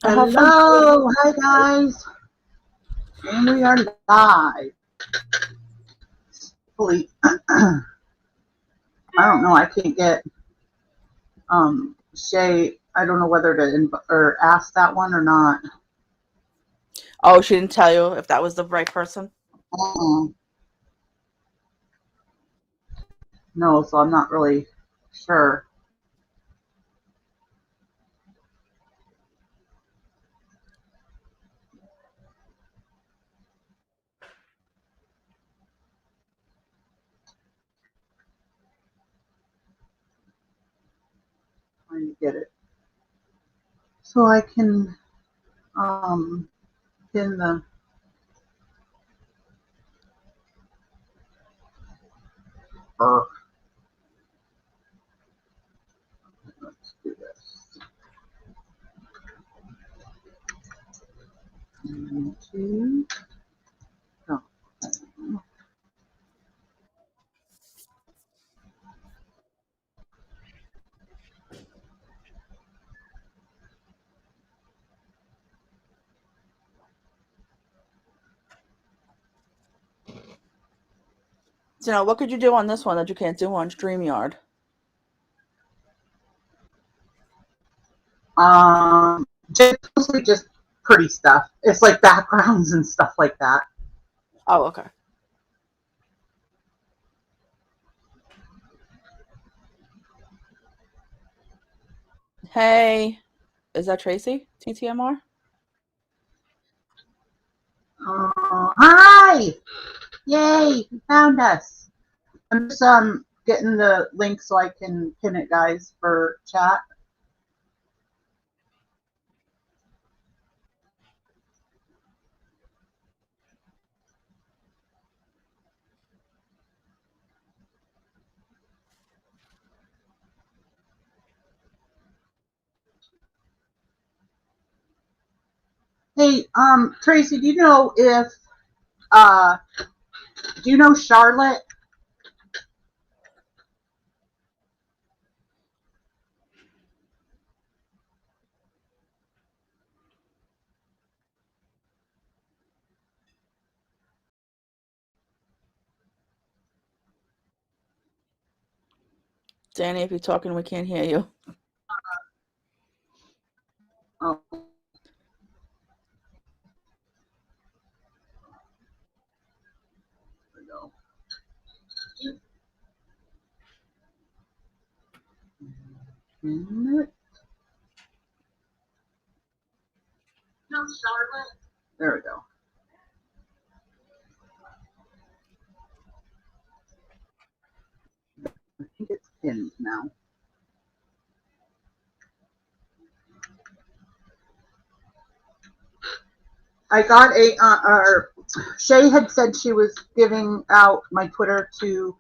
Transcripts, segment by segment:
Have fun. Hello, hi guys, and we are live. Hopefully, I don't know. I can't get Shay. I don't know whether to or ask that one or not. Oh, she didn't tell you if that was the right person? No, so I'm not really sure. Trying to get it so I can pin the. Let's do this. 1, 2. Oh. So now, what could you do on this one that you can't do on StreamYard? Mostly just pretty stuff. It's like backgrounds and stuff like that. Oh, okay. Hey, is that Tracy? TTMR? Hi! Yay! You found us. I'm just getting the link so I can pin it, guys, for chat. Hey, Tracy, do you know if do you know Charlotte? Danny, if you're talking, we can't hear you. Oh. There we go. No, Charlotte. There we go. I think it's pinned now. I got a, Shay had said she was giving out my Twitter to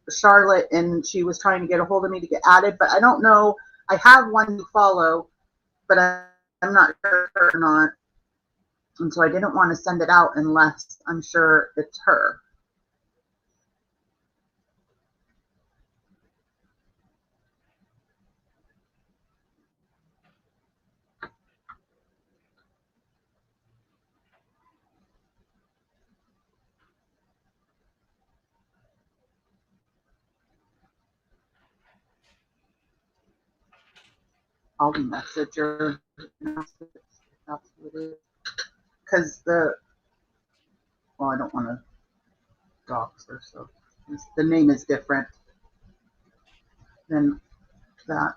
Charlotte, and she was trying to get a hold of me to get added, but I don't know. I have one to follow, but I'm not sure or not. And so I didn't want to send it out unless I'm sure it's her. I'll message her. That's what it is. Because well, I don't want to dox her, so the name is different than that.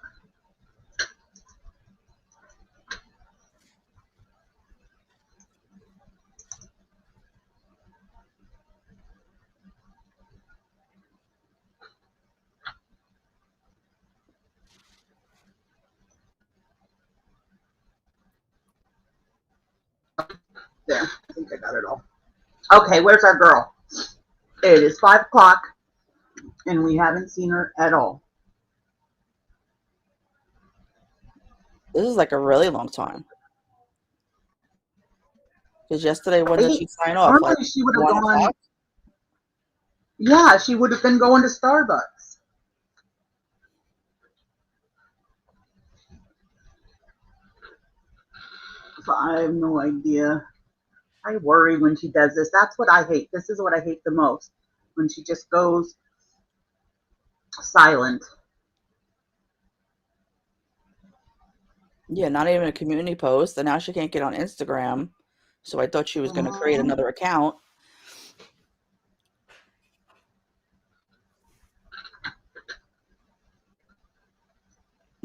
There, I think I got it all. Okay, where's our girl? It is 5 o'clock, and we haven't seen her at all. This is like a really long time. Because yesterday, when did she sign off? Normally Like she would have 1 gone. o'clock? Yeah, she would have been going to Starbucks. I have no idea. I worry when she does this. That's what I hate. This is what I hate the most. When she just goes silent. Yeah, not even a community post, and now she can't get on Instagram. So I thought she was going to create another account.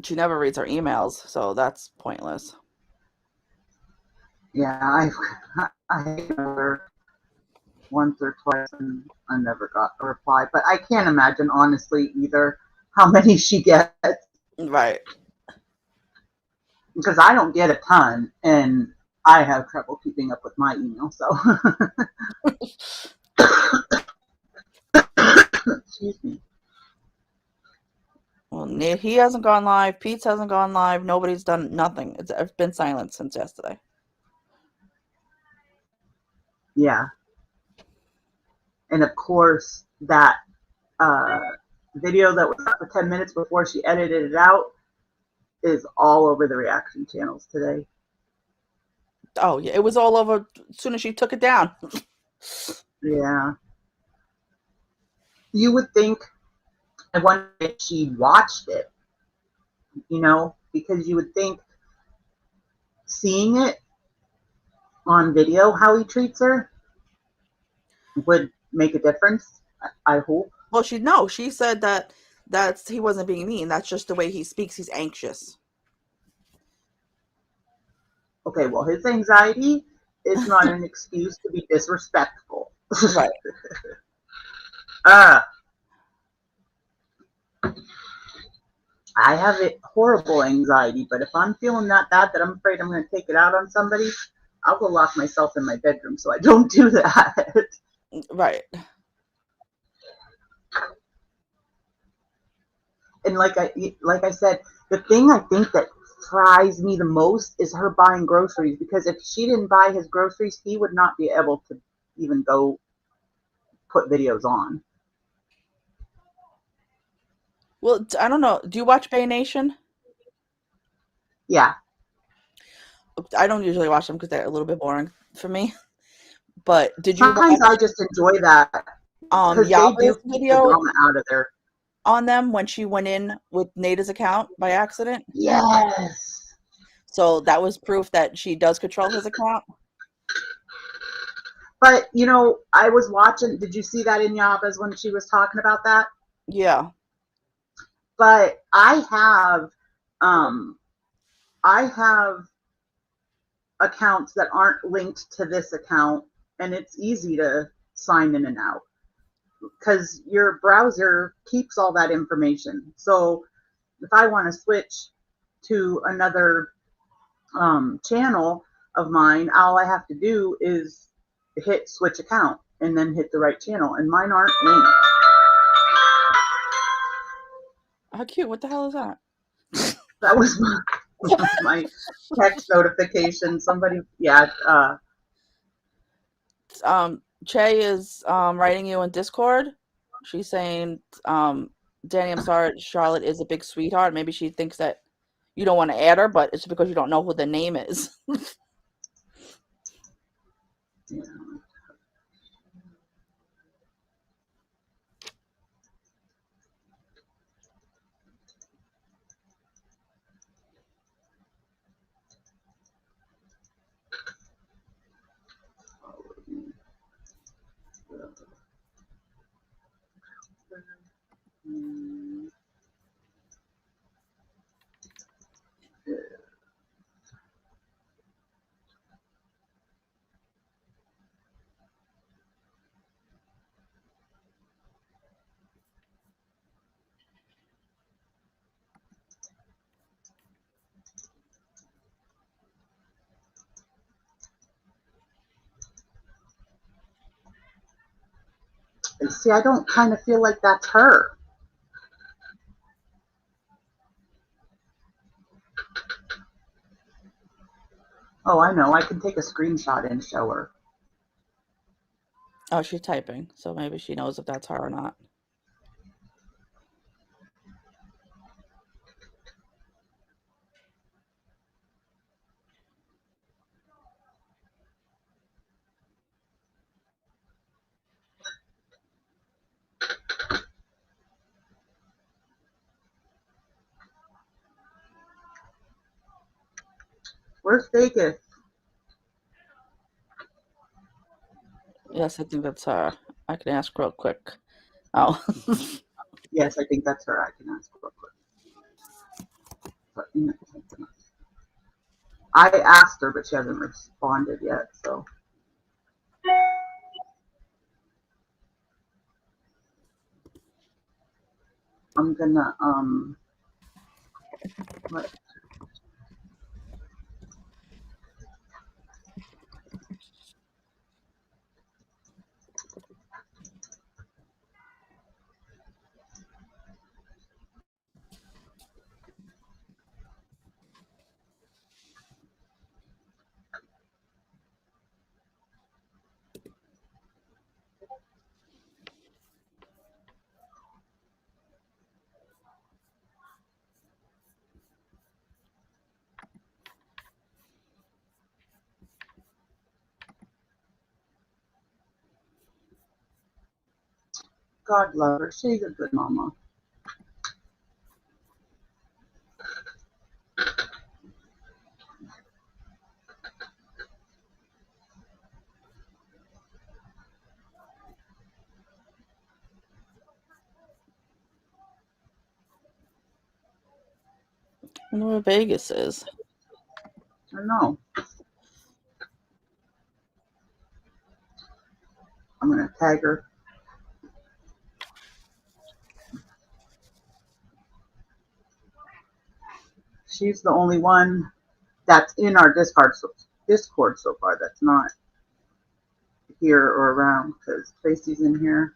She never reads her emails, so that's pointless. Yeah, I hate her once or twice and I never got a reply. But I can't imagine, honestly, either how many she gets. Right. Because I don't get a ton and I have trouble keeping up with my email. So, excuse me. Well, he hasn't gone live. Pete's hasn't gone live. Nobody's done nothing. It's been silent since yesterday. Yeah. And of course, that video that was up for 10 minutes before she edited it out is all over the reaction channels today. Oh, yeah. It was all over as soon as she took it down. Yeah. You would think, I wonder if she watched it, because you would think seeing it on video, how he treats her, would make a difference. I hope. Well, she said that he wasn't being mean. That's just the way he speaks. He's anxious. Okay, well, his anxiety is not an excuse to be disrespectful. Right. I have horrible anxiety, but if I'm feeling that bad that I'm afraid I'm going to take it out on somebody, I'll go lock myself in my bedroom so I don't do that. Right. And like I said, the thing I think that fries me the most is her buying groceries, because if she didn't buy his groceries, he would not be able to even go put videos on. Well, I don't know. Do you watch Bay Nation? Yeah. I don't usually watch them because they're a little bit boring for me. But did you Sometimes watch I just enjoy that because they do Yaba's keep the video drama out of there. on them when she went in with Nada's account by accident? Yes. So that was proof that she does control his account. But, I was watching, did you see that in Yaba's when she was talking about that? Yeah. But I have accounts that aren't linked to this account, and it's easy to sign in and out because your browser keeps all that information. So if I want to switch to another channel of mine, all I have to do is hit switch account and then hit the right channel, and mine aren't linked. How cute. What the hell is that? That was my text notification. Somebody, yeah. Che is writing you in Discord. She's saying, Danny, I'm sorry, Charlotte is a big sweetheart. Maybe she thinks that you don't want to add her, but it's because you don't know who the name is. Yeah. See, I don't kind of feel like that's her. Oh, I know. I can take a screenshot and show her. Oh, she's typing, so maybe she knows if that's her or not. Where's Vegas? Yes, I think that's her. I can ask real quick. Oh. Yes, I think that's her. I can ask real quick. But, I asked her, but she hasn't responded yet. So I'm gonna what? God love her. She's a good mama. I wonder where Vegas is. I know. I'm gonna tag her. She's the only one that's in our Discord so far that's not here or around because Tracy's in here.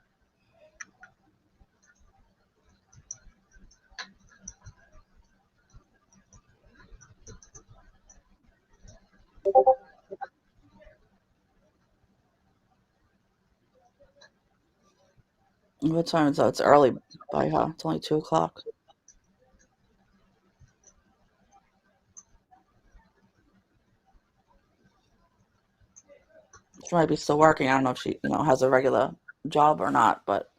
What time is that? It's early by her. It's only 2 o'clock. She might be still working. I don't know if she, has a regular job or not, but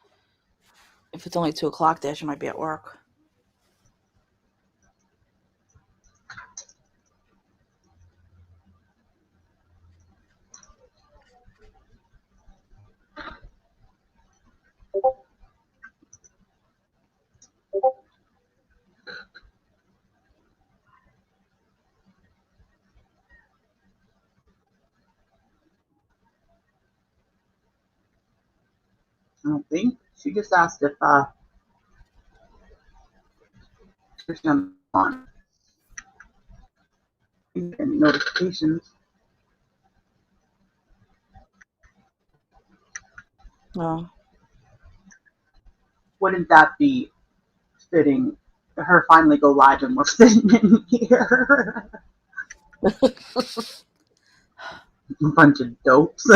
if it's only 2 o'clock there, she might be at work. I don't think. She just asked if there's on any notifications. Oh. Wouldn't that be fitting? Her finally go live and we're sitting in here. A bunch of dopes.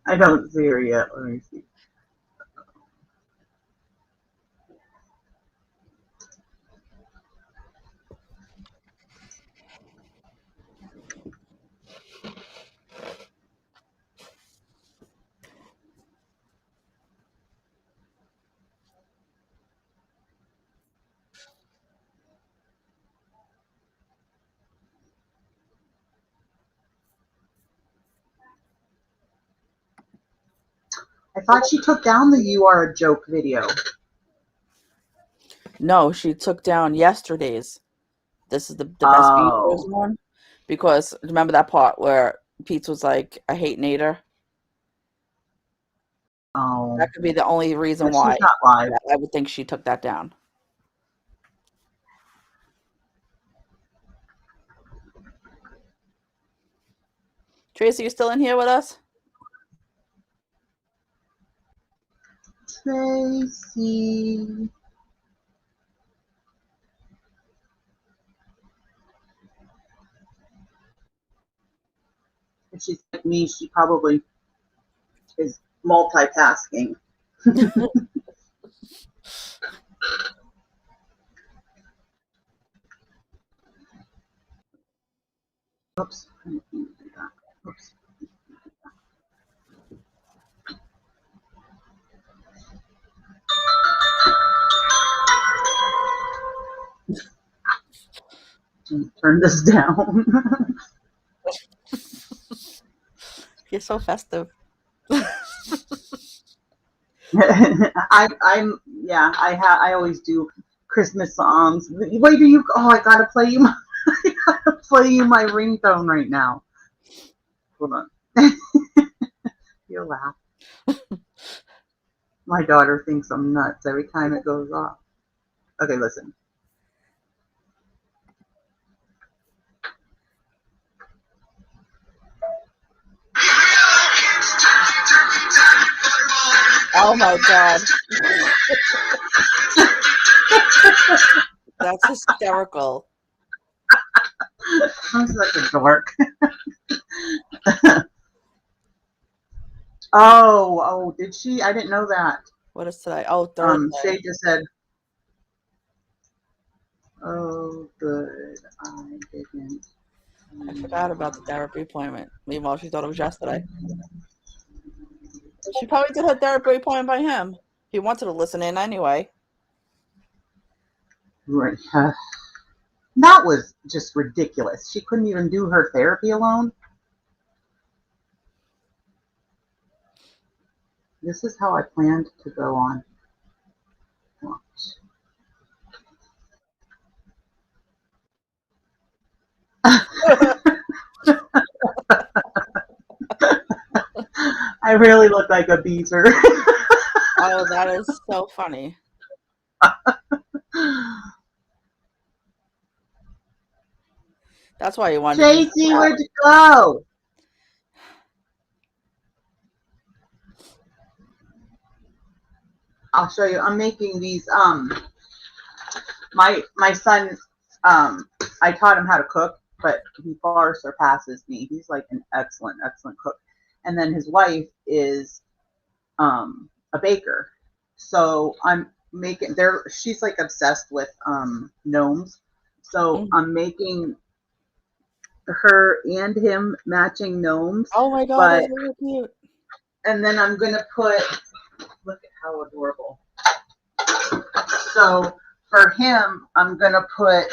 I don't see her yet. Let me see. I thought she took down the "You Are a Joke" video. No, she took down yesterday's. This is the best Beezers one. Because remember that part where Pete was like, I hate Nader? Oh. That could be the only reason But why. she's not live. I would think she took that down. Tracy, you still in here with us? Tracy. If she's like me, she probably is multitasking. Oops. Oops. Turn this down. You're so festive. I always do Christmas songs. Wait, I gotta play you my ringtone right now. Hold on. You'll laugh. My daughter thinks I'm nuts every time it goes off. Okay, listen. Oh my god. That's hysterical. I'm such a dork. Oh, did she? I didn't know that. What is today? Oh, Thursday. Shay just said, oh, good. I didn't. I forgot about the therapy appointment. Meanwhile, she thought it was yesterday. She probably did her therapy appointment by him. He wanted to listen in anyway. Right. That was just ridiculous. She couldn't even do her therapy alone. This is how I planned to go on. I really look like a Beezer. Oh, that is so funny. That's why you wanted Tracy, where'd you go? I'll show you. I'm making these. My son. I taught him how to cook, but he far surpasses me. He's like an excellent cook. And then his wife is a baker. So I'm making she's like obsessed with gnomes. So I'm making her and him matching gnomes. Oh my god, that's really cute. And then I'm gonna put, look at how adorable. So for him, I'm gonna put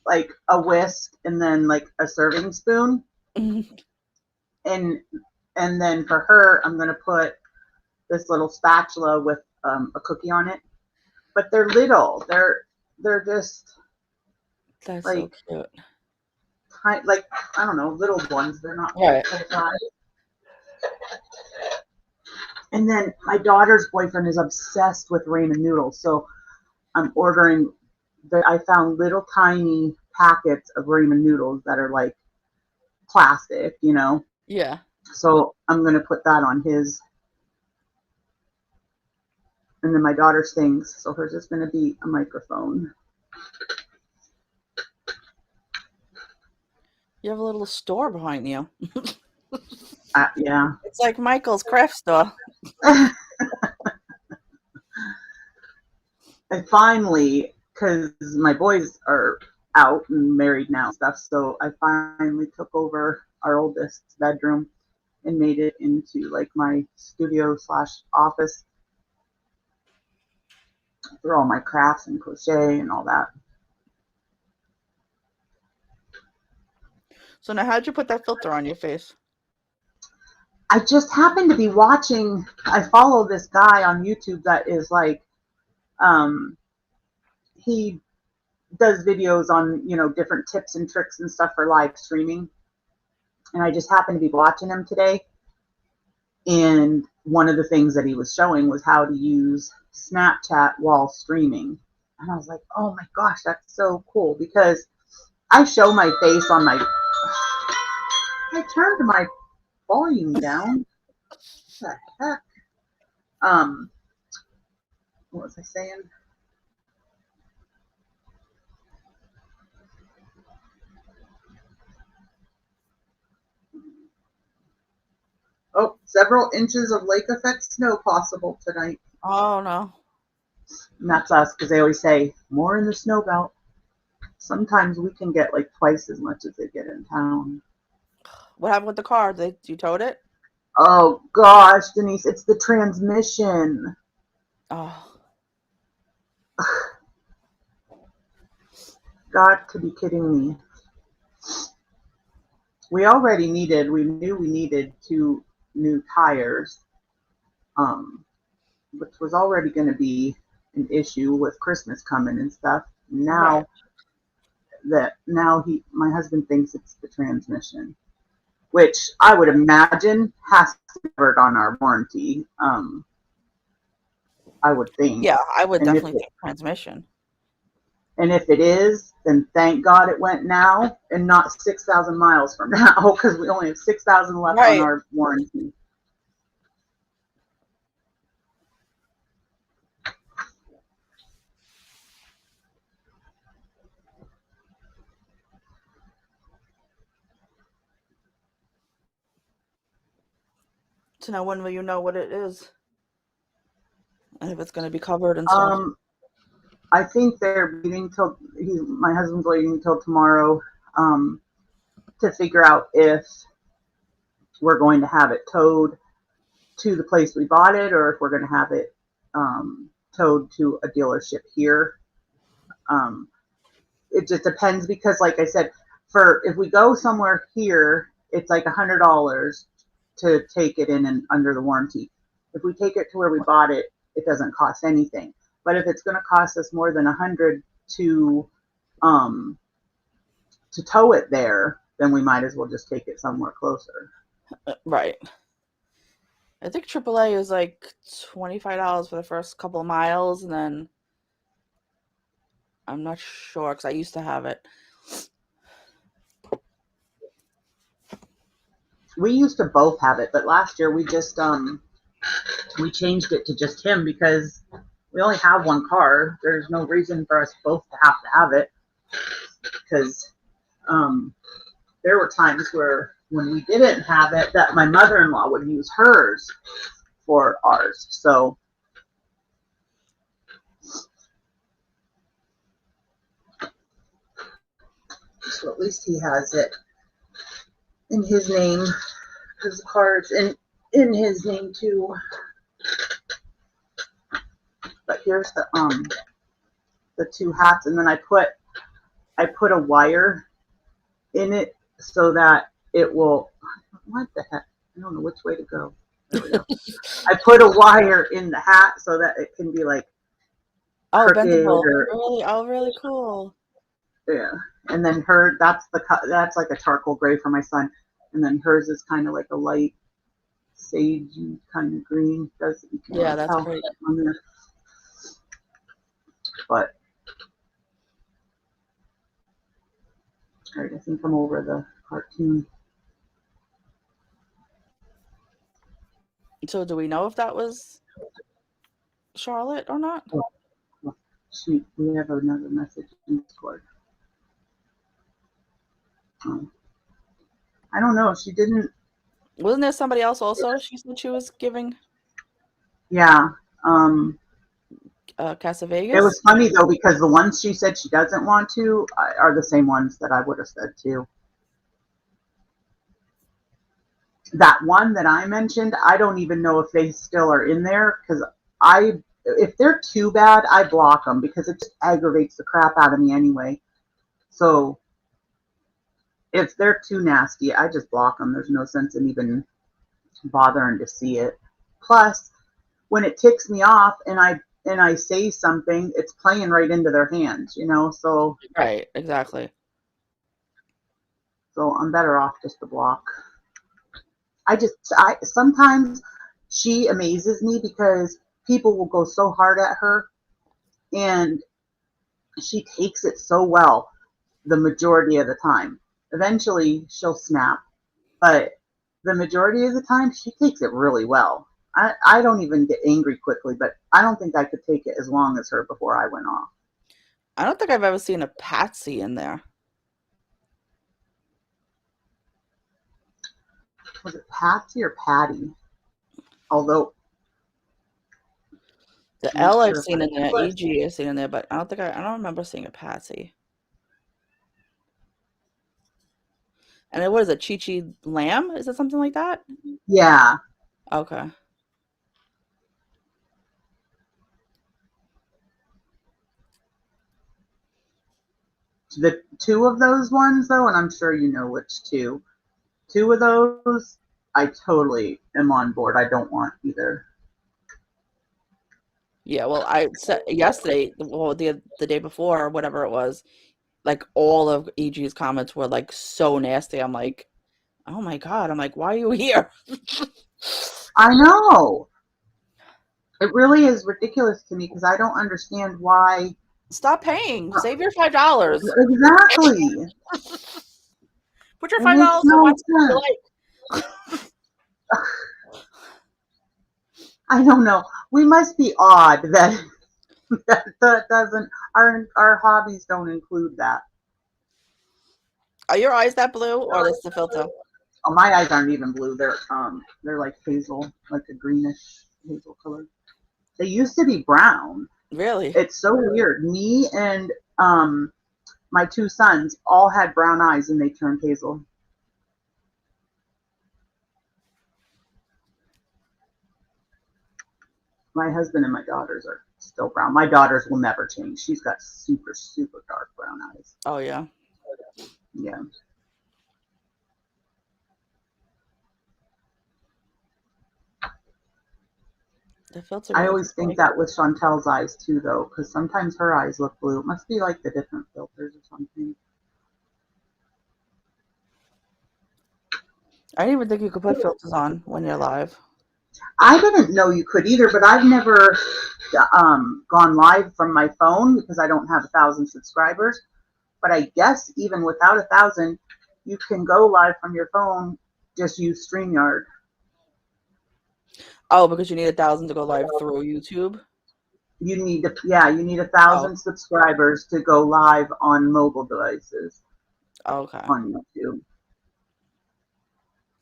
like a whisk and then like a serving spoon. And then for her, I'm gonna put this little spatula with a cookie on it. But they're little. They're just that's like so cute. Like, I don't know, little ones. They're not right. And then my daughter's boyfriend is obsessed with ramen noodles, so I'm ordering. I found little tiny packets of ramen noodles that are like plastic, you know. Yeah. So I'm gonna put that on his. And then my daughter sings, so hers is gonna be a microphone. You have a little store behind you. Yeah. It's like Michael's craft store. And finally, because my boys are out and married now and stuff, so I finally took over our oldest's bedroom and made it into like my studio / office for all my crafts and crochet and all that. So now how'd you put that filter on your face? I just happened to be watching, I follow this guy on YouTube that is like, he does videos on, you know, different tips and tricks and stuff for live streaming. And I just happened to be watching him today. And one of the things that he was showing was how to use Snapchat while streaming. And I was like, oh my gosh, that's so cool, because I show my face on my, I turned my volume down. What the heck? What was I saying? Oh, several inches of lake effect snow possible tonight. Oh no. And that's us, because they always say more in the snow belt. Sometimes we can get like twice as much as they get in town. What happened with the car? You towed it? Oh gosh, Denise, it's the transmission. Oh. got to be kidding me. We knew we needed 2 new tires, which was already going to be an issue with Christmas coming and stuff. Now my husband thinks it's the transmission, which I would imagine has to be covered on our warranty. I would think. Yeah, I would And definitely think transmission. And if it is, then thank God it went now and not 6,000 miles from now, because we only have 6,000 left on our warranty. So now when will you know what it is? And if it's going to be covered and stuff? I think they're waiting till my husband's waiting till tomorrow to figure out if we're going to have it towed to the place we bought it, or if we're going to have it towed to a dealership here. It just depends, because like I said, if we go somewhere here, it's like $100 to take it in and under the warranty. If we take it to where we bought it, it doesn't cost anything. But if it's going to cost us more than $100 to tow it there, then we might as well just take it somewhere closer. Right. I think AAA is like $25 for the first couple of miles, and then I'm not sure because I used to have it. We used to both have it, but last year we just we changed it to just him because we only have one car. There's no reason for us both to have it, because there were times where when we didn't have it, that my mother-in-law would use hers for ours. So at least he has it in his name, because the car's in his name too. But here's the 2 hats, and then I put a wire in it so that it will, what the heck? I don't know which way to go. There we go. I put a wire in the hat so that it can be like bendable. Really cool. Yeah. And then that's like a charcoal gray for my son, and then hers is kind of like a light sagey kind of green. That's pretty on there. But all right, I think I'm over the cartoon. So do we know if that was Charlotte or not? Shoot, we have another message in Discord. I don't know. She didn't. Wasn't there somebody else also? She said she was giving. Yeah. Casa Vegas. It was funny though, because the ones she said she doesn't want to are the same ones that I would have said too. That one that I mentioned, I don't even know if they still are in there, because if they're too bad, I block them because it just aggravates the crap out of me anyway. So if they're too nasty, I just block them. There's no sense in even bothering to see it. Plus, when it ticks me off and I say something, it's playing right into their hands, so. Right, exactly. So I'm better off just to block. Sometimes she amazes me because people will go so hard at her and she takes it so well the majority of the time. Eventually she'll snap, but the majority of the time she takes it really well. I don't even get angry quickly, but I don't think I could take it as long as her before I went off. I don't think I've ever seen a Patsy in there. Was it Patsy or Patty? Although the L I've seen in there, EG I've seen in there, but I don't remember seeing a Patsy. And what is it, Chi Lamb? Is it something like that? Yeah. Okay. The two of those ones, though, and I'm sure you know which two. Two of those, I totally am on board. I don't want either. Yeah, well, I said yesterday, well, the day before, or whatever it was, like all of EG's comments were like so nasty. I'm like, oh my God. I'm like, why are you here? I know. It really is ridiculous to me because I don't understand why. Stop paying. Save your $5. Exactly. Put your It makes $5 and no watch what you sense. like. I don't know. We must be odd that that doesn't our hobbies don't include that. Are your eyes that blue or this the filter? Oh, my eyes aren't even blue. They're like hazel, like a greenish hazel color. They used to be brown. Really? It's so weird. Me and my two sons all had brown eyes and they turned hazel. My husband and my daughters are still brown. My daughters will never change. She's got super, super dark brown eyes. Oh, yeah. Yeah. The filter I really always think like that with Chantal's eyes too, though, because sometimes her eyes look blue. It must be like the different filters or something. I didn't even think you could put filters on when you're live. I didn't know you could either, but I've never gone live from my phone because I don't have 1,000 subscribers. But I guess even without 1,000, you can go live from your phone. Just use StreamYard. Oh, because you need 1,000 to go live through YouTube? You need 1,000 subscribers to go live on mobile devices Okay. on YouTube,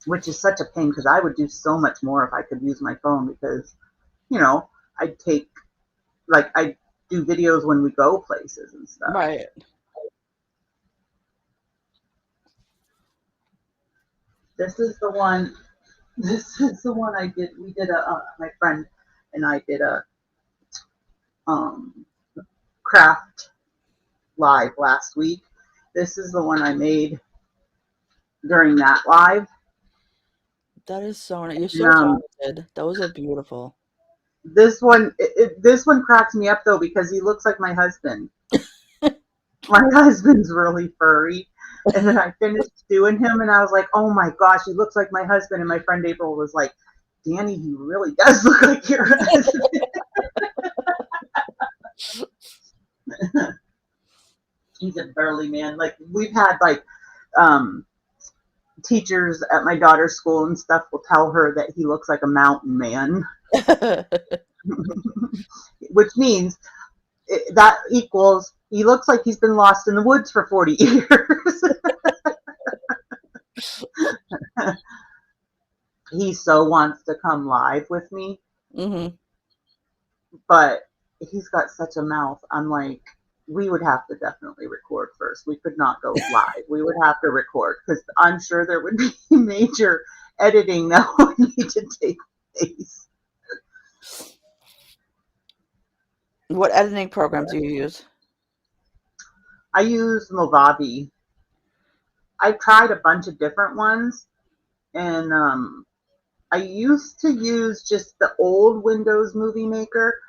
which is such a pain because I would do so much more if I could use my phone because, I'd I do videos when we go places and stuff. Right. This is the one. This is the one I did. We did my friend and I did a craft live last week. This is the one I made during that live. That is so nice. You're so talented. Those are beautiful. This one cracks me up though because he looks like my husband. My husband's really furry. And then I finished doing him and I was like, oh my gosh, he looks like my husband. And my friend April was like, Danny, he really does look like your husband. He's a burly man. Like we've had teachers at my daughter's school and stuff will tell her that he looks like a mountain man. Which means that equals he looks like he's been lost in the woods for 40 years. He so wants to come live with me. Mm-hmm. But he's got such a mouth. I'm like, we would have to definitely record first. We could not go live. We would have to record because I'm sure there would be major editing that would need to take place. What editing programs do you use? I use Movavi. I've tried a bunch of different ones, and I used to use just the old Windows Movie Maker,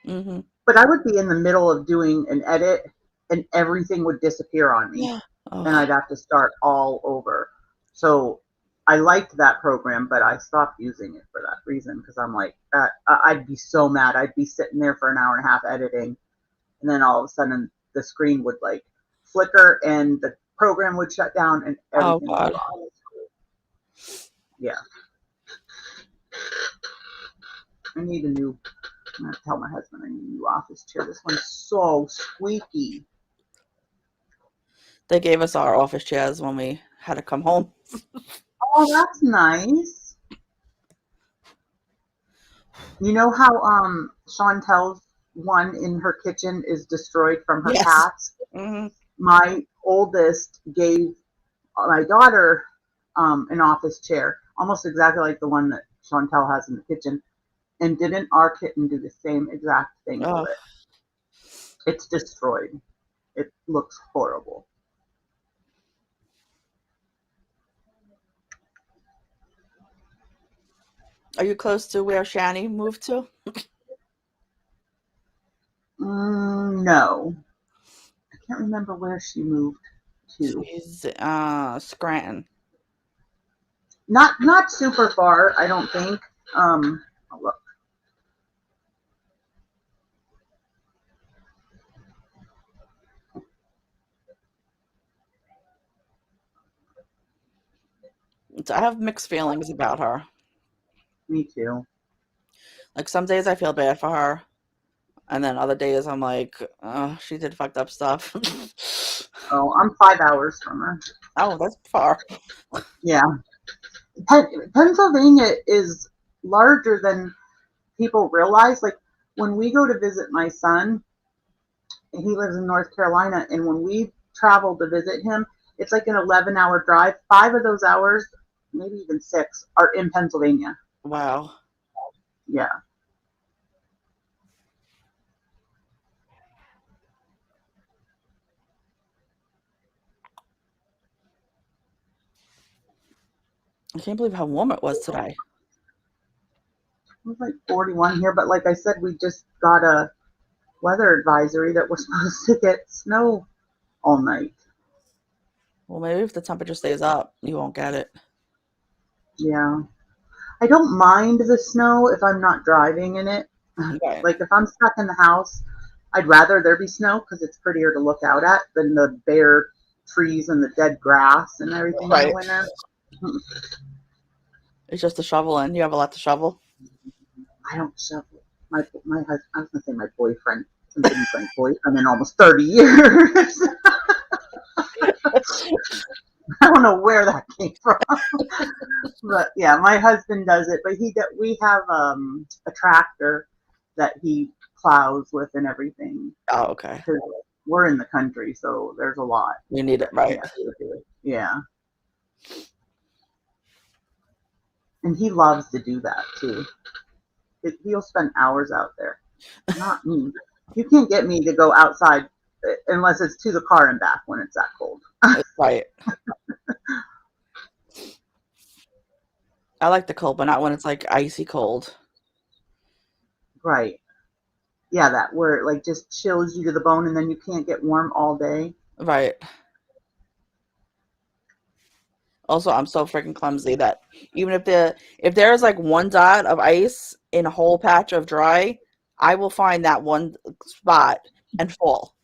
Mm-hmm. but I would be in the middle of doing an edit, and everything would disappear on me, and I'd have to start all over. So I liked that program, but I stopped using it for that reason because I'm like, I'd be so mad. I'd be sitting there for an hour and a half editing, and then all of a sudden the screen would like flicker and the program would shut down and everything would go off. Yeah. I need a new, I'm going to tell my husband I need a new office chair. This one's so squeaky. They gave us our office chairs when we had to come home. Oh, that's nice. You know how Chantal's one in her kitchen is destroyed from her cats? Mm-hmm. My oldest gave my daughter an office chair, almost exactly like the one that Chantal has in the kitchen. And didn't our kitten do the same exact thing to it? It's destroyed. It looks horrible. Are you close to where Shani moved to? No. I can't remember where she moved to. She's Scranton. Not super far, I don't think. I'll look. I have mixed feelings about her. Me too. Like some days I feel bad for her, and then other days I'm like, oh, she did fucked up stuff. Oh, I'm 5 hours from her. Oh, that's far. Yeah. Pennsylvania is larger than people realize. Like when we go to visit my son, he lives in North Carolina, and when we travel to visit him, it's like an 11-hour drive. 5 of those hours, maybe even 6, are in Pennsylvania. Wow. Yeah. I can't believe how warm it was today. It was like 41 here, but like I said, we just got a weather advisory that we're supposed to get snow all night. Well, maybe if the temperature stays up, you won't get it. Yeah. I don't mind the snow if I'm not driving in it. Right. Like if I'm stuck in the house, I'd rather there be snow because it's prettier to look out at than the bare trees and the dead grass and everything in the winter. It's just a shovel in. You have a lot to shovel? I don't shovel. My husband, I was gonna say my boyfriend. I've been my boyfriend in almost 30 years. I don't know where that came from, but yeah, my husband does it. But we have a tractor that he plows with and everything. Oh, okay. We're in the country, so there's a lot. You need it, right? Yeah. And he loves to do that too. He'll spend hours out there. Not me. You can't get me to go outside unless it's to the car and back when it's that cold. Right. I like the cold, but not when it's like icy cold. Right. Yeah, that where it like just chills you to the bone and then you can't get warm all day. Right. Also, I'm so freaking clumsy that even if there's like one dot of ice in a whole patch of dry, I will find that one spot and fall.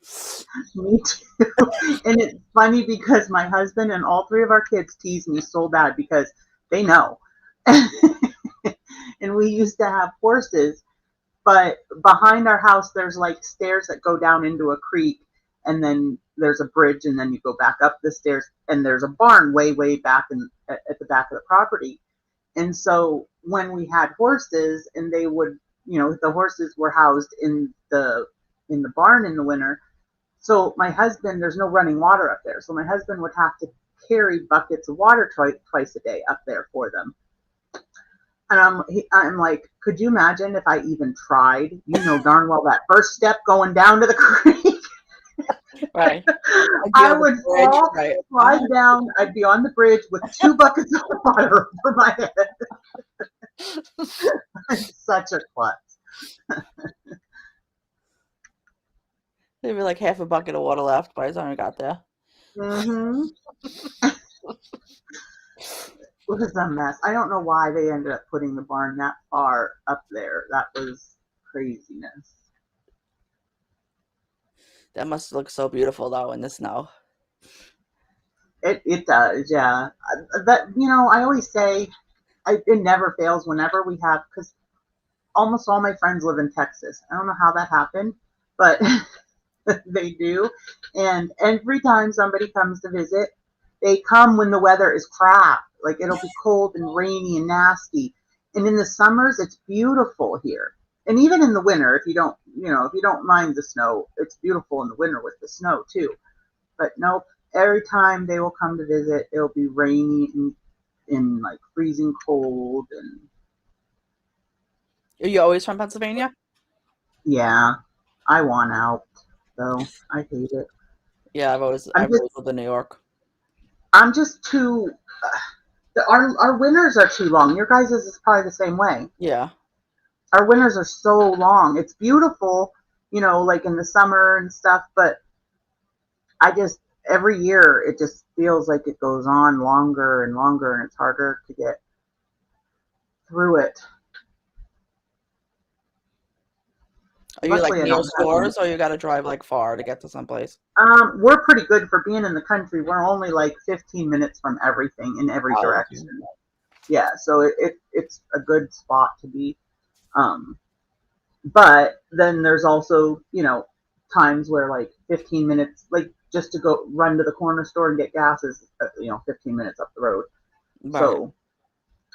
Me too. And it's funny because my husband and all 3 of our kids tease me so bad because they know. And we used to have horses, but behind our house there's like stairs that go down into a creek, and then there's a bridge, and then you go back up the stairs, and there's a barn way back at the back of the property. And so when we had horses, and they would, the horses were housed in the barn in the winter. So my husband, there's no running water up there, so my husband would have to carry buckets of water twice a day up there for them. And I'm like, could you imagine if I even tried? You know darn well that first step going down to the creek. Right. I would fall, slide down. I'd be on the bridge with 2 buckets of water over my head. I'm such a klutz. There'd be like half a bucket of water left by the time I got there. Mm-hmm. It was a mess. I don't know why they ended up putting the barn that far up there. That was craziness. That must look so beautiful though in the snow. It does, yeah. That I always say it never fails whenever we have, because almost all my friends live in Texas. I don't know how that happened, but they do. And every time somebody comes to visit, they come when the weather is crap. Like it'll be cold and rainy and nasty. And in the summers, it's beautiful here. And even in the winter, if you don't mind the snow, it's beautiful in the winter with the snow too. But nope, every time they will come to visit, it'll be rainy and like freezing cold. And Are you always from Pennsylvania? yeah, I want out, though. I hate it. Yeah, I've always lived in New York. I'm just too. Our winters are too long. Your guys' is probably the same way. Yeah. Our winters are so long. It's beautiful, like in the summer and stuff, but every year it just feels like it goes on longer and longer, and it's harder to get through it. Are you like near stores, or you got to drive like far to get to someplace? We're pretty good for being in the country. We're only like 15 minutes from everything in every direction. Okay. Yeah, so it's a good spot to be. But then there's also, times where like 15 minutes, like just to go run to the corner store and get gas is, 15 minutes up the road. Right. So,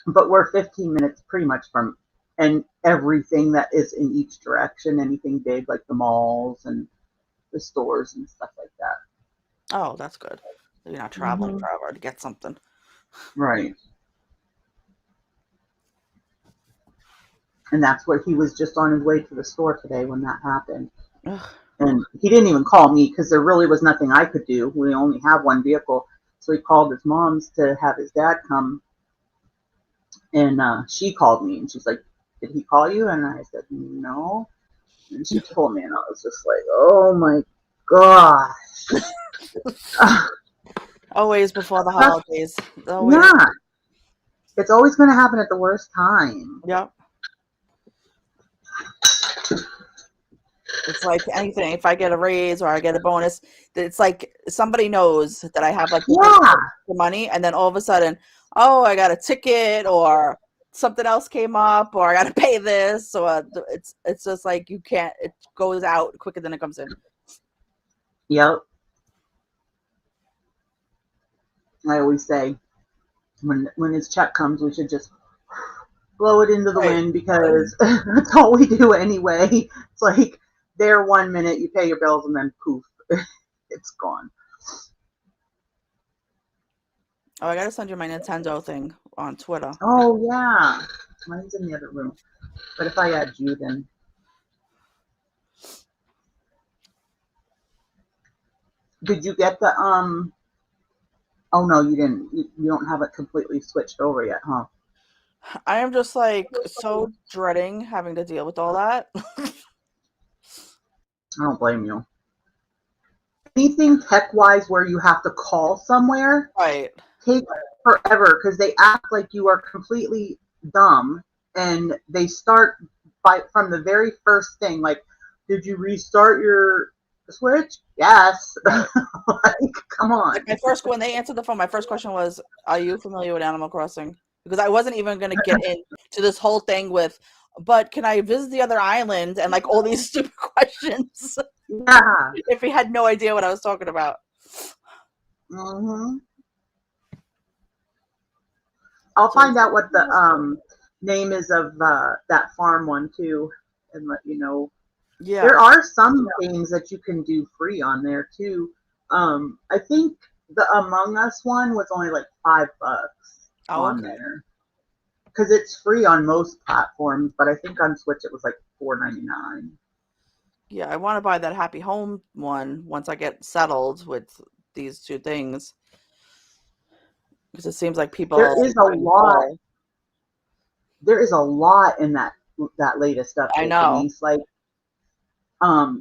but we're 15 minutes pretty much from, and everything that is in each direction, anything big like the malls and the stores and stuff like that. Oh, that's good. You're not traveling forever to get something. Right. And that's what he was just on his way to the store today when that happened. Ugh. And he didn't even call me because there really was nothing I could do. We only have one vehicle. So he called his mom's to have his dad come. And she called me and she's like, "Did he call you?" And I said, "No." And she told me, and I was just like, "Oh my gosh." Always before the holidays. Always. Yeah. It's always going to happen at the worst time. Yep. It's like anything. If I get a raise or I get a bonus, it's like somebody knows that I have like the money, and then all of a sudden, oh, I got a ticket or something else came up, or I got to pay this. So it's just like you can't. It goes out quicker than it comes in. Yep. I always say when his check comes, we should just blow it into the wind because that's all we do anyway. It's like there 1 minute, you pay your bills, and then poof, it's gone. Oh, I gotta send you my Nintendo thing on Twitter. Oh yeah, mine's in the other room. But if I add you, then did you get the Oh no, you didn't. You don't have it completely switched over yet, huh? I am just like so dreading having to deal with all that. I don't blame you. Anything tech-wise where you have to call somewhere, right, takes forever because they act like you are completely dumb, and they start from the very first thing, like, "Did you restart your Switch?" Yes. Like, come on. Like when they answered the phone, my first question was, "Are you familiar with Animal Crossing?" Because I wasn't even going to get into this whole thing with, "But can I visit the other island?" and like all these stupid questions. Yeah. If he had no idea what I was talking about. Mm-hmm. I'll find out what the name is of that farm one too, and let you know. Yeah. There are some games that you can do free on there too. I think the Among Us one was only like $5 on there. Because it's free on most platforms, but I think on Switch it was like $4.99. Yeah, I want to buy that Happy Home one once I get settled with these two things. Because it seems like people... There is a lot. There is a lot in that latest update. I know. Denise. Like,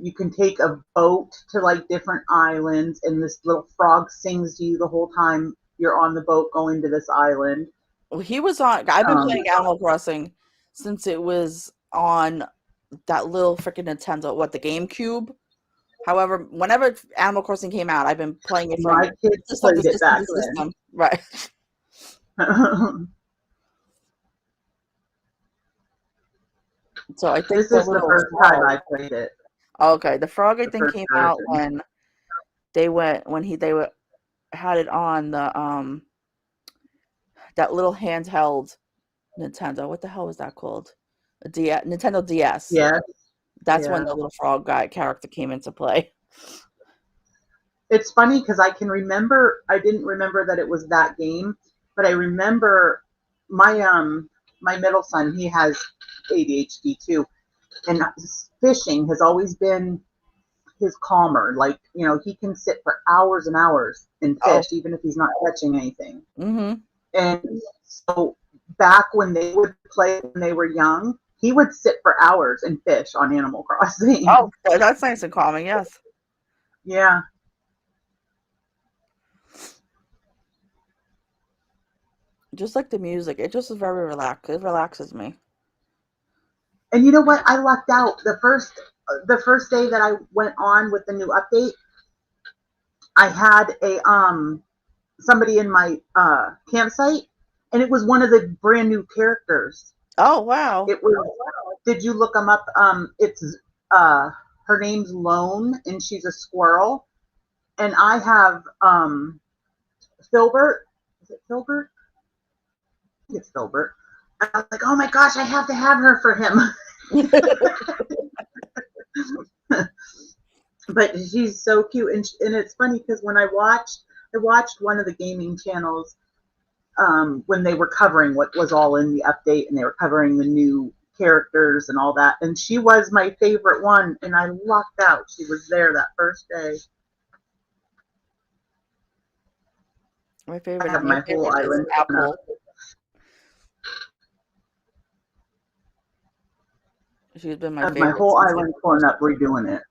you can take a boat to like different islands, and this little frog sings to you the whole time you're on the boat going to this island. Well, he was on... I've been playing Animal Crossing since it was on that little freaking Nintendo, the GameCube. However, whenever Animal Crossing came out, I've been playing it from my kids played it back then. Right. So I think this is the first time I played it. Okay, the frog I think came out when they had it on the that little handheld Nintendo. What the hell was that called? A DS, Nintendo DS. Yeah. That's when the little frog guy character came into play. It's funny because I can remember, I didn't remember that it was that game, but I remember my middle son, he has ADHD too, and fishing has always been his calmer. Like, you know, he can sit for hours and hours and fish, even if he's not catching anything. Mm-hmm. And so back when they would play when they were young, he would sit for hours and fish on Animal Crossing. Oh, that's nice and calming. Yes. Yeah. Just like the music, it just is very relaxed. It relaxes me. And you know what? I lucked out the first day that I went on with the new update. I had a somebody in my campsite, and it was one of the brand new characters. Oh wow! It was. Did you look them up? It's her name's Lone, and she's a squirrel. And I have Filbert. Is it Filbert? I think it's Filbert. And I was like, oh my gosh, I have to have her for him. But she's so cute, and it's funny because when I watched one of the gaming channels when they were covering what was all in the update, and they were covering the new characters and all that, and she was my favorite one, and I lucked out. She was there that first day. My favorite. I have my whole island. Apple. She's been my favorite. My whole island torn up redoing it.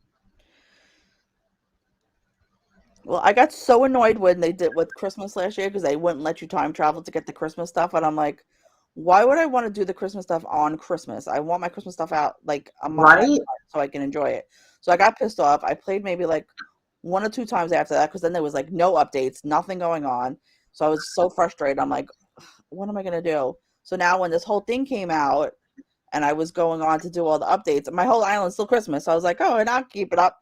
Well, I got so annoyed when they did with Christmas last year because they wouldn't let you time travel to get the Christmas stuff, and I'm like, why would I want to do the Christmas stuff on Christmas? I want my Christmas stuff out like a month so I can enjoy it. So I got pissed off. I played maybe like 1 or 2 times after that because then there was like no updates, nothing going on. So I was so frustrated. I'm like, what am I going to do? So now when this whole thing came out and I was going on to do all the updates, my whole island's still Christmas. So I was like, oh, and I'll keep it up.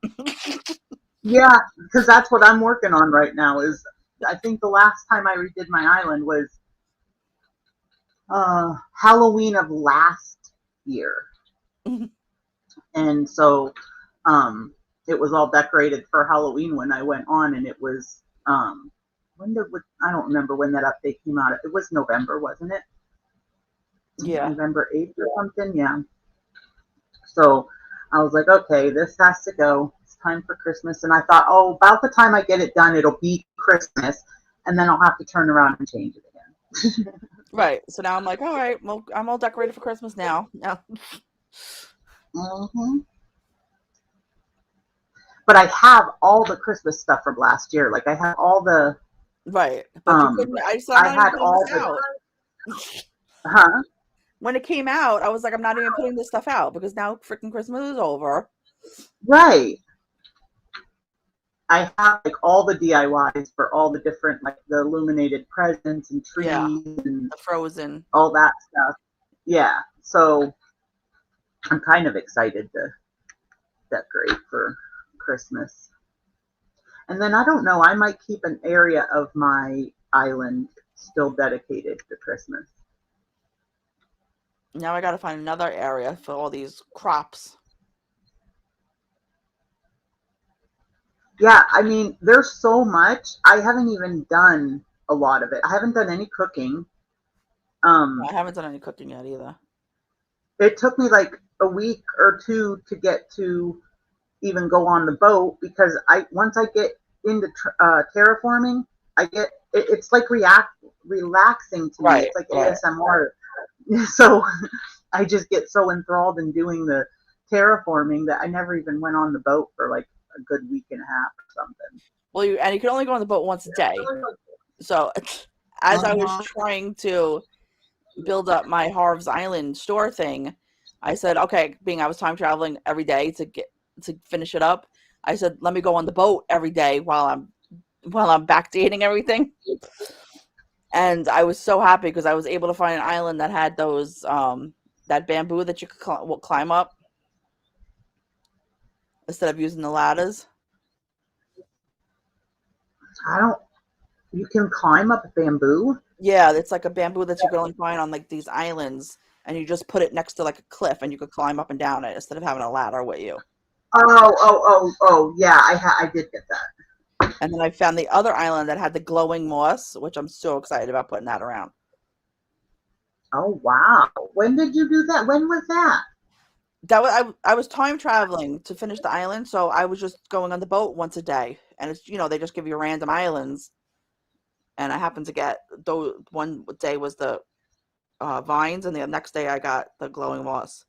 Yeah, because that's what I'm working on right now. Is I think the last time I redid my island was Halloween of last year. And so it was all decorated for Halloween when I went on, and it was I don't remember when that update came out. It was November, wasn't it? Yeah. November 8th or something, yeah. So I was like, okay, this has to go. It's time for Christmas. And I thought, oh, about the time I get it done, it'll be Christmas, and then I'll have to turn around and change it again. Right. So now I'm like, all right, well, I'm all decorated for Christmas now. Yeah. Mm-hmm. But I have all the Christmas stuff from last year. Like I have all the right. But you couldn't. I had all the out. When it came out, I was like, I'm not even putting this stuff out because now freaking Christmas is over. Right. I have like all the DIYs for all the different, like the illuminated presents and trees and the frozen, all that stuff. Yeah. So I'm kind of excited to decorate for Christmas. And then I don't know, I might keep an area of my island still dedicated to Christmas. Now I got to find another area for all these crops. Yeah, I mean, there's so much. I haven't even done a lot of it. I haven't done any cooking. I haven't done any cooking yet either. It took me like a week or two to get to even go on the boat because once I get into terraforming, it's like relaxing to me. It's like ASMR. So I just get so enthralled in doing the terraforming that I never even went on the boat for like a good week and a half or something. Well, you can only go on the boat once a day. So as I was trying to build up my Harv's Island store thing, I said, okay, being I was time traveling every day to finish it up, I said, let me go on the boat every day while I'm backdating everything. And I was so happy because I was able to find an island that had those that bamboo that you could climb up instead of using the ladders. You can climb up bamboo? Yeah, it's like a bamboo that you can only find on like these islands, and you just put it next to like a cliff, and you could climb up and down it instead of having a ladder with you. Oh, yeah, I did get that. And then I found the other island that had the glowing moss, which I'm so excited about putting that around. Oh, wow. When did you do that? When was that? That was I was time traveling to finish the island, so I was just going on the boat once a day, and it's they just give you random islands, and I happened to get though one day was the vines, and the next day I got the glowing moss.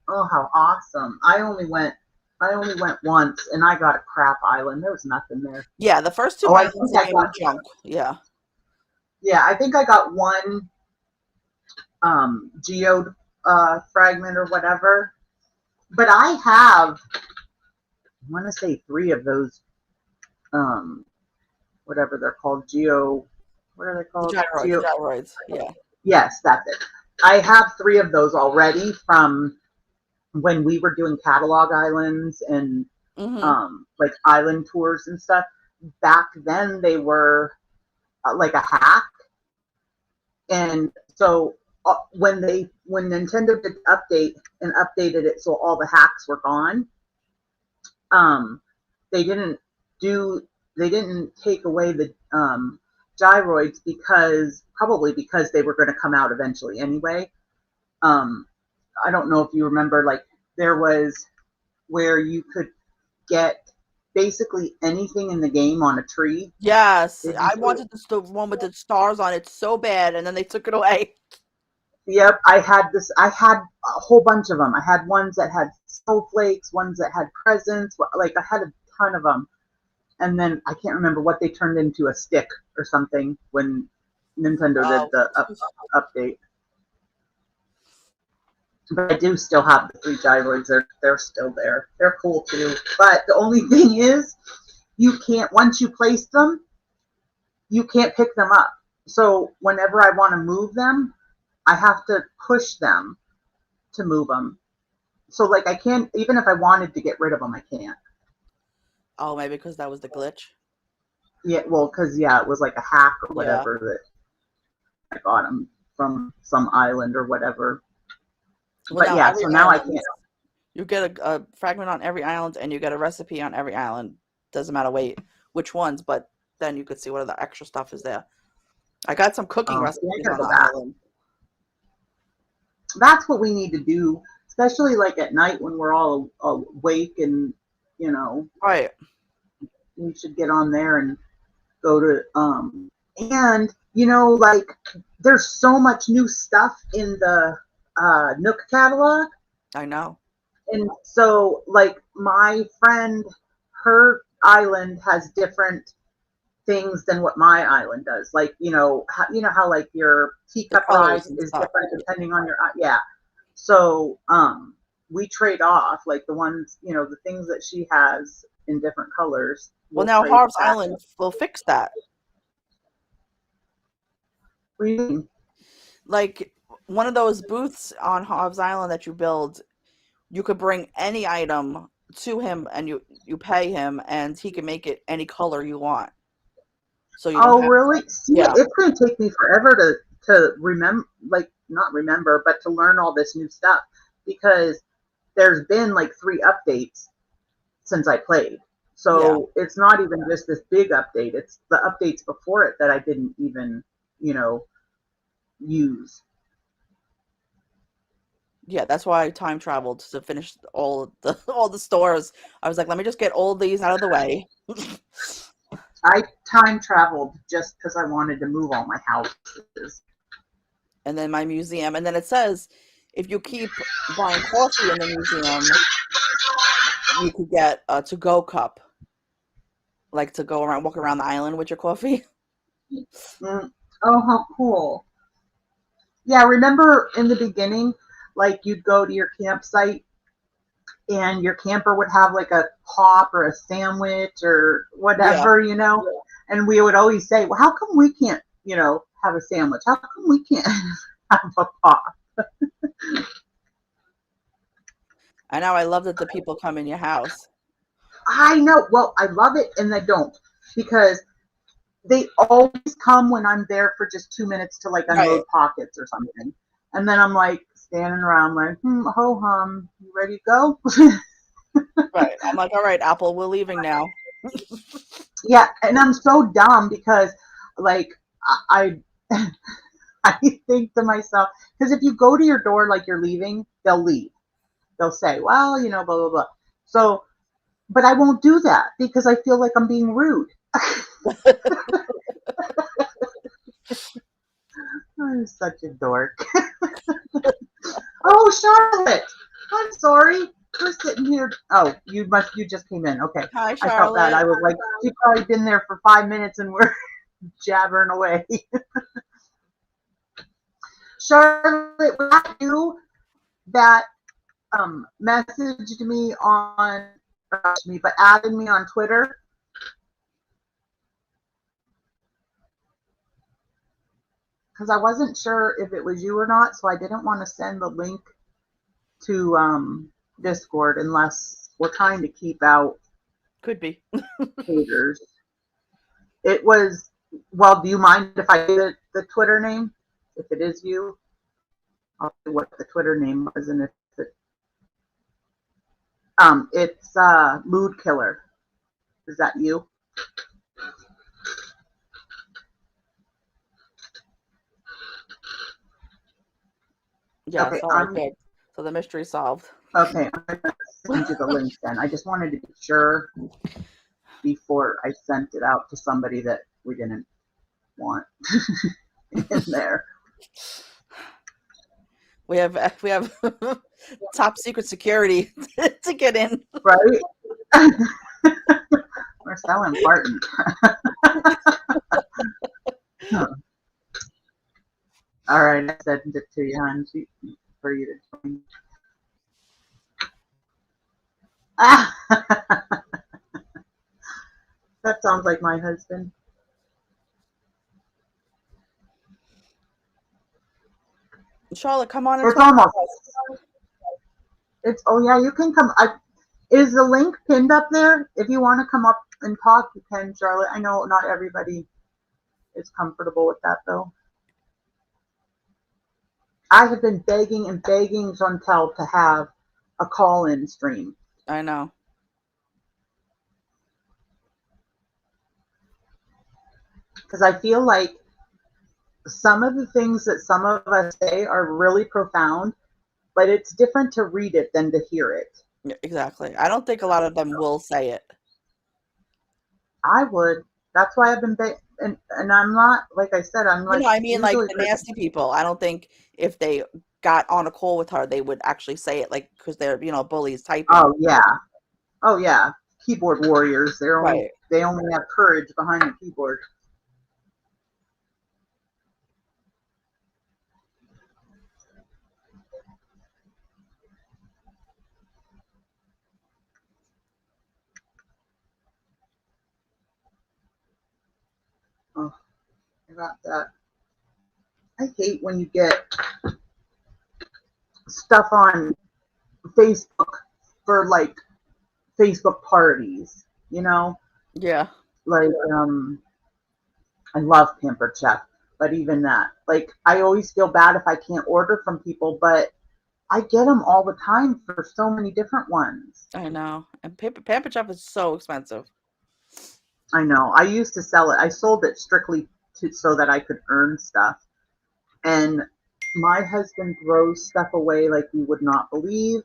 Oh, how awesome! I only went once, and I got a crap island. There was nothing there. Yeah, the first two Oh, I islands think they I gave me got. junk. Yeah. Yeah, I think I got one geode fragment or whatever. But I have, I want to say three of those, um, whatever they're called, what are they The called? gyroids, the gyroids. Yeah. Yes, that's it. I have three of those already from when we were doing catalog islands and Mm-hmm. like island tours and stuff. Back then they were like a hack. And so when Nintendo did update and updated it so all the hacks were gone, um, they didn't do they didn't take away the gyroids probably because they were going to come out eventually anyway. Um, I don't know if you remember, like there was where you could get basically anything in the game on a tree. Yes, Did you I see it? wanted the one with the stars on it so bad, and then they took it away. Yep, I had a whole bunch of them. I had ones that had snowflakes, ones that had presents. Like I had a ton of them, and then I can't remember what they turned into, a stick or something when Nintendo did Oh, the update. But I do still have the three gyroids. They're still there. They're cool too. But the only thing is, you can't once you place them, you can't pick them up. So whenever I want to move them, I have to push them to move them. So like I can't, even if I wanted to get rid of them, I can't. oh, maybe because that was the glitch. Yeah, well, because it was like a hack or Yeah. whatever that I got them from some island or whatever. Well, But now yeah, every so now I island, can't. you get a fragment on every island, and you get a recipe on every island. Doesn't matter which ones, but then you could see what other extra stuff is there. I got some cooking See, I recipes gotta on go the back. island. That's what we need to do, especially like at night when we're all awake and Right. we should get on there and go to and like there's so much new stuff in the Nook catalog. I know. And so like my friend, her island has different things than what my island does. Like how like your The teacup ride colors and is stuff. different depending on your yeah. So we trade off like the ones, the things that she has in different colors. Well, We'll now trade Harv's back. Island will fix that. What do you mean? Like one of those booths on Harv's Island that you build, you could bring any item to him, and you pay him, and he can make it any color you want. So you don't Oh, have really? See, yeah. it's going to take me forever to remember, like not remember, but to learn all this new stuff because there's been like 3 updates since I played. Yeah. So it's not even just this big update. It's the updates before it that I didn't even, use. Yeah, that's why I time traveled to finish all the stores. I was like, let me just get all these out of the way. I time traveled just because I wanted to move all my houses. And then my museum. And then it says if you keep buying coffee in the museum, you could get a to-go cup. Like to go around, walk around the island with your coffee. Mm. Oh, how cool. Yeah, remember in the beginning, like you'd go to your campsite and your camper would have like a pop or a sandwich or Yeah. whatever, and we would always say, well, how come we can't, have a sandwich? How come we can't have a pop? I know. I love that the people come in your house. I know. Well, I love it and I don't because they always come when I'm there for just 2 minutes to like Right. unload pockets or something. And then I'm like standing around like, ho hum, you ready to go? Right. I'm like, all right, Apple, we're leaving now. Yeah, and I'm so dumb because like I I think to myself, because if you go to your door like you're leaving, they'll leave. they'll say, well, you know, blah, blah, blah. So, but I won't do that because I feel like I'm being rude. I'm such a dork. Oh, Charlotte, I'm sorry. We're sitting here. Oh, you just came in. Okay. Hi, I felt bad. Charlotte. I was like, she's probably been there for 5 minutes and we're jabbering away. Charlotte, was that you that messaged me on me, but added me on Twitter? Because I wasn't sure if it was you or not, so I didn't want to send the link to Discord unless we're trying to keep out Could be. haters. It was, well, do you mind if I get the Twitter name? If it is you, I'll see what the Twitter name was, and if it's Mood Killer. Is that you? Yes, Okay, all right, good. So the mystery solved. Okay, I'm going to send you the link then. I just wanted to be sure before I sent it out to somebody that we didn't want in there. We have top secret security to get in. Right? We're so important. All right, I sent it to you, hon, for you to join. That sounds like my husband. Charlotte, come on and It's talk almost. to us. It's oh yeah, you can come. Is the link pinned up there? If you want to come up and talk, you can, Charlotte. I know not everybody is comfortable with that though. I have been begging and begging Chantal to have a call-in stream. I know. Because I feel like some of the things that some of us say are really profound, but it's different to read it than to hear it. Exactly. I don't think a lot of them will say it. I would. That's why I've been and I'm not, like I said, I'm like, I mean, like the nasty people. I don't think if they got on a call with her, they would actually say it, like, because they're, bullies typing. Oh yeah. Oh yeah. Keyboard warriors. Right. They only have courage behind the keyboard. Oh, I got that. I hate when you get stuff on Facebook for like Facebook parties, Yeah. Like I love Pampered Chef, but even that, like I always feel bad if I can't order from people, but I get them all the time for so many different ones. I know. And Pampered Chef is so expensive. I know. I used to sell it. I sold it strictly so that I could earn stuff. And my husband throws stuff away like you would not believe.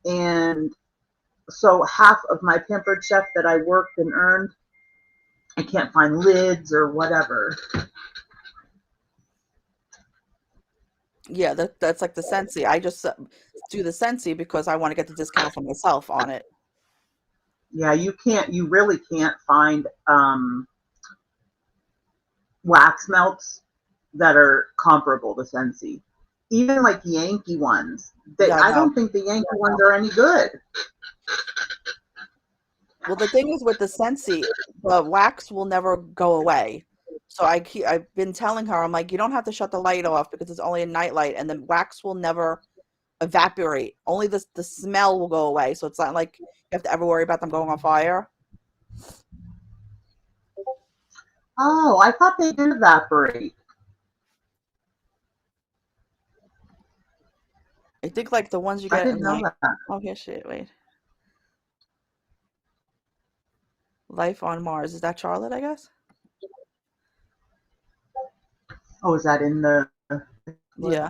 And so half of my Pampered Chef that I worked and earned, I can't find lids or whatever. Yeah, that's like the Scentsy. I just do the Scentsy because I want to get the discount for myself on it. Yeah, you really can't find wax melts that are comparable to Scentsy. Even like Yankee ones. I don't think the Yankee ones are any good. Well, the thing is with the Scentsy, the wax will never go away. So I've been telling her, I'm like, you don't have to shut the light off because it's only a night light, and the wax will never evaporate. Only the smell will go away. So it's not like you have to ever worry about them going on fire. Oh, I thought they did evaporate. I think like the ones you get. I didn't know that. Oh, yeah, shit. Wait. Life on Mars. Is that Charlotte, I guess? Oh, is that in the... Yeah.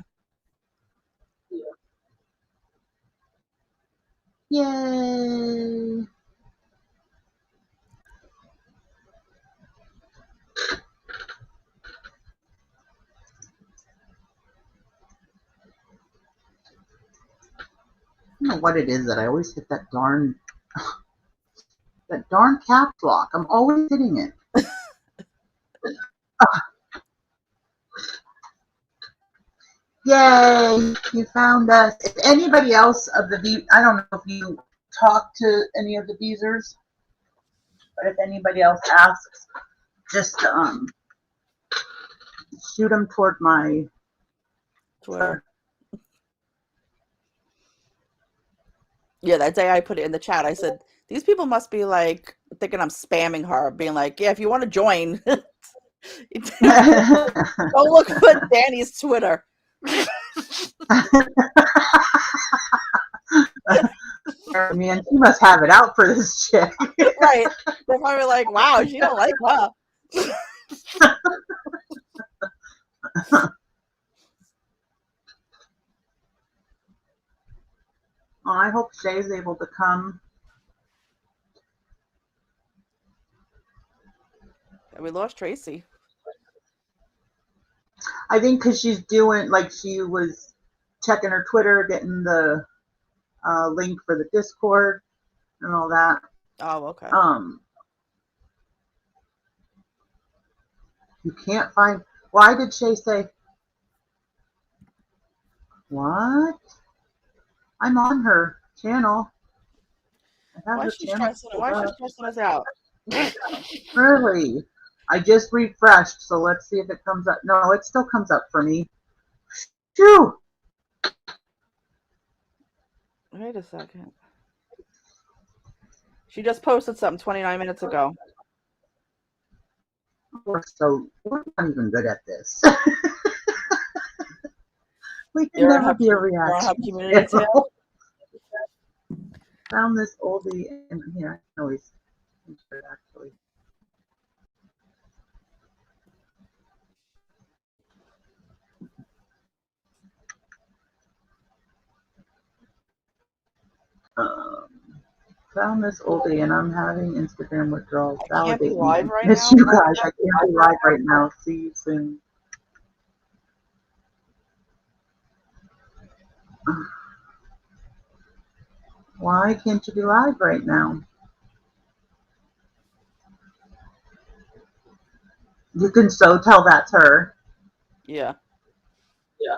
Yay! I don't know what it is that I always hit that darn caps lock. I'm always hitting it. Yay! You found us. If anybody else of the I don't know if you talk to any of the Beezers, but if anybody else asks, just shoot them toward my Twitter. Yeah, that day I put it in the chat. I said, these people must be like thinking I'm spamming her, being like, yeah, if you want to join, go look for Danny's Twitter. Man, she must have it out for this chick. Right. They're probably like, wow, she don't like her. Oh, I hope Shay's able to come. We lost Tracy. I think because she's doing, like, she was checking her Twitter, getting the link for the Discord and all that. Oh, okay. You can't find. Why did Shay say? What? I'm on her channel. Why is she stressing us out? Really? I just refreshed, so let's see if it comes up. No, it still comes up for me. Phew! Wait a second. She just posted something 29 minutes ago. We're not even good at this. We can You're never be a reaction. Community tale? Found this oldie, and here I can always enter it actually. Found this oldie, and I'm having Instagram withdrawals. I can't be Validate live me. right Miss now. you guys. I can't be live right now. See you soon. Why can't you be live right now? You can so tell that's her. Yeah. Yeah.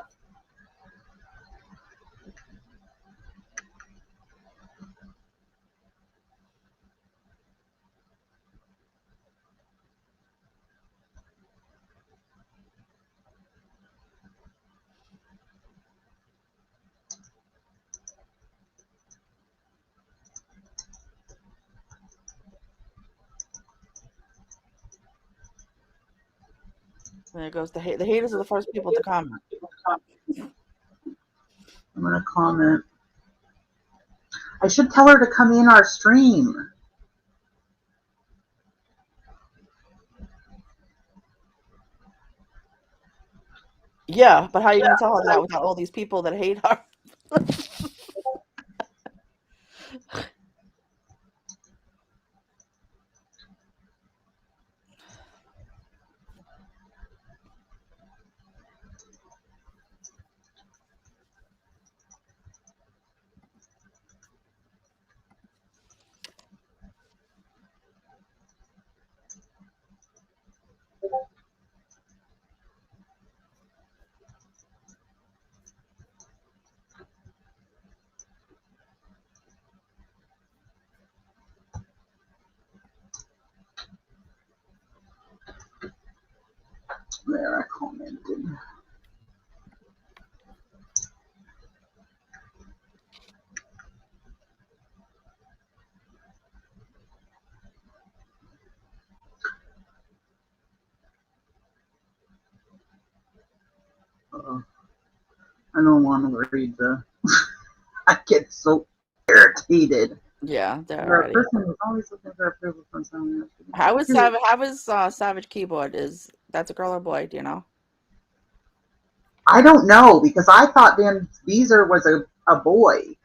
There goes the hate. The haters are the first people to comment. I'm going to comment. I should tell her to come in our stream. Yeah, but how are you going to tell her that without all these people that hate her? There, I commented. I don't want to read the. I get so irritated. Yeah, You're a person who's always looking for approval from someone else. How is Savage Keyboard? That's a girl or boy? Do you know? I don't know, because I thought Beezer was a boy,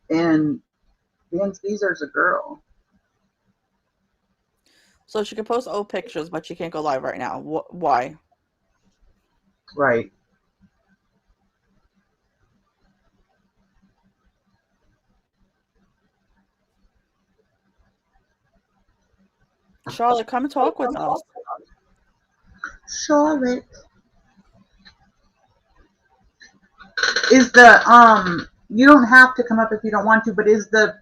and Beezer's a girl. So she can post old pictures, but she can't go live right now. Why? Right. Charlotte, come and talk with us. Charlotte. Is the you don't have to come up if you don't want to, but is the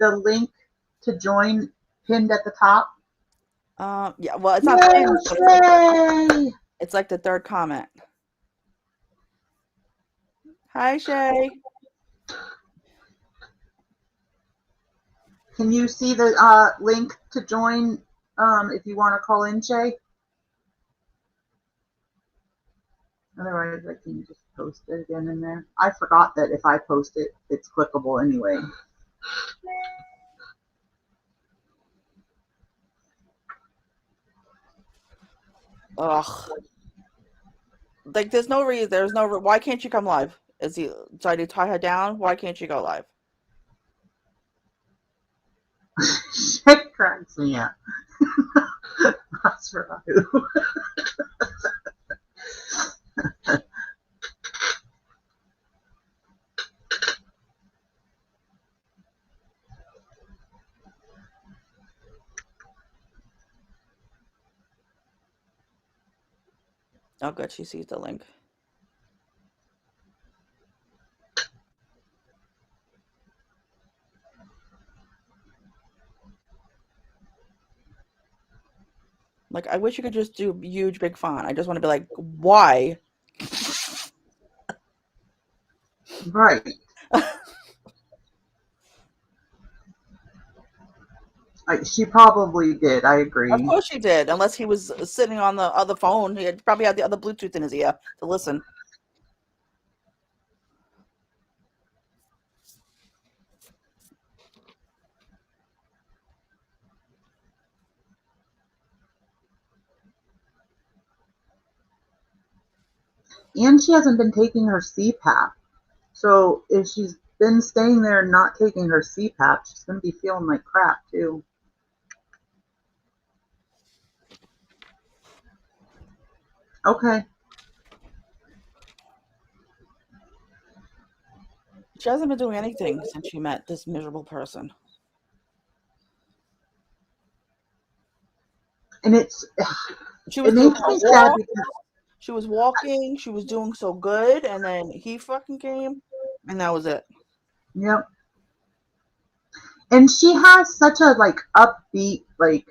link to join pinned at the top? Yeah, well, it's not pinned, but it's like the third comment. Hi, Shay. Can you see the link to join if you want to call in, Shay? Otherwise, I can just post it again in there. I forgot that if I post it, it's clickable anyway. Ugh. Like, there's no reason. Why can't you come live? Is he trying to tie her down? Why can't you go live? Shit cracks me up. That's right. Oh, good. She sees the link. Like, I wish you could just do huge, big font. I just want to be like, why? Right. She probably did. I agree. Of course she did. Unless he was sitting on the other phone. He probably had the other Bluetooth in his ear to listen. And she hasn't been taking her CPAP. So if she's been staying there and not taking her CPAP, she's going to be feeling like crap too. Okay. She hasn't been doing anything since she met this miserable person. And she was doing a walk. She was walking. She was doing so good, and then he fucking came, and that was it. Yep. And she has such a like upbeat, like,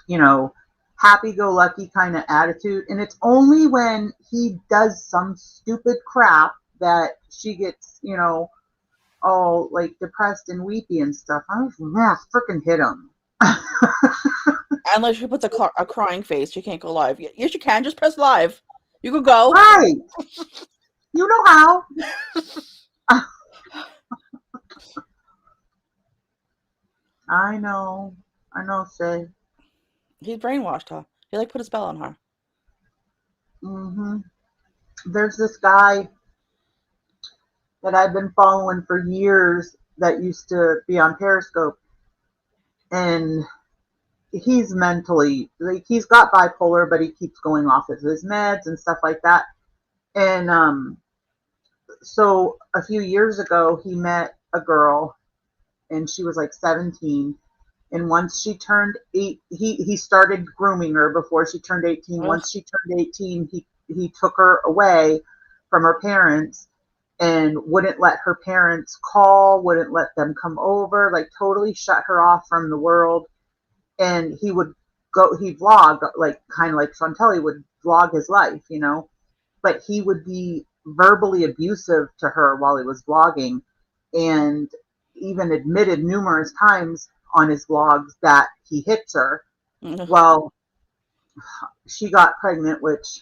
you know, happy-go-lucky kind of attitude, and it's only when he does some stupid crap that she gets, you know, all like depressed and weepy and stuff. I was freaking hit him. Unless she puts a crying face, she can't go live. Yes, you can. Just press live. You can go. Right. You know how. I know, Shay. He brainwashed her. He like put a spell on her. Mm-hmm. There's this guy that I've been following for years that used to be on Periscope, and he's mentally, like, he's got bipolar, but he keeps going off of his meds and stuff like that. And so a few years ago, he met a girl, and she was like 17. And once she turned 8, he started grooming her before she turned 18. Ugh. Once she turned 18, he took her away from her parents and wouldn't let her parents call, wouldn't let them come over, like totally shut her off from the world. And he vlog, like kind of like Chantal would vlog his life, you know, but he would be verbally abusive to her while he was vlogging, and even admitted numerous times on his vlogs that he hits her. Well, she got pregnant, which,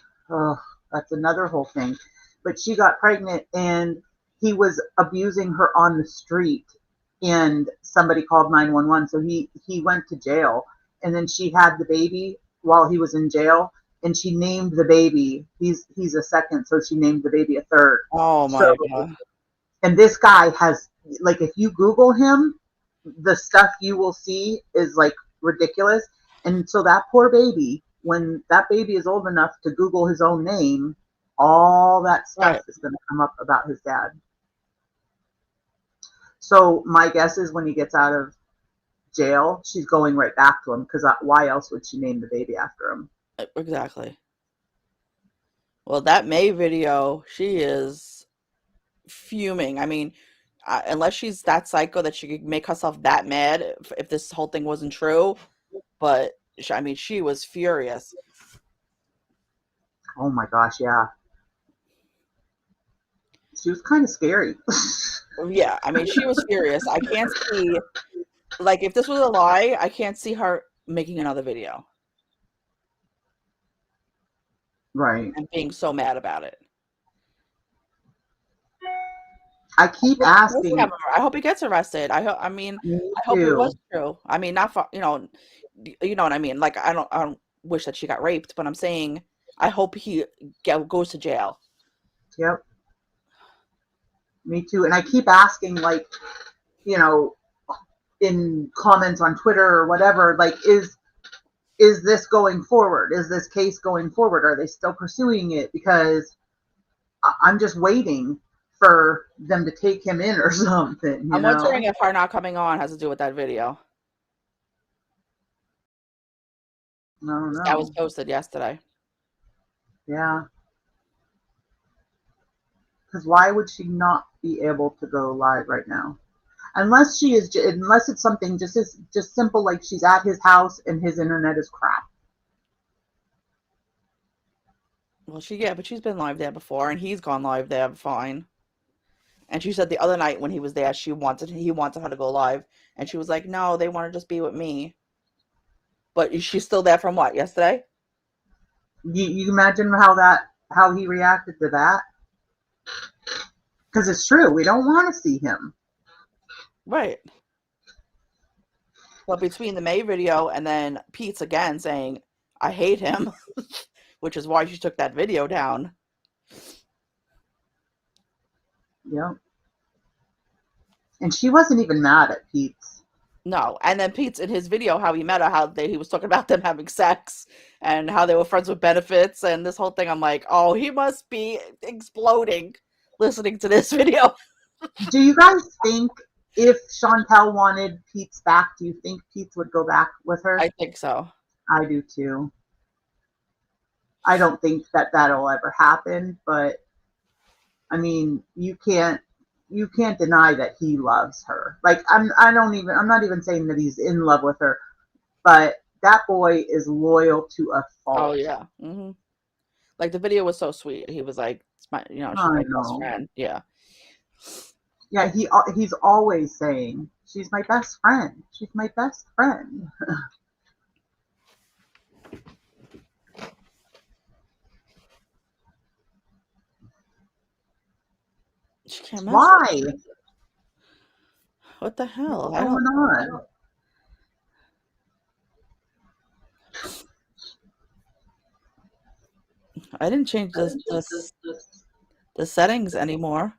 that's another whole thing. But she got pregnant, and he was abusing her on the street, and somebody called 911. So he went to jail, and then she had the baby while he was in jail, and she named the baby. He's a second, so she named the baby a third. Oh my God. And this guy has like if you Google him, the stuff you will see is like ridiculous. And so that poor baby, when that baby is old enough to Google his own name, all that stuff is going to come up about his dad. So my guess is when he gets out of jail, she's going right back to him, because why else would she name the baby after him? Exactly. Well, that May video, she is fuming. I mean, unless she's that psycho that she could make herself that mad if this whole thing wasn't true. But I mean, she was furious. Oh my gosh, yeah. She was kind of scary. Yeah, I mean, she was furious. I can't see, like, if this was a lie, I can't see her making another video. Right. And being so mad about it. I keep asking. I hope he gets arrested. I hope it was true. I mean, not for, you know what I mean. Like, I don't wish that she got raped, but I'm saying I hope he goes to jail. Yep. Me too. And I keep asking, like, you know, in comments on Twitter or whatever, like, is this going forward? Is this case going forward? Are they still pursuing it? Because I'm just waiting for them to take him in or something. I'm wondering if her not coming on has to do with that video. I don't know. That was posted yesterday. Yeah. Because why would she not be able to go live right now? Unless it's something just simple, like she's at his house and his internet is crap. Well, but she's been live there before, and he's gone live there fine. And she said the other night when he was there, he wanted her to go live, and she was like, "No, they want to just be with me." But she's still there from what, yesterday? You imagine how he reacted to that? Because it's true, we don't want to see him. Right. But between the May video and then Pete's again saying, "I hate him," which is why she took that video down. Yep. And she wasn't even mad at Pete's. No. And then Pete's in his video, how he met her, how he was talking about them having sex and how they were friends with benefits and this whole thing. I'm like, oh, he must be exploding listening to this video. Do you guys think if Chantal wanted Pete's back, do you think Pete's would go back with her? I think so. I do too. I don't think that'll ever happen, but I mean, you can't deny that he loves her. Like, I'm not even saying that he's in love with her, but that boy is loyal to a fault. Oh yeah. Mm-hmm. Like, the video was so sweet. He was like, she's my best friend. Yeah. Yeah, he's always saying, she's my best friend. She's my best friend. She can't mess. Why? What the hell? What's going on? I didn't change the settings anymore,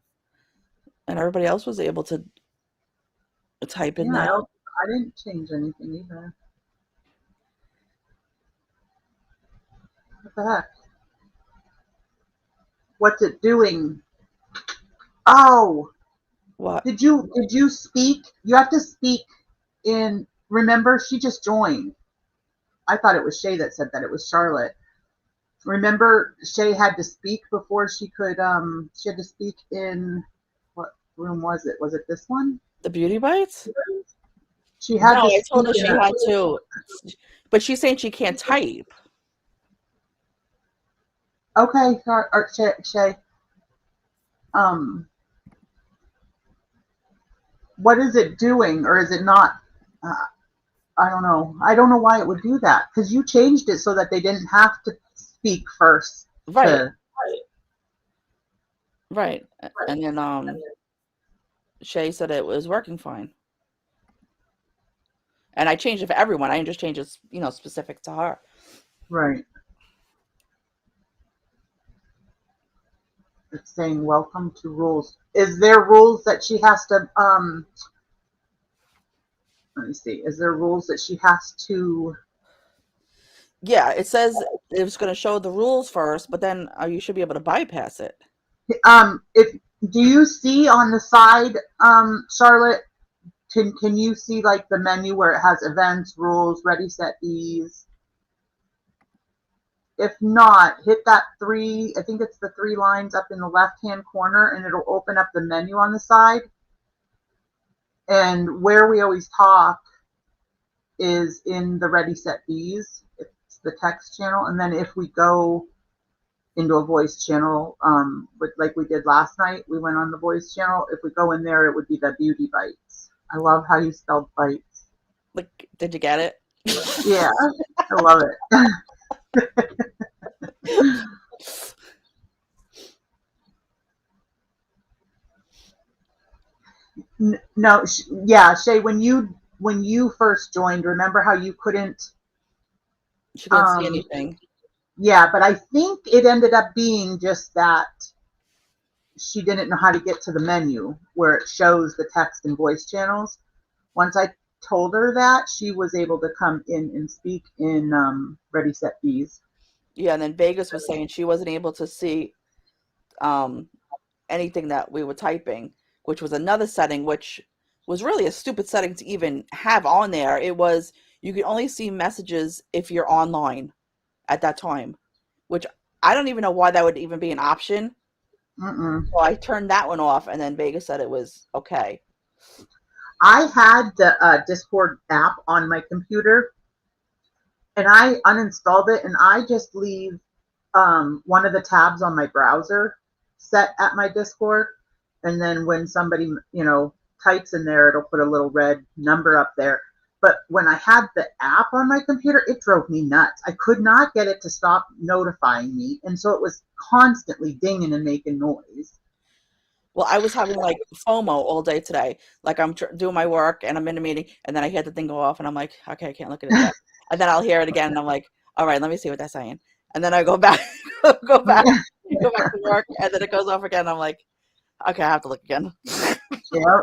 and everybody else was able to type in there. I didn't change anything either. What the heck? What's it doing? Oh, what? Did you speak? You have to speak in. Remember, she just joined. I thought it was Shay that said that. It was Charlotte. Remember, Shay had to speak before she could. She had to speak in. What room was it? Was it this one? The Beauty Bites? She had. No, I told her she had to, but she's saying she can't type. Okay, Shay. What is it doing, or is it not? I don't know. I don't know why it would do that, because you changed it so that they didn't have to speak first. Right. Right. And then Shay said it was working fine. And I changed it for everyone. I didn't just change it, specific to her. Right. It's saying welcome to rules. Is there rules that she has to let me see. Is there rules that she has to Yeah, it says it was going to show the rules first, but then you should be able to bypass it. if do you see on the side, Charlotte, can you see like the menu where it has events, rules, ready, set, ease? If not, hit that three, I think it's the three lines up in the left-hand corner, and it'll open up the menu on the side. And where we always talk is in the ready, set, ease. It's the text channel. And then if we go into a voice channel, like we did last night, we went on the voice channel. If we go in there, it would be the beauty bites. I love how you spelled bites. Like, did you get it? Yeah, I love it. No, yeah, Shay, when you first joined, remember how you couldn't? She couldn't see anything. Yeah, but I think it ended up being just that she didn't know how to get to the menu where it shows the text and voice channels. Once I told her that, she was able to come in and speak in Ready Set Bees. Yeah, and then Vegas was saying she wasn't able to see anything that we were typing, which was another setting, which was really a stupid setting to even have on there. It was you could only see messages if you're online at that time, which I don't even know why that would even be an option. So I turned that one off, and then Vegas said it was okay. I had the Discord app on my computer, and I uninstalled it, and I just leave one of the tabs on my browser set at my Discord, and then when somebody types in there, it'll put a little red number up there. But when I had the app on my computer, it drove me nuts. I could not get it to stop notifying me, and so it was constantly dinging and making noise. Well, I was having like FOMO all day today. Like I'm doing my work and I'm in a meeting, and then I hear the thing go off, and I'm like, okay, I can't look at it yet. And then I'll hear it again, and I'm like, all right, let me see what they're saying. And then I go back, go back, go back to work, and then it goes off again. I'm like, okay, I have to look again. Yeah,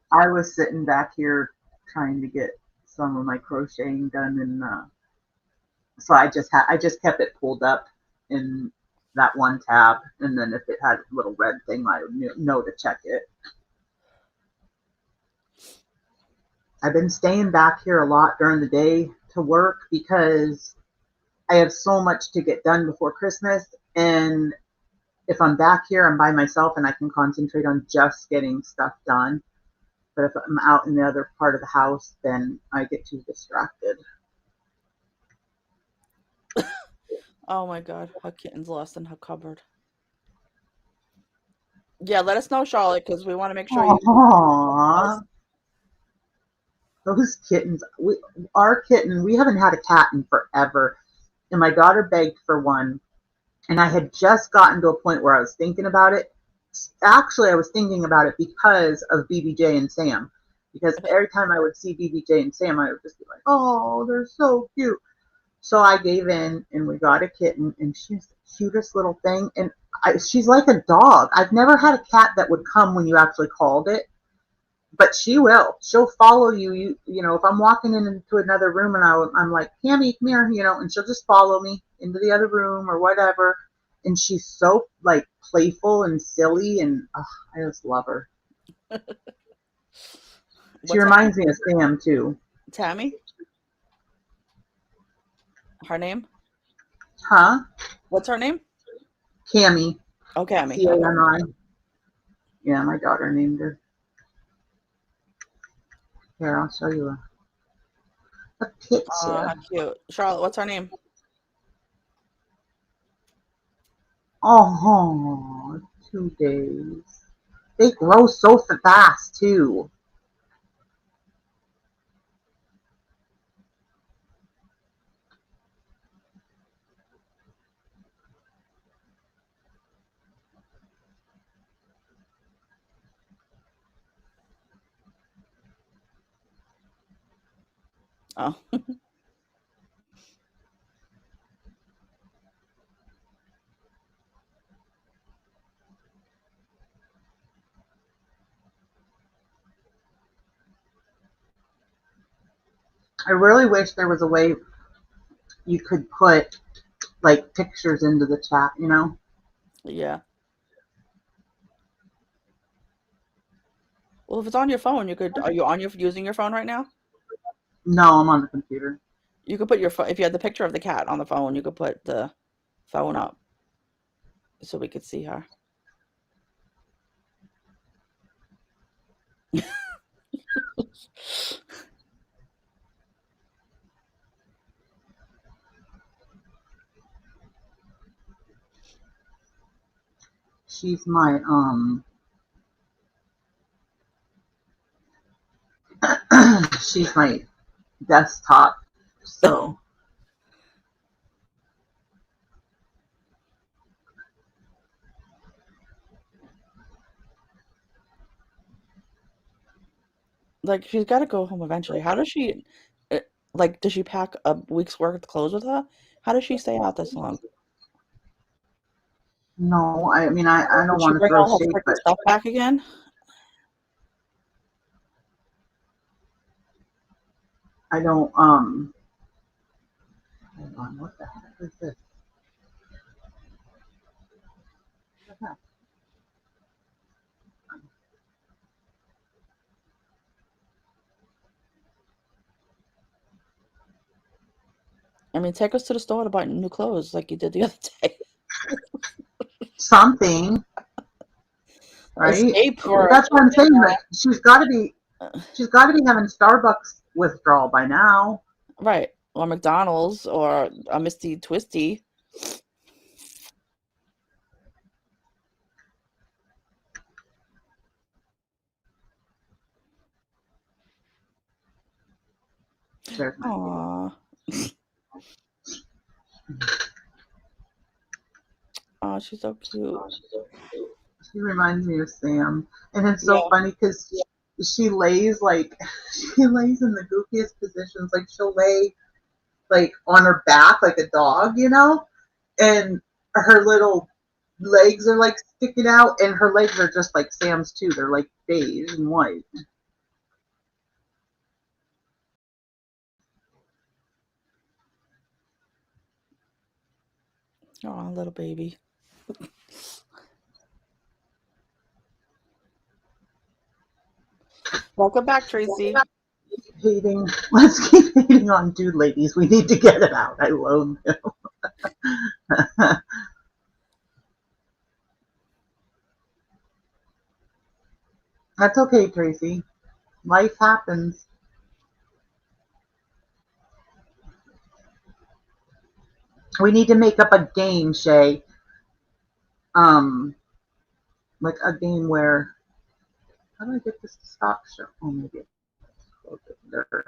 I was sitting back here trying to get some of my crocheting done, and so I just kept it pulled up in that one tab, and then if it had a little red thing, I would know to check it. I've been staying back here a lot during the day to work because I have so much to get done before Christmas, and if I'm back here, I'm by myself and I can concentrate on just getting stuff done. But if I'm out in the other part of the house, then I get too distracted. Oh my god, her kitten's lost in her cupboard. Yeah, let us know, Charlotte, because we want to make sure you. Aww. Those kittens, our kitten, we haven't had a cat in forever. And my daughter begged for one. And I had just gotten to a point where I was thinking about it. Actually, I was thinking about it because of BBJ and Sam. Because every time I would see BBJ and Sam, I would just be like, oh, they're so cute. So I gave in and we got a kitten, and she's the cutest little thing. And she's like a dog. I've never had a cat that would come when you actually called it, but she will. She'll follow you. If I'm walking into another room and I'm like, Cammy, come here, and she'll just follow me into the other room or whatever. And she's so like playful and silly, and I just love her. She What's her name? reminds me of Sam too. Tammy? Her name? Huh? What's her name? Cammy. Oh, Cammy. Okay. Cami. Yeah, my daughter named her. Here, I'll show you a picture. How cute. Charlotte, what's her name? Oh, 2 days. They grow so fast too. Oh. I really wish there was a way you could put like pictures into the chat, you know? Yeah. Well, if it's on your phone, you could. Are you on your using your phone right now? No, I'm on the computer. You could put your phone if you had the picture of the cat on the phone. You could put the phone up so we could see her. She's my she's my desktop. So Like she's got to go home eventually. How does she? Like, does she pack a week's worth of clothes with her? How does she stay out this long? no, I mean I don't Did she want to bring throw all her shade, freaking but stuff back again? I don't hold on, what the heck is this? What the heck? I mean, take us to the store to buy new clothes like you did the other day. Something, right? Escape But for that's what I'm saying. Like she's got to be having Starbucks withdrawal by now. right, or McDonald's or a Misty Twisty. There's my baby. Aww. Oh, she's so cute. She reminds me of Sam, and it's so Yeah. funny because she lays like she lays in the goofiest positions. Like she'll lay like on her back like a dog, you know, and her little legs are like sticking out, and her legs are just like Sam's too. They're like beige and white. Oh, little baby. Welcome back, Tracy. Hating. Let's keep hating on dude ladies. We need to get it out. I loathe them. That's okay, Tracy. Life happens. We need to make up a game, Shay. Like a game where how do I get this to stop? Show? Oh, maybe it's close it there.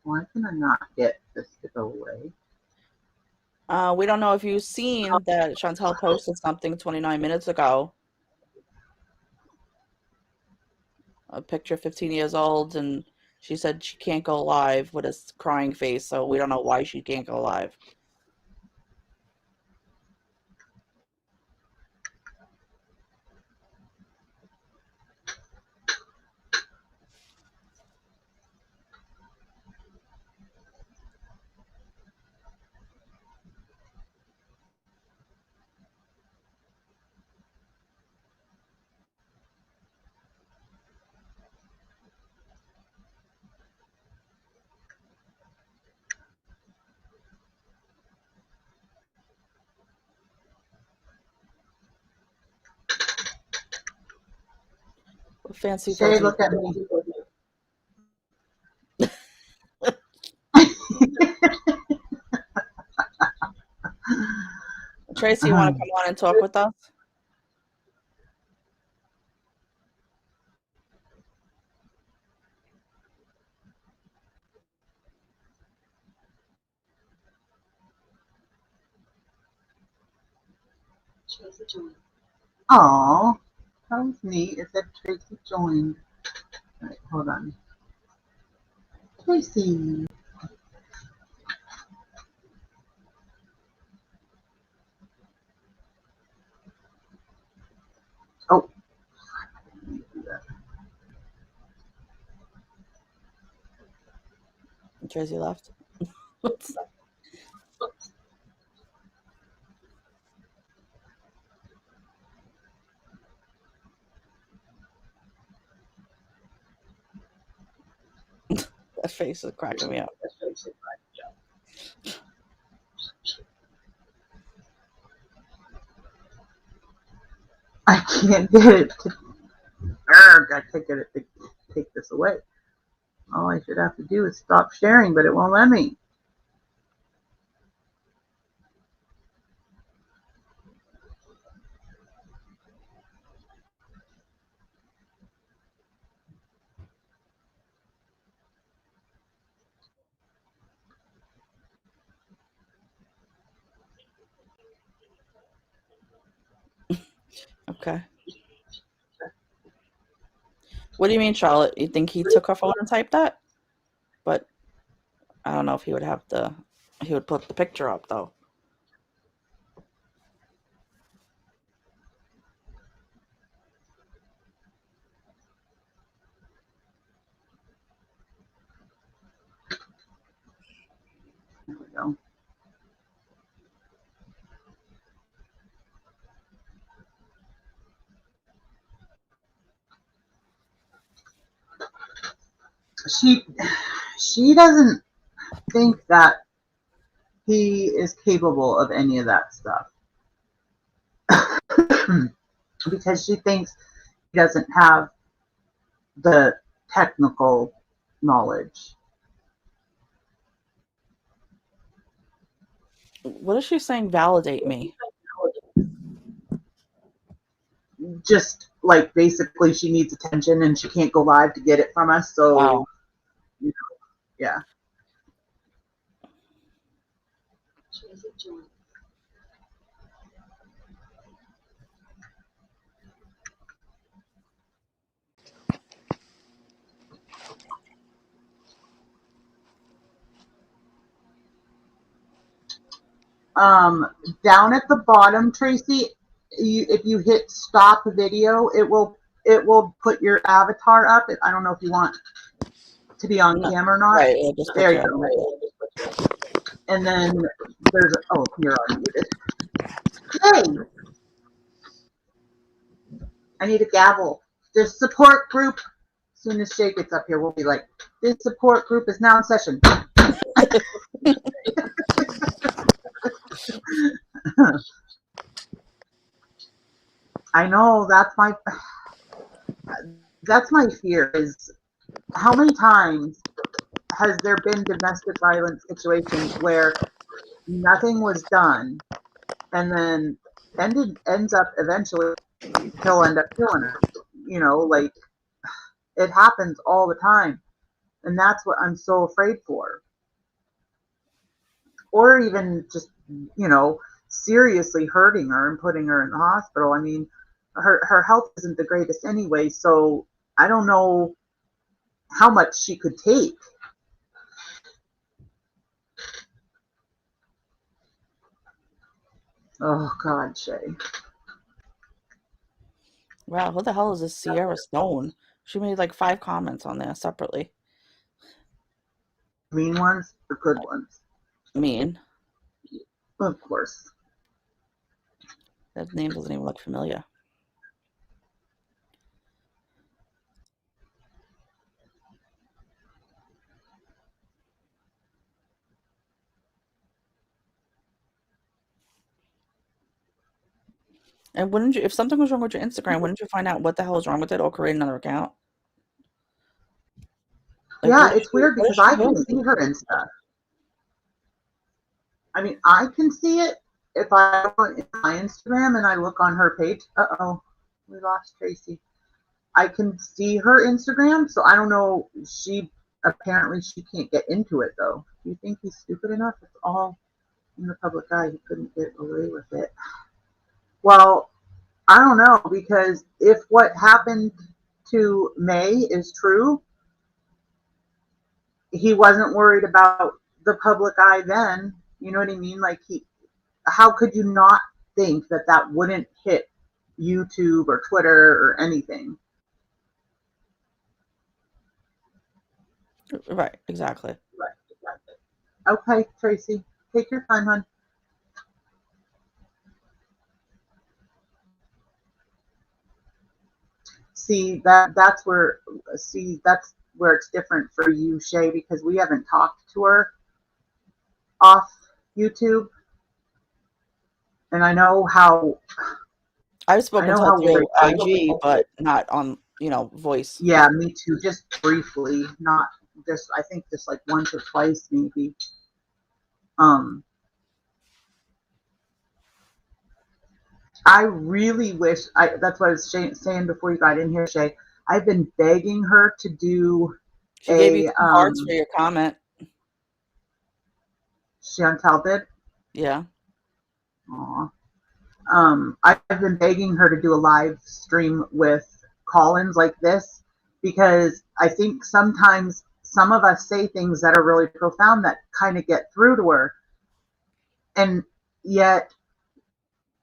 Why can I not get this to go away? We don't know if you've seen that Chantal posted something 29 minutes ago. A picture 15 years old, and she said she can't go live with a crying face, so we don't know why she can't go live. Fancy Shay, fuzzy. look at me. Tracy, you want to come on and talk with us? Oh, that was neat. It said Tracy joined. Right, hold on. Tracy. Oh. Tracy left. That face is cracking me up. I can't get it to. I can't get it to take this away. All I should have to do is stop sharing, but it won't let me. Okay. What do you mean, Charlotte? You think he took her phone and typed that? But I don't know if he would have the. He would put the picture up though. There we go. She doesn't think that he is capable of any of that stuff because she thinks he doesn't have the technical knowledge. What is she saying? Validate me. Just like basically she needs attention and she can't go live to get it from us. So, Wow. You know, yeah. Down at the bottom, Tracy, if you hit stop video, it will put your avatar up. I don't know if you want to be on camera or not. Right. There you go. And then there's you're unmuted. Hey, I need a gavel. This support group. As soon as Shay gets up here, we'll be like, this support group is now in session. I know that's my fear is how many times has there been domestic violence situations where nothing was done and then ends up eventually he'll end up killing her. You know, like it happens all the time. And that's what I'm so afraid for. Or even just, seriously hurting her and putting her in the hospital. I mean, her health isn't the greatest anyway, so I don't know how much she could take. Oh God, Shay. Wow, who the hell is this Sierra Stone? She made like 5 comments on there separately. Mean ones or good ones? Mean. Of course. That name doesn't even look familiar. And wouldn't you, if something was wrong with your Instagram, wouldn't you find out what the hell is wrong with it or create another account? Like, yeah, it's weird because I can see her and stuff. I mean, I can see it if I go in my Instagram and I look on her page. We lost Tracy. I can see her Instagram, so I don't know. Apparently she can't get into it though. Do you think he's stupid enough? It's all in the public eye. He couldn't get away with it. Well, I don't know, because if what happened to May is true, he wasn't worried about the public eye then. You know what I mean? Like, how could you not think that that wouldn't hit YouTube or Twitter or anything? Right, exactly. Okay, Tracy, take your time, hon. See, that's where it's different for you, Shay, because we haven't talked to her off YouTube, and I know how I've spoken to her through very IG, but not on, voice. Yeah, me too. Just briefly, not just. I think just like once or twice, maybe. I really wish. That's what I was saying before you got in here, Shay. I've been begging her to do She gave you 2 hearts for your comment. Chantal did. Yeah. Aw. I've been begging her to do a live stream with call-ins like this, because I think sometimes some of us say things that are really profound that kind of get through to her, and yet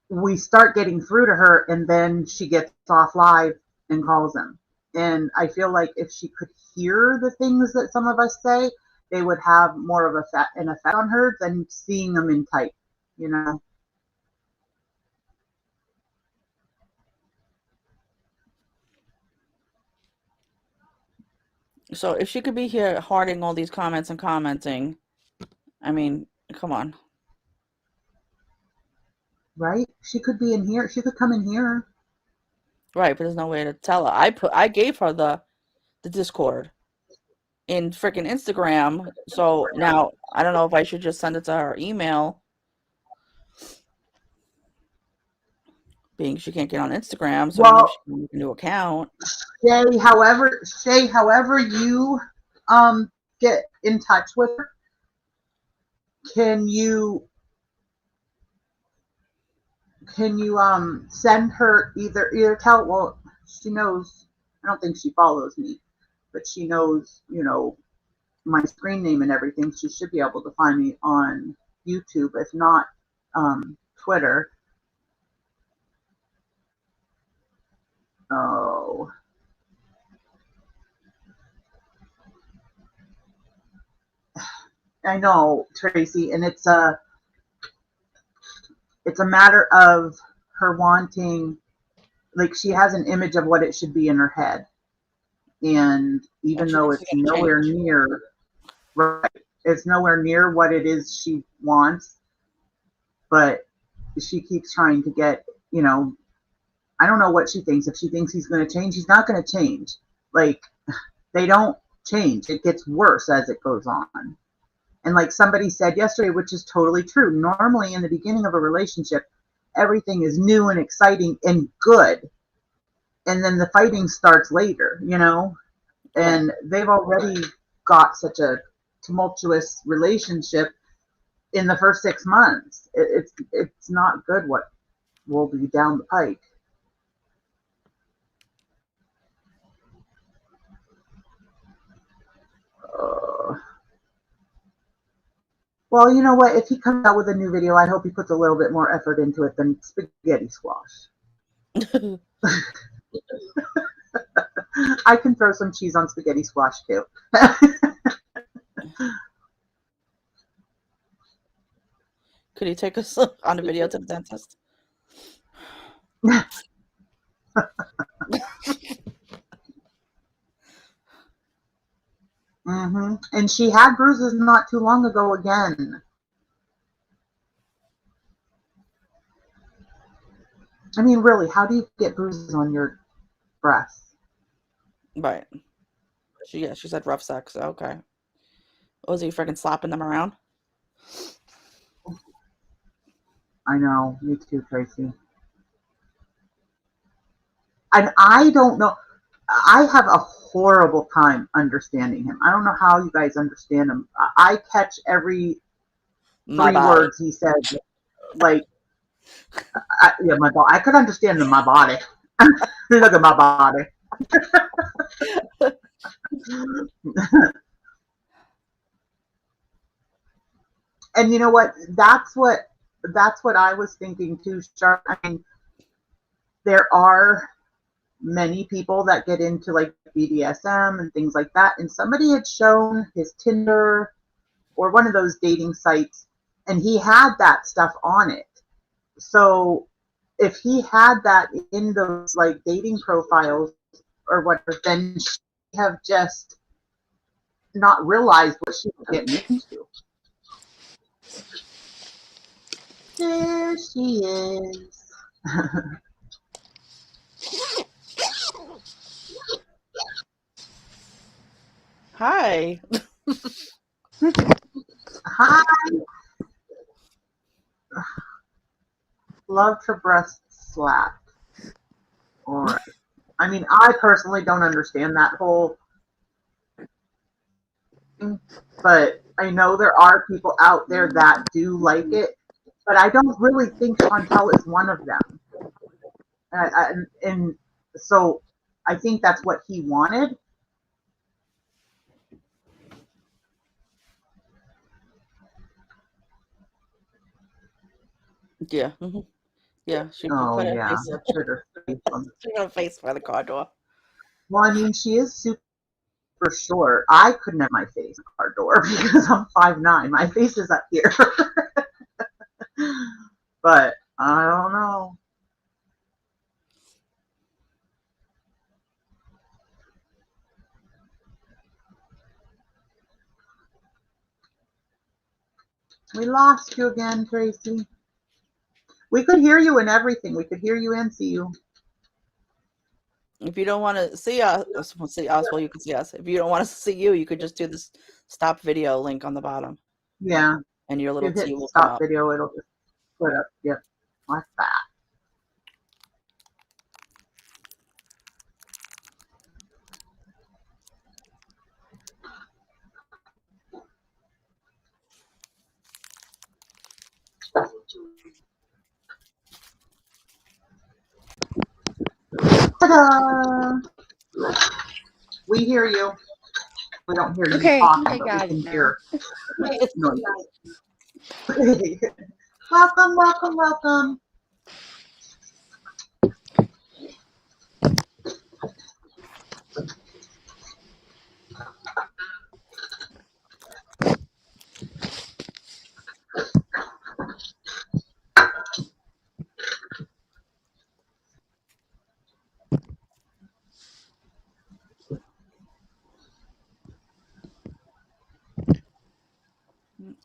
we start getting through to her, and then she gets off live and calls him. And I feel like if she could hear the things that some of us say, they would have more of an effect on her than seeing them in type, you know? So if she could be here hearting all these comments and commenting, I mean, come on. Right? She could be in here. She could come in here. Right, but there's no way to tell her. I gave her the Discord in freaking Instagram. So now I don't know if I should just send it to her email, being she can't get on Instagram, so I don't know if she can make a new account. Shay, however you get in touch with her, can you send her either tell, well, she knows, I don't think she follows me, but she knows, my screen name and everything. She should be able to find me on YouTube, if not Twitter. Oh, I know, Tracy, and it's a matter of her wanting, like, she has an image of what it should be in her head, and even though it's nowhere near, right, it's nowhere near what it is she wants, but she keeps trying to get, I don't know what she thinks. If she thinks he's going to change, he's not going to change. Like, they don't change. It gets worse as it goes on. And like somebody said yesterday, which is totally true, normally in the beginning of a relationship, everything is new and exciting and good. And then the fighting starts later, and they've already got such a tumultuous relationship in the first 6 months. It's not good what will be down the pike. Well, you know what? If he comes out with a new video, I hope he puts a little bit more effort into it than spaghetti squash. I can throw some cheese on spaghetti squash too. Could you take us on a video to the dentist? Mm-hmm. And she had bruises not too long ago again. I mean, really, how do you get bruises on your breasts? Right. She said rough sex. Okay. Was he freaking slapping them around? I know. Me too, Tracy. And I don't know. I have a horrible time understanding him. I don't know how you guys understand him. I catch every three words he says. Like, my body. I could understand in my body. Look at my body. And you know what? That's what I was thinking too, Char. I mean, there are many people that get into like BDSM and things like that. And somebody had shown his Tinder or one of those dating sites, and he had that stuff on it. So if he had that in those like dating profiles or whatever, then she have just not realized what she was getting into. There she is. Hi. Hi. Loved her breast slapped. All right. I mean, I personally don't understand that whole thing, but I know there are people out there that do like it, but I don't really think Chantal is one of them. And so I think that's what he wanted. Yeah. Yeah. She Oh put her yeah, face. that should her face on. She got a face by the car door. Well, I mean, she is super short. I couldn't have my face in a car door because I'm 5'9". My face is up here. But I don't know. We lost you again, Tracy. We could hear you and everything. We could hear you and see you. If you don't want to see us, well, you can see us. If you don't want us to see you, you could just do this stop video link on the bottom, Yeah. and your If little you T hit will come stop up. video, it'll just put up. Yep. Like that. Ta-da! We hear you. We don't hear you Okay, talking, I but we got can it now. hear noises. Welcome, welcome, welcome.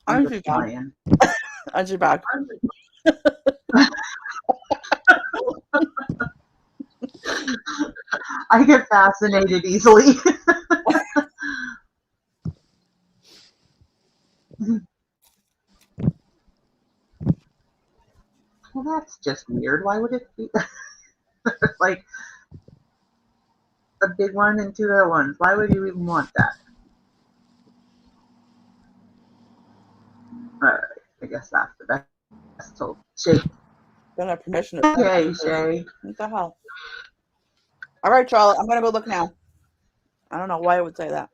I'm Aren't just you back? playing. Aren't you back? I get fascinated easily. Well, that's just weird. Why would it be like a big one and two little ones? Why would you even want that? All right, I guess that's the best told. Shay. Don't have permission to. Okay, Shay. What the hell? All right, Charlotte. I'm gonna go look now. I don't know why I would say that.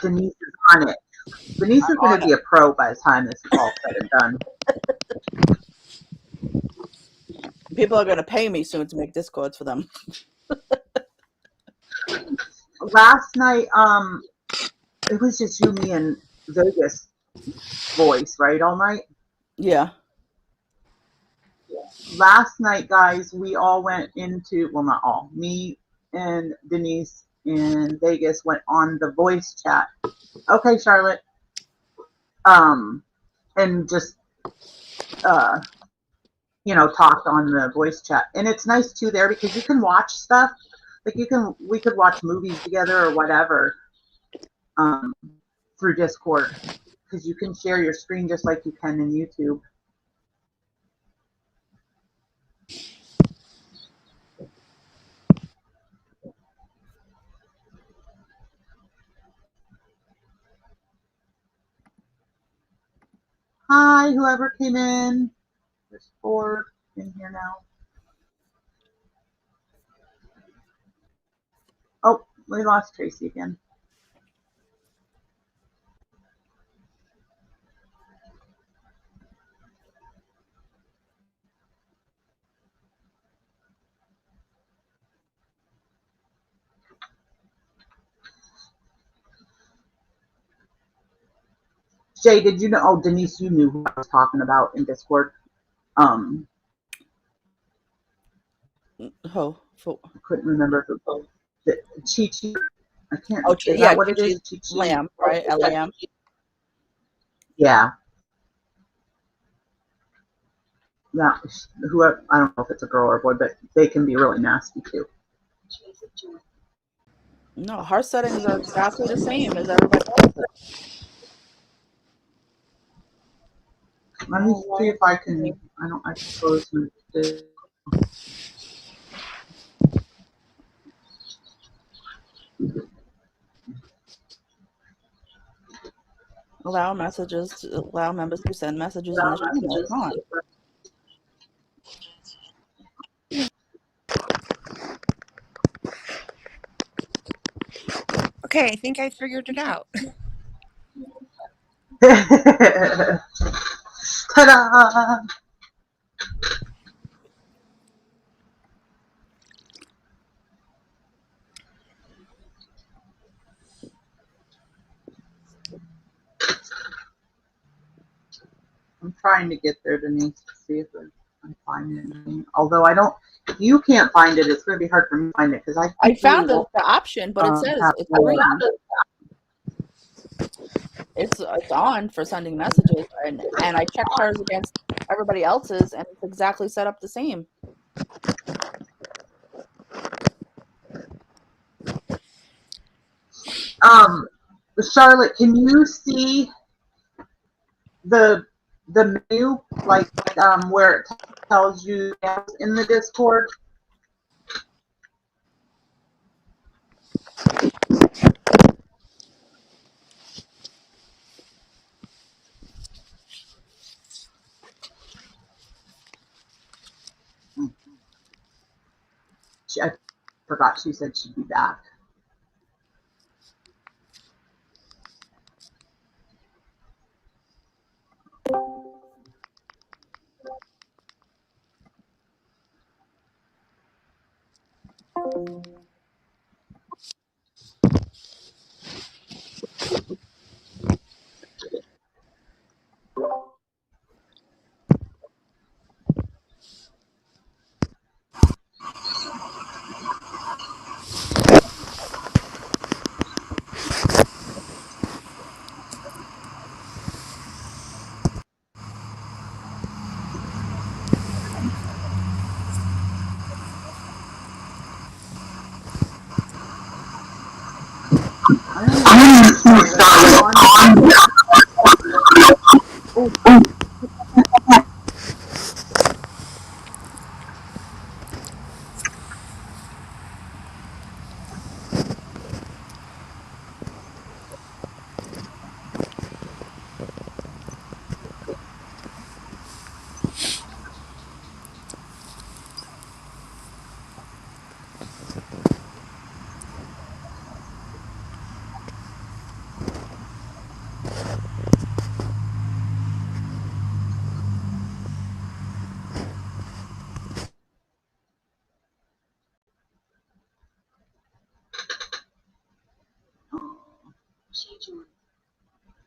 Denise is on it. Denise is I'm going on to it. be a pro by the time this is all said and done. People are gonna pay me soon to make Discords for them. Last night, it was just you, me, and Vegas voice, right? All night. Yeah. Last night, guys, we all went into, well, not all, me and Denise in Vegas went on the voice chat. Okay, Charlotte. And just, uh, talked on the voice chat. And it's nice too there because you can watch stuff. Like we could watch movies together or whatever, um, through Discord because you can share your screen just like you can in YouTube. Hi, whoever came in. There's 4 in here now. We lost Tracy again. Jay, did you know? Oh, Denise, you knew who I was talking about in Discord. Oh, I couldn't remember if it was Chi. I can't. oh, Is yeah, that what it is? Chi Lamb, right? Lamb. Yeah. Yeah. Whoever, I don't know if it's a girl or a boy, but they can be really nasty too. No, her settings are exactly the same as everybody else's. Let me see if I can. I can close my. Allow members to send messages in the channel. Come on. Okay, I think I figured it out. Ta-da! I'm trying to get there, Denise, to see if I find anything. Although I don't, if you can't find it, it's going to be hard for me to find it because I found the option, but it says it's green. It's on for sending messages, and I checked hers against everybody else's, and it's exactly set up the same. Charlotte, can you see the menu, like where it tells you in the Discord? I forgot she said she'd be back.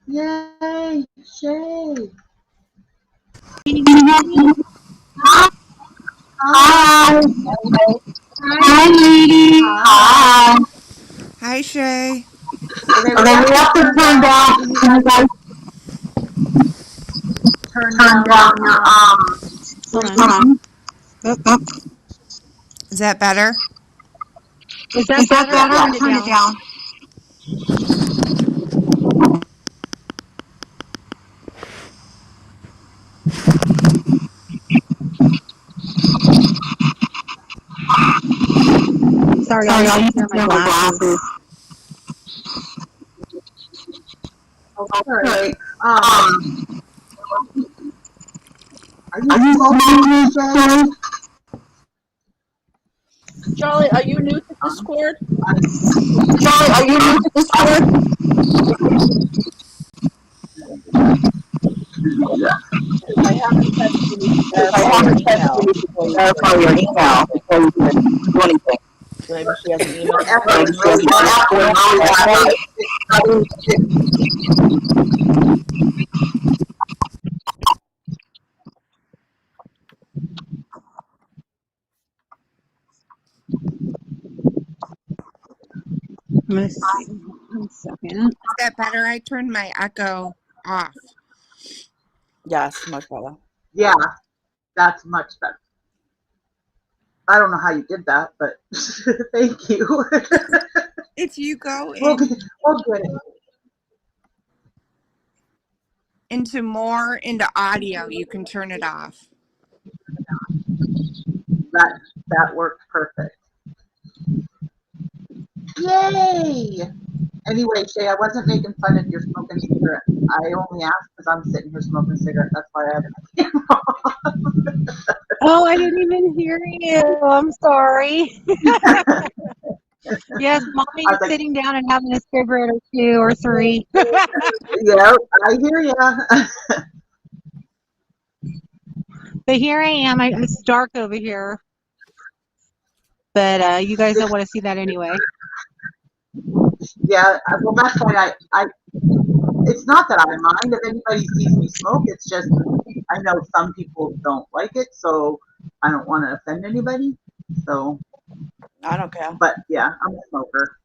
Yay, Shay. Hi. Hi, lady. Hi. Hi, Shay. Okay, we have to turn down. You guys turn down your hold on. Is that better? Is that better? Yeah, turn it down. Sorry, I need to wear my glasses. Okay. Are you smoking, Shay? Charlie, are you new to Discord? Charlie, are you new to Discord? I have to text you to If I verify your haven't texted email you before to you verify can your do email anything. before you can do anything. So maybe she has an email. Echoing really bad. I'm gonna see. 1 second. Is that better? I turned my echo off. Yes, much better. Yeah, that's much better. I don't know how you did that, but thank you. If you go we'll get it. into audio, you can turn it off. That worked perfect. Yay! Anyway, Shay, I wasn't making fun of your smoking cigarette. I only asked because I'm sitting here smoking a cigarette. That's why I had the camera on. Oh, I didn't even hear you. I'm sorry. Yes, mommy is like, sitting down and having a cigarette or 2 or 3. yeah, I hear ya. But here I am. It's dark over here. But you guys don't want to see that anyway. Yeah, well, that's why I it's not that I mind if anybody sees me smoke. It's just I know some people don't like it, so I don't want to offend anybody. So I don't care. But yeah, I'm a smoker.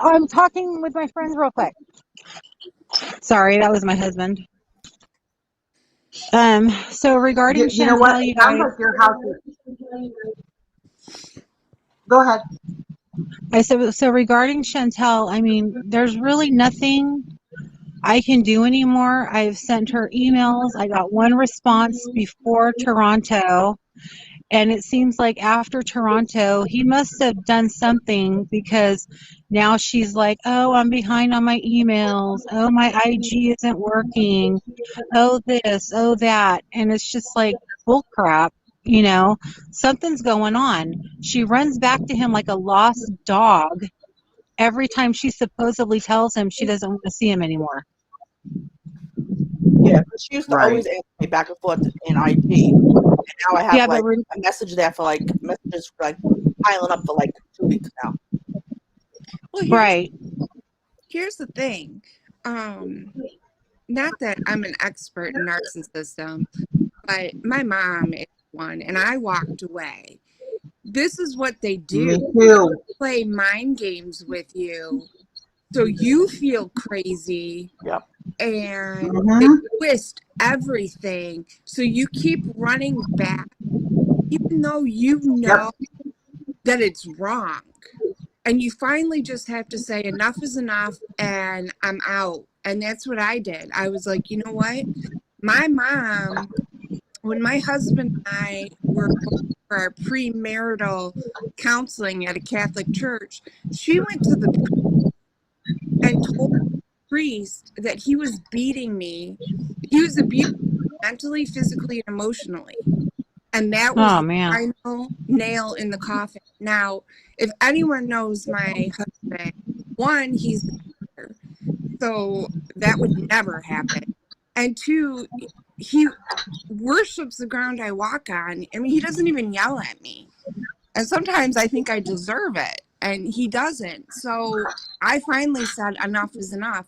I'm talking with my friends real quick. Sorry, that was my husband. So regarding You know Chantal, what? you It sounds guys, like your house is... Go ahead. so regarding Chantal, I mean, there's really nothing I can do anymore. I've sent her emails. I got one response before Toronto. And it seems like after Toronto, he must have done something because now she's like, oh, I'm behind on my emails. Oh, my IG isn't working. Oh, this, oh, that. And it's just like bull crap, you know, something's going on. She runs back to him like a lost dog every time she supposedly tells him she doesn't want to see him anymore. Yeah, because she used to always answer me back and forth in IG. And now I have like a message there for like messages for like piling up for like 2 weeks now. Well, here's the thing. Not that I'm an expert in narcissism, but my mom is one, and I walked away. This is what they do. Me too. Play mind games with you, so you feel crazy. Yep. And they twist everything, so you keep running back, even though you know that it's wrong. And you finally just have to say enough is enough and I'm out. And that's what I did. I was like, you know what? My mom, when my husband and I were going for our premarital counseling at a Catholic church, she went to the priest and told the priest that he was beating me. He was abusing me mentally, physically, and emotionally. And that was the final nail in the coffin. Now, if anyone knows my husband, one, he's a pastor, so that would never happen. And two, he worships the ground I walk on. I mean, he doesn't even yell at me. And sometimes I think I deserve it, and he doesn't. So I finally said enough is enough.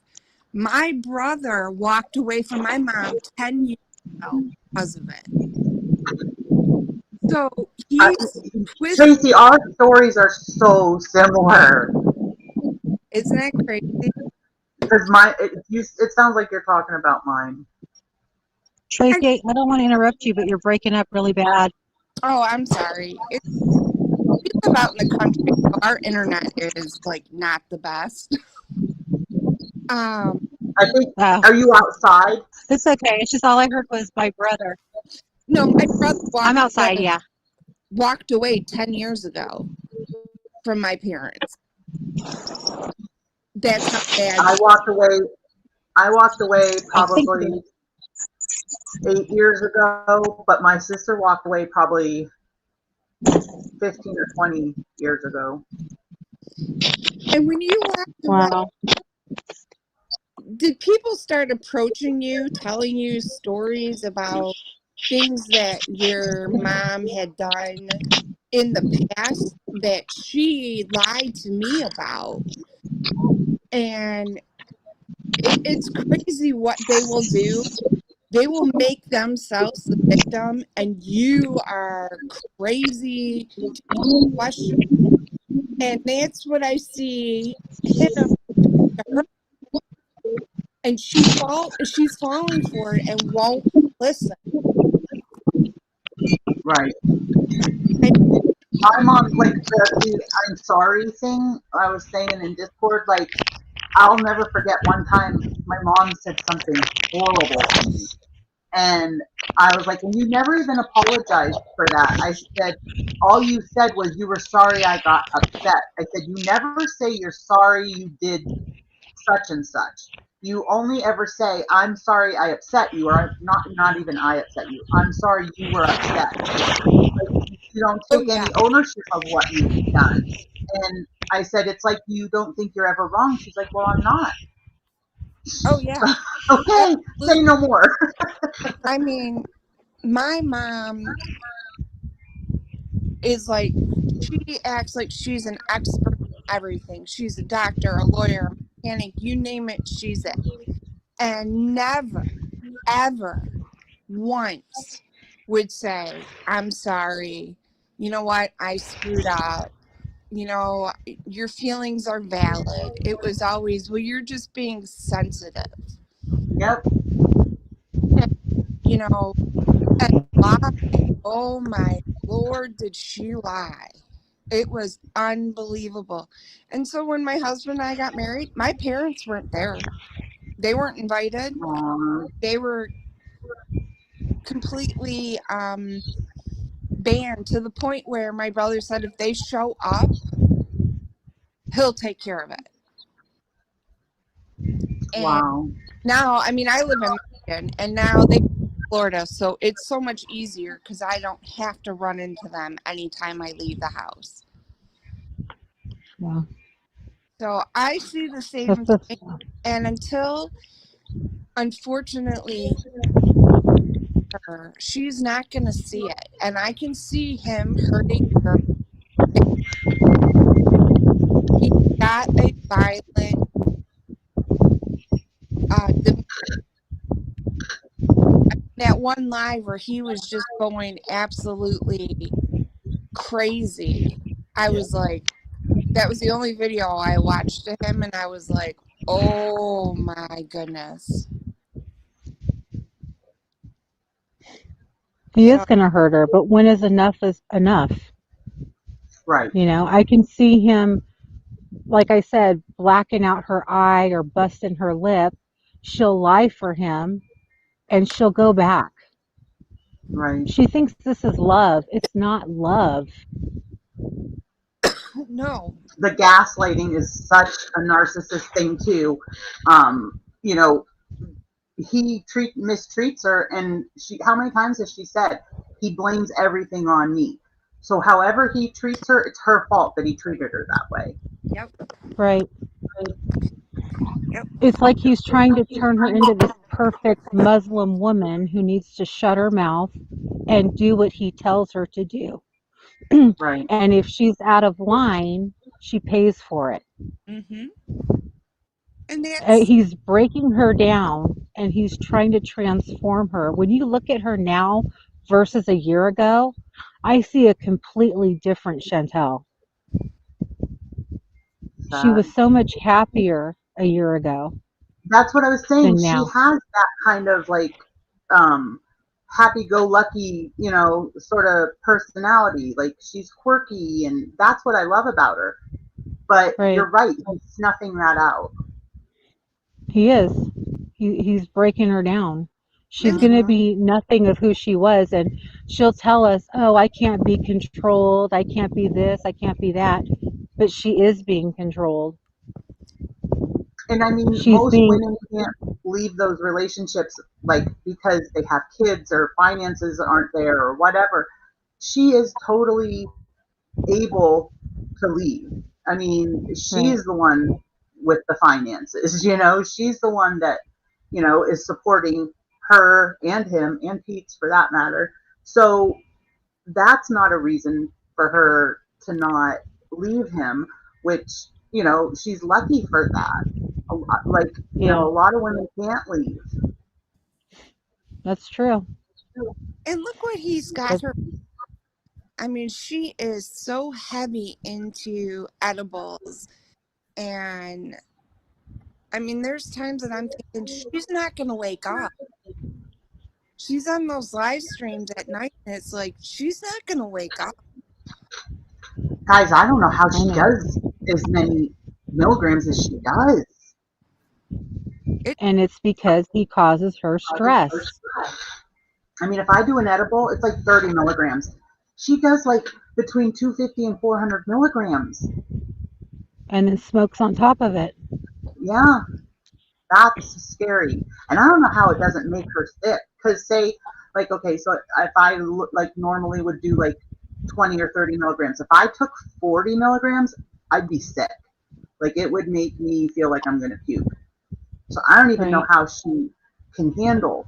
My brother walked away from my mom 10 years ago because of it. So Tracy, our stories are so similar. Isn't that crazy? Because it sounds like you're talking about mine. Tracy, I don't want to interrupt you, but you're breaking up really bad. Oh, I'm sorry. We live out in the country, so our internet is like not the best. I think. Are you outside? It's okay. It's just all I heard was my brother. No, my brother. I'm outside. Yeah. Walked away 10 years ago from my parents. That's how bad. I walked away probably 8 years ago, but my sister walked away probably 15 or 20 years ago. And when you walked away, Wow. did people start approaching you, telling you stories about things that your mom had done in the past that she lied to me about? And it's crazy what they will do. They will make themselves the victim, and you are crazy to question. And that's what I see him to her. And she's falling for it and won't listen. Right. And I'm on like the I'm sorry thing. I was saying in Discord, like I'll never forget one time my mom said something horrible to me. And I was like, and you never even apologized for that. I said, all you said was you were sorry I got upset. I said, you never say you're sorry you did such and such. You only ever say, I'm sorry I upset you, or not even I upset you. I'm sorry you were upset. You don't oh take yeah, any ownership of what you've done. And I said, it's like you don't think you're ever wrong. She's like, well, I'm not. oh yeah, Okay, say absolutely. no more. I mean, my mom is like, she acts like she's an expert in everything. She's a doctor, a lawyer, a mechanic, you name it, she's it. And never, ever once would say, I'm sorry. You know what? I screwed up. You know, your feelings are valid. It was always, well, you're just being sensitive. Yep. And, you know, and lie. Oh my Lord, did she lie? It was unbelievable. And so when my husband and I got married, my parents weren't there. They weren't invited. They were completely banned, to the point where my brother said if they show up, he'll take care of it. And Wow. now, I mean, I live in Michigan, and now they Florida, so it's so much easier because I don't have to run into them anytime I leave the house. Yeah. So I see the same That's just, thing, and until, unfortunately, she's not going to see it, and I can see him hurting her. He got a violent that one live where he was just going absolutely crazy. I was like, that was the only video I watched of him, and I was like, oh my goodness. he So, is going to hurt her, but when is enough? Right. You know, I can see him, like I said, blacking out her eye or busting her lip. She'll lie for him and she'll go back. Right. She thinks this is love. It's not love. no. The gaslighting is such a narcissist thing too. You know, he mistreats her, and how many times has she said he blames everything on me? So however he treats her, it's her fault that he treated her that way. Yep. Right. Yep. It's like he's trying to turn her into this perfect Muslim woman who needs to shut her mouth and do what he tells her to do. Right. And if she's out of line, she pays for it. Mm-hmm. And that's, He's breaking her down and he's trying to transform her. When you look at her now versus a year ago, I see a completely different Chantal. She was so much happier a year ago That's what I was saying. than She now. has that kind of like happy-go-lucky, you know, sort of personality. Like she's quirky, and that's what I love about her. But Right. you're right, he's snuffing that out. He is. He's breaking her down. She's going to Mhm. be nothing of who she was, and she'll tell us, oh, I can't be controlled. I can't be this. I can't be that. But she is being controlled. And I mean, She's most being, women can't leave those relationships like because they have kids or finances aren't there or whatever. She is totally able to leave. I mean, Right. she's the one with the finances, she's the one that, is supporting her and him and Pete's for that matter. So that's not a reason for her to not leave him, which, she's lucky for that. Like, Yeah, a lot of women can't leave. that's true. And look what he's got But her. I mean, she is so heavy into edibles. And I mean, there's times that I'm thinking she's not going to wake up. She's on those live streams at night, and it's like she's not going to wake up. Guys, I don't know how I she know. does as many milligrams as she does. And it's because he causes her stress. I mean, if I do an edible, it's like 30 milligrams. She does like between 250 and 400 milligrams. And then smokes on top of it. Yeah, that's scary. And I don't know how it doesn't make her sick. Because say, like, okay, so if I like normally would do like 20 or 30 milligrams, if I took 40 milligrams, I'd be sick. Like it would make me feel like I'm going to puke. So I don't even know Right. how she can handle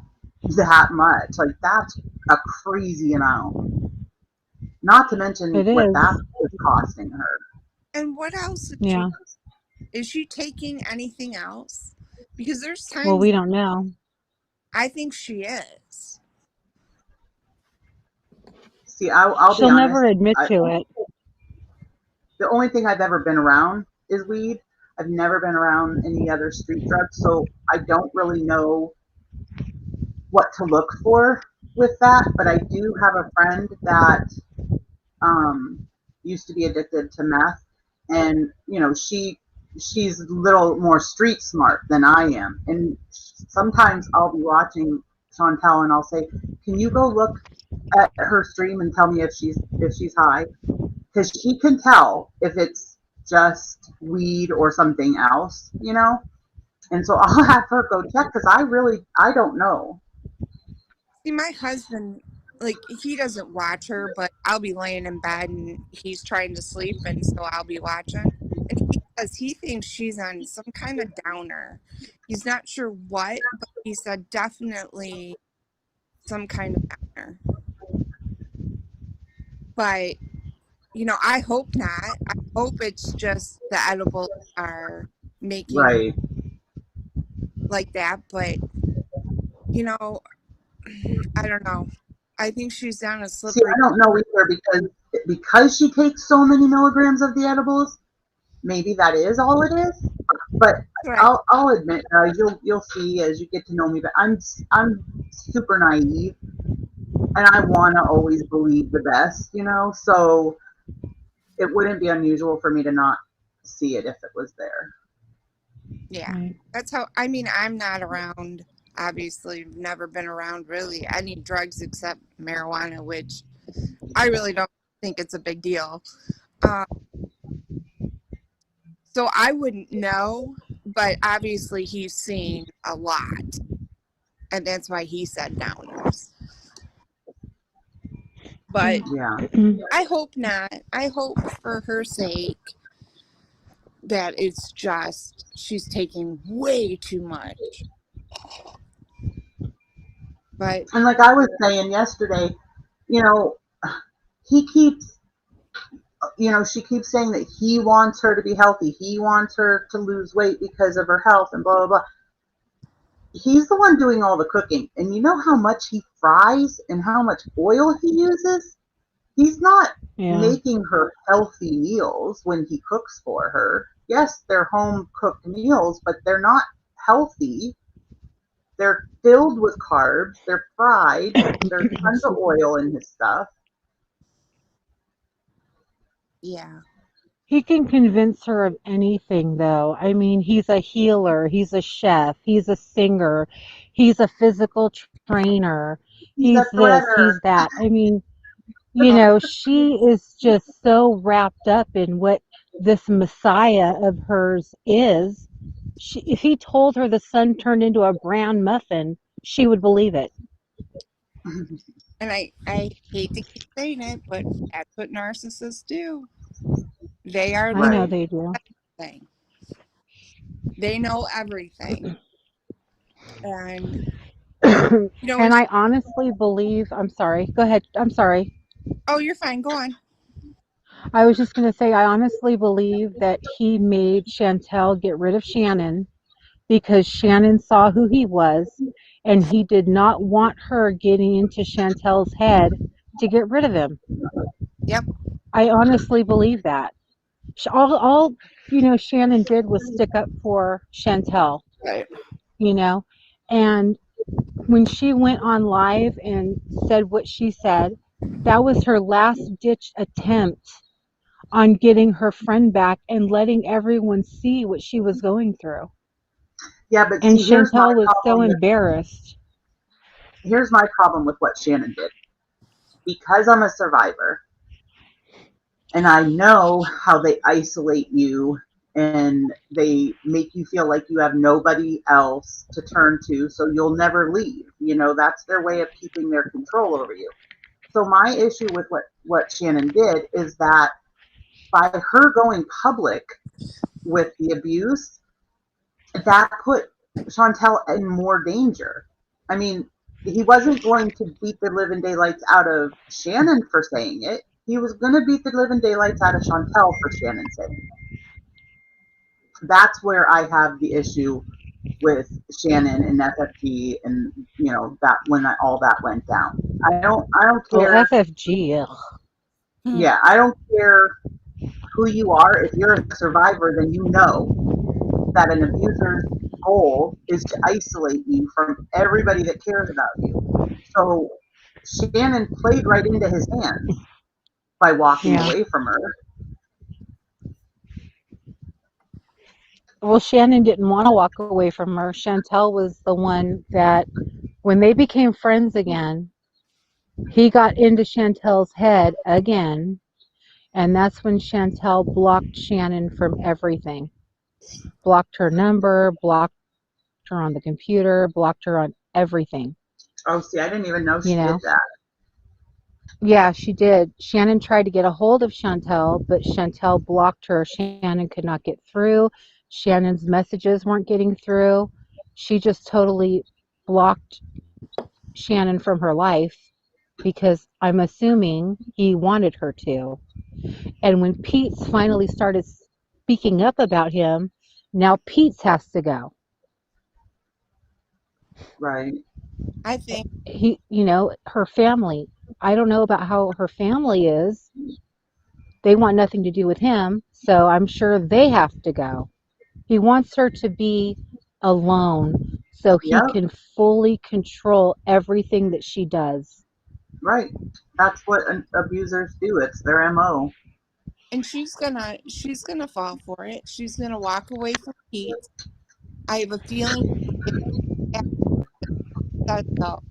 that much. Like that's a crazy amount. Not to mention It what that is. is costing her. And what else Yeah. is she taking anything else? Because there's Well, times we don't know. I think she is. See, I'll be She'll honest. never admit to it. The only thing I've ever been around is weed. I've never been around any other street drugs, so I don't really know what to look for with that. But I do have a friend that used to be addicted to meth, and she's a little more street smart than I am. And sometimes I'll be watching Chantal, and I'll say, "Can you go look at her stream and tell me if she's high?" Because she can tell if it's just weed or something else. And so I'll have her go check because I don't know. See, my husband, like, he doesn't watch her, but I'll be laying in bed and he's trying to sleep, and so I'll be watching. And he thinks she's on some kind of downer. He's not sure what, but he said definitely some kind of downer. But, I hope not. I hope it's just the edibles are making Right. like that. But, I don't know. I think she's down a See, slippery. I don't know either because she takes so many milligrams of the edibles. Maybe that is all it is. But Right. I'll admit, you'll see as you get to know me. But I'm super naive, and I want to always believe the best. So it wouldn't be unusual for me to not see it if it was there. Yeah. Right. That's how, I mean, I'm not around, obviously, never been around really any drugs except marijuana, which I really don't think it's a big deal. So I wouldn't know, but obviously he's seen a lot. And that's why he said downers. But Yeah. I hope not. I hope for her sake that it's just she's taking way too much. But And like I was saying yesterday, he keeps, she keeps saying that he wants her to be healthy. He wants her to lose weight because of her health and blah, blah, blah. He's the one doing all the cooking. And you know how much he fries and how much oil he uses? He's not Yeah. making her healthy meals when he cooks for her. Yes, they're home cooked meals, but they're not healthy. They're filled with carbs. They're fried. There's tons of oil in his stuff. yeah. He can convince her of anything, though. I mean, he's a healer, he's a chef, he's a singer, he's a physical trainer, He's a he's this, threader. he's that. I mean, she is just so wrapped up in what this messiah of hers is. If he told her the sun turned into a brown muffin, she would believe it. And I hate to keep saying it, but that's what narcissists do. They are I the know Right. they do. thing. They know everything. And you know, And it's, I honestly believe, I'm sorry, go ahead. I'm sorry. oh, you're fine. Go on. I was just going to say, I honestly believe that he made Chantel get rid of Shannon because Shannon saw who he was and he did not want her getting into Chantel's head to get rid of him. Yep. I honestly believe that. All Shannon did was stick up for Chantel, Right. you know, and when she went on live and said what she said, that was her last ditch attempt on getting her friend back and letting everyone see what she was going through. Yeah, but And see, Chantel was so embarrassed. here's my problem with what Shannon did. Because I'm a survivor and I know how they isolate you and they make you feel like you have nobody else to turn to, so you'll never leave. That's their way of keeping their control over you. So my issue with what Shannon did is that by her going public with the abuse, that put Chantel in more danger. I mean, he wasn't going to beat the living daylights out of Shannon for saying it. He was going to beat the living daylights out of Chantel for Shannon saying it. That's where I have the issue with Shannon and FFG, and that when all that went down. I don't Well, care. FFG, ugh. Yeah, I don't care who you are. If you're a survivor, then you know that an abuser's goal is to isolate you from everybody that cares about you. So Shannon played right into his hands by walking Yeah. away from her. Well, Shannon didn't want to walk away from her. Chantel was the one that, when they became friends again, he got into Chantel's head again, and that's when Chantel blocked Shannon from everything. Blocked her number, blocked her on the computer, blocked her on everything. Oh, see, I didn't even know You she did know? that. Yeah, she did. Shannon tried to get a hold of Chantel, but Chantel blocked her. Shannon could not get through. Shannon's messages weren't getting through. She just totally blocked Shannon from her life because I'm assuming he wanted her to. And when Pete's finally started speaking up about him, now Pete's has to go. Right. I think, Her family. I don't know about how her family is. They want nothing to do with him, so I'm sure they have to go. He wants her to be alone so he Yep. can fully control everything that she does. Right. That's what abusers do. It's their MO. and she's gonna fall for it. She's gonna walk away from Pete. I have a feeling that so,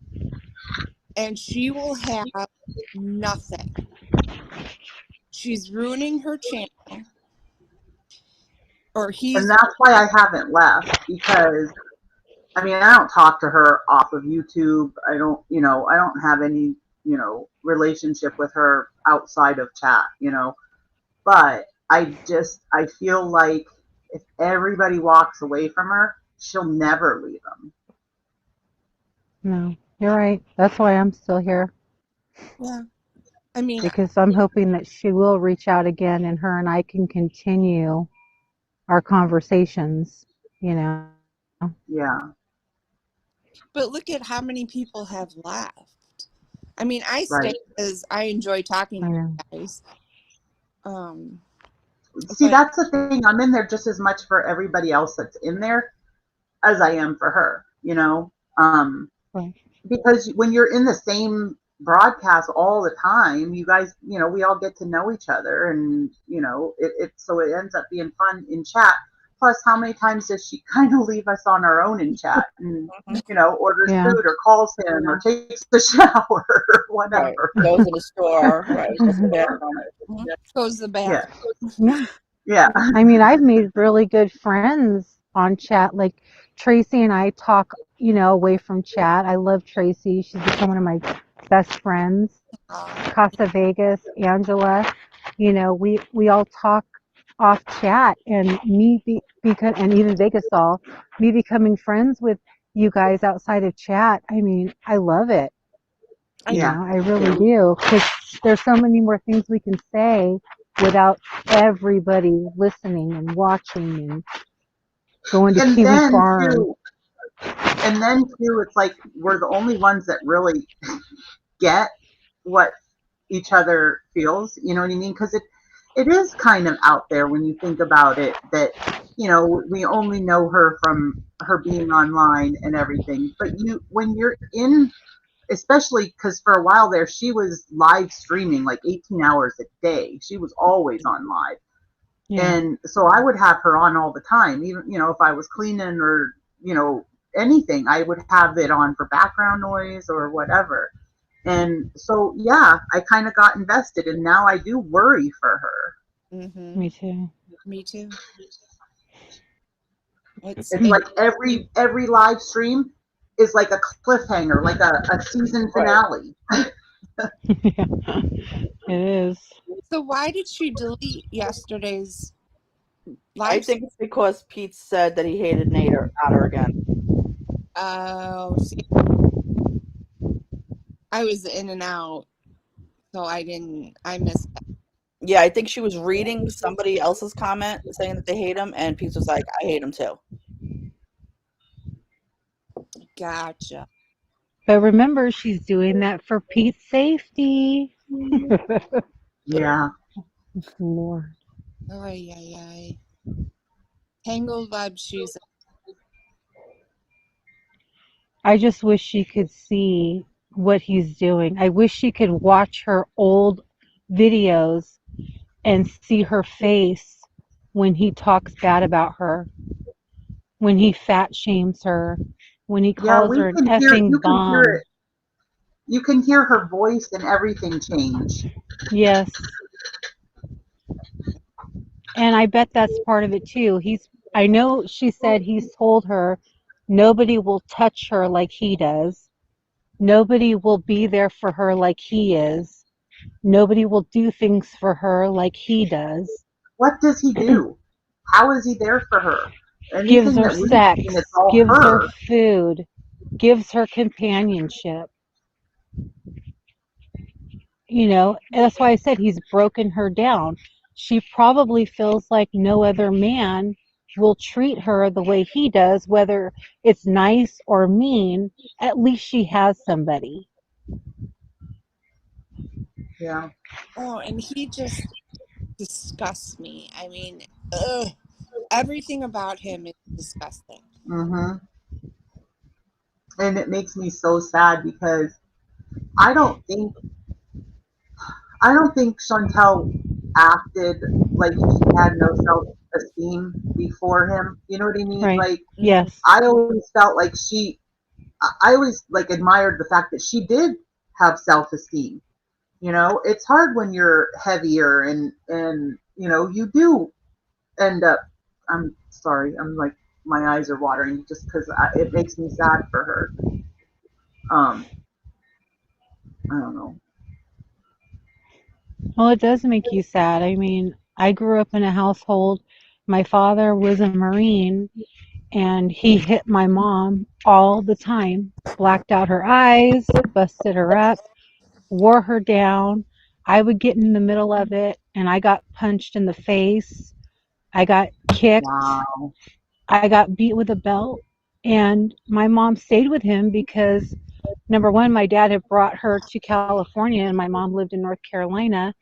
and she will have nothing. She's ruining her channel, or And he's. that's why I haven't left, because I mean, I don't talk to her off of YouTube. I don't have any, relationship with her outside of chat. But I feel like if everybody walks away from her, she'll never leave them. No, you're right. That's why I'm still here, Yeah, I mean, because I'm hoping that she will reach out again and her and I can continue our conversations, you know. Yeah, but look at how many people have left. I mean, I stay right. because I enjoy talking I to know. you guys. See, But that's the thing. I'm in there just as much for everybody else that's in there as I am for her. Um, Right. because when you're in the same broadcast all the time, you guys, we all get to know each other, and so it ends up being fun in chat. Plus, how many times does she kind of leave us on our own in chat and orders Yeah. food or calls him or takes the shower or Right. whatever? Goes to the store. Right. Goes to the bathroom. goes the Yeah, bathroom. yeah, I mean, I've made really good friends on chat. Like Tracy and I talk, away from chat. I love Tracy. She's become one of my best friends, Casa Vegas, Angela. You know, we all talk off chat, and because and even Vegas all me becoming friends with you guys outside of chat. I mean, I love it. You Yeah. know, I really do, because there's so many more things we can say without everybody listening and watching and going to And Kiwi then Farm. too, it's like we're the only ones that really get what each other feels. You know what I mean? Because it is kind of out there when you think about it that, you know, we only know her from her being online and everything. But when you're in, especially because for a while there, she was live streaming like 18 hours a day. She was always on live. Yeah. And so I would have her on all the time, even, you know, if I was cleaning or, you know, anything, I would have it on for background noise or whatever. And so, yeah, I kind of got invested, and now I do worry for her. Mm-hmm. Me too. Me too. It's like every live stream is like a cliffhanger, like a season finale. Yeah, it is. So why did she delete yesterday's I live? think it's because Pete said that he hated Nader again. Oh, see, I was in and out, so I missed that. Yeah, I think she was reading somebody else's comment saying that they hate him, and Pete was like, I hate him too. Gotcha. But remember, she's doing that for Pete's safety. Yeah. Lord. Ay, ay, ay. Tangled vibe shoes. I just wish she could see what he's doing. I wish she could watch her old videos and see her face when he talks bad about her, when he fat shames her, when he Yeah, calls her an you effing can hear bum. it. You can hear her voice and everything change. Yes. And I bet that's part of it too. I know she said he's told her nobody will touch her like he does. Nobody will be there for her like he is. Nobody will do things for her like he does. What does he do? How is he there for her? Gives Anything her that we've seen, sex, it's all gives her her. food, gives her companionship. You know, and that's why I said he's broken her down. She probably feels like no other man will treat her the way he does, whether it's nice or mean. At least she has somebody. Yeah. Oh, and he just disgusts me. I mean, ugh, everything about him is disgusting. Mm-hmm. And it makes me so sad because I don't think Chantal acted like she had no self-esteem before him. You know what I mean? Right. Like Mm-hmm. Yes. I always felt like I always like admired the fact that she did have self-esteem. You know, it's hard when you're heavier and you know, you do end up, I'm sorry, I'm like, my eyes are watering just because it makes me sad for her. I don't know. Well, it does make you sad. I mean, I grew up in a household. My father was a Marine, and he hit my mom all the time, blacked out her eyes, busted her up, wore her down. I would get in the middle of it, and I got punched in the face. I got kicked. Wow. I got beat with a belt. And my mom stayed with him because, number one, my dad had brought her to California, and my mom lived in North Carolina.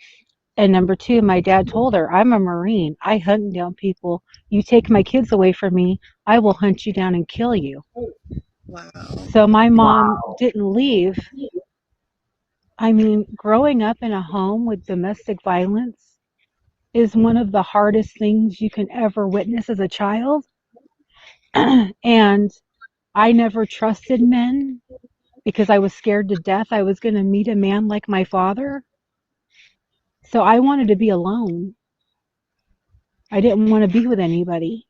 And number two, my dad told her, I'm a Marine. I hunt down people. You take my kids away from me, I will hunt you down and kill you. Wow. So my mom Wow. didn't leave. I mean, growing up in a home with domestic violence is one of the hardest things you can ever witness as a child. And I never trusted men because I was scared to death I was going to meet a man like my father. So I wanted to be alone. I didn't want to be with anybody.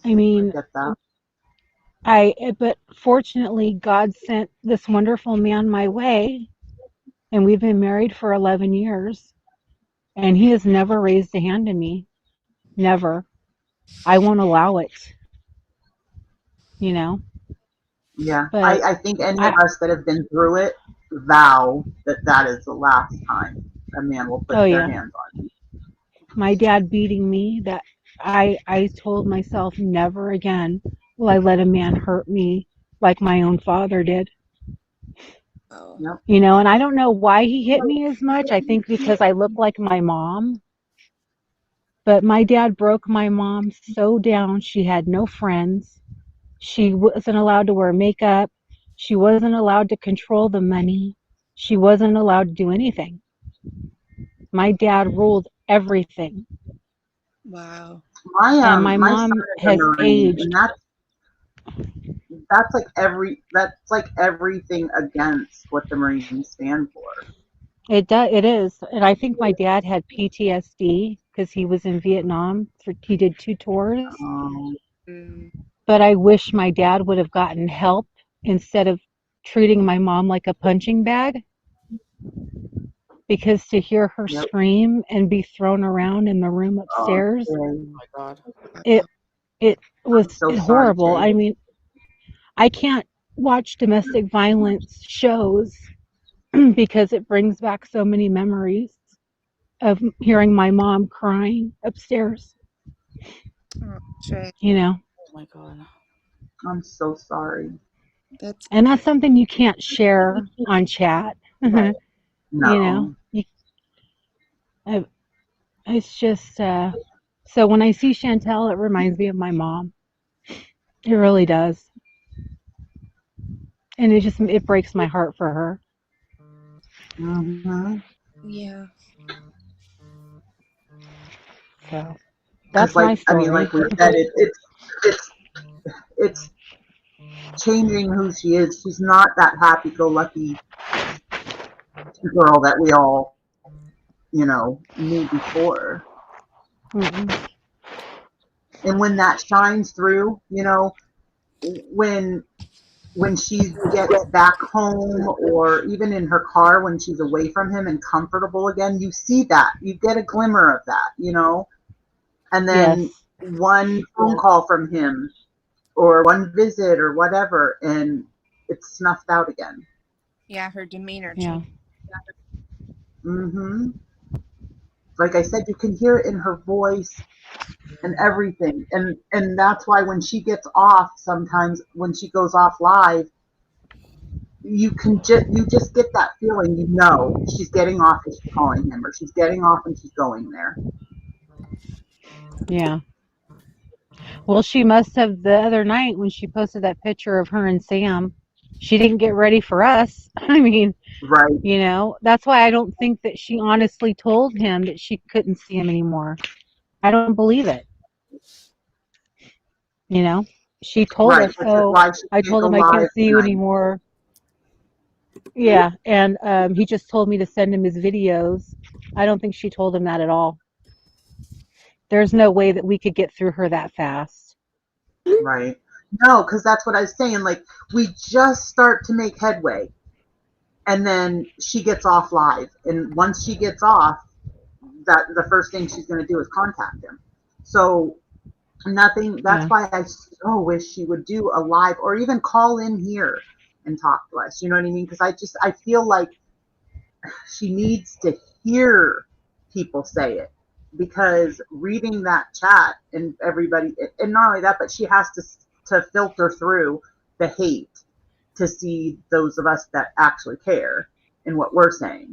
I I mean, get that. But fortunately, God sent this wonderful man my way, and we've been married for 11 years, and he has never raised a hand to me. Never. I won't allow it, you know. Yeah, But I think any of I, us that have been through it vow that that is the last time a man will put oh their yeah, hands on you. my dad beating me, that I told myself never again will I let a man hurt me like my own father did. Oh. Yep. You know, and I don't know why he hit me as much. I think because I look like my mom. But my dad broke my mom so down, she had no friends. She wasn't allowed to wear makeup. She wasn't allowed to control the money. She wasn't allowed to do anything. My dad ruled everything. Wow. And my My son mom is a has Marine, and aged. that's like everything against what the Marines stand for. It is. And I think my dad had PTSD because he was in Vietnam. He did 2 tours. Um, Mm. But I wish my dad would have gotten help instead of treating my mom like a punching bag, because to hear her yep. scream and be thrown around in the room Oh, upstairs, Oh okay. my God. it it was I'm so sorry, horrible. Jay. I mean, I can't watch domestic violence shows because it brings back so many memories of hearing my mom crying upstairs, Oh, Shay, you know. Oh my God. I'm so sorry. that's And that's something you can't share on chat. Right. You know, No. I, it's just so when I see Chantal, it reminds me of my mom. It really does. And it breaks my heart for her. Mm-hmm. yeah. So Because, that's my like story. we said, it's it's changing who she is. She's not that happy-go-lucky girl that we all, knew before. Mm-mm. And when that shines through, when when she gets back home or even in her car when she's away from him and comfortable again, you see that. You get a glimmer of that. And then Yes. one phone call from him or one visit or whatever, and it's snuffed out again. Yeah, her demeanor Yeah. changed. Hmm. Like I said, you can hear it in her voice and everything. And that's why when she gets off, sometimes when she goes off live, you just get that feeling, she's getting off and she's calling him, or she's getting off and she's going there. Yeah. Well, she must have the other night when she posted that picture of her and Sam. She didn't get ready for us. I mean, Right, that's why I don't think that she honestly told him that she couldn't see him anymore. I don't believe it. You know, she told right. us, Which is oh, why she I can't told go him I live can't see you tonight. anymore. Yeah. And he just told me to send him his videos. I don't think she told him that at all. There's no way that we could get through her that fast. Right. No, because that's what I was saying. Like, we just start to make headway, and then she gets off live. And once she gets off, that the first thing she's going to do is contact him. So nothing. That's Yeah. why I so wish she would do a live or even call in here and talk to us. You know what I mean? Because I feel like she needs to hear people say it, because reading that chat and everybody, and not only that, but she has to filter through the hate to see those of us that actually care in what we're saying.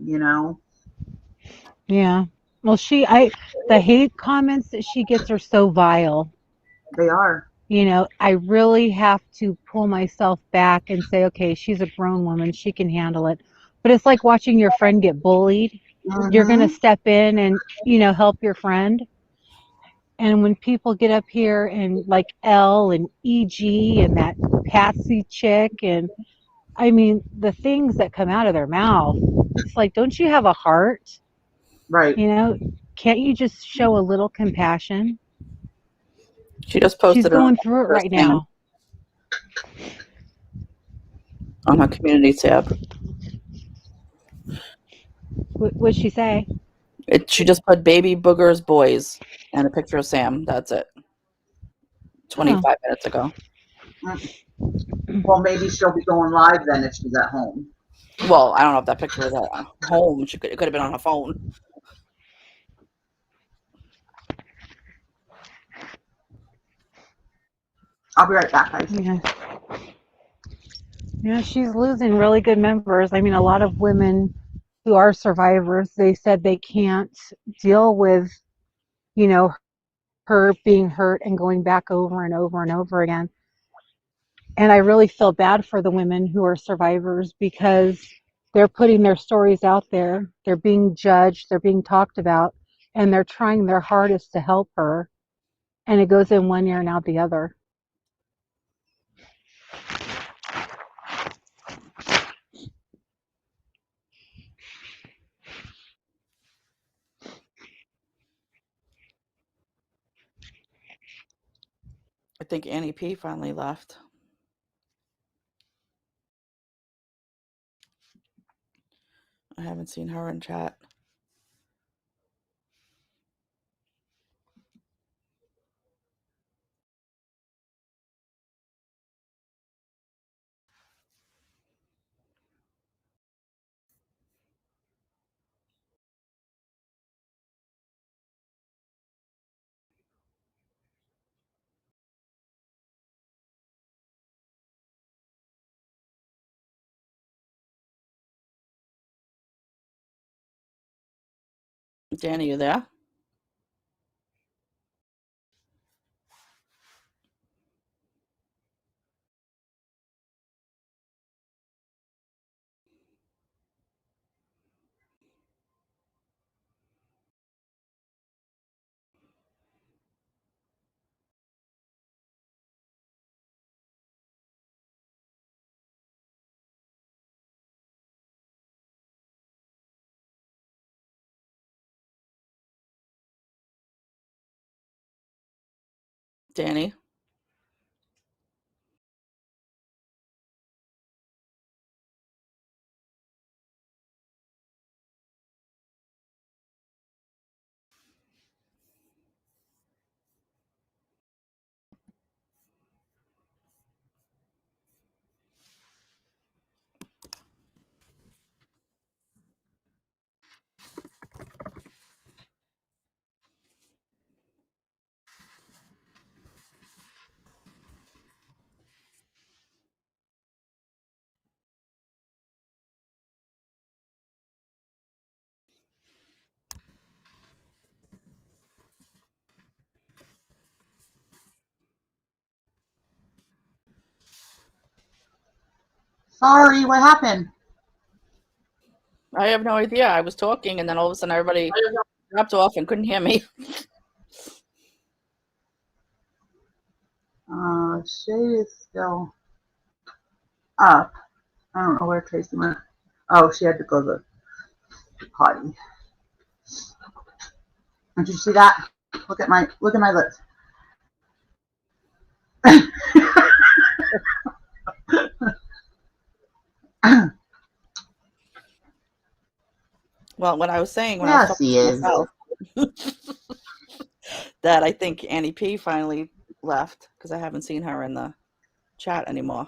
Yeah. Well, the hate comments that she gets are so vile. They are. I really have to pull myself back and say, okay, she's a grown woman. She can handle it. But it's like watching your friend get bullied. You're going to Mm-hmm. step in and, help your friend. And when people get up here and like L and EG and that Patsy chick, and I mean, the things that come out of their mouth, it's like, don't you have a heart? Right. You know, can't you just show a little compassion? She just She's posted it on going through it her right stand. now. on her community tab. What'd she say? She just put baby boogers boys and a picture of Sam. That's it. 25 minutes ago. Well, maybe she'll be going live then if she's at home. Well, I don't know if that picture was at home. It could have been on her phone. I'll be right back, guys. Yeah. Yeah, she's losing really good members. I mean, a lot of women who are survivors, they said they can't deal with, you know, her being hurt and going back over and over and over again. And I really feel bad for the women who are survivors because they're putting their stories out there. They're being judged. They're being talked about. And they're trying their hardest to help her. And it goes in one ear and out the other. I think Annie P finally left. I haven't seen her in chat. Danny, you there? Danny? Sorry, what happened? I have no idea. I was talking, and then all of a sudden everybody dropped off and couldn't hear me. Shay is still up. I don't know where Tracy went. Oh, she had to go to the potty. Did you see that? Look at my lips. Well, what I was saying when I was talking to myself, that I think Annie P finally left because I haven't seen her in the chat anymore.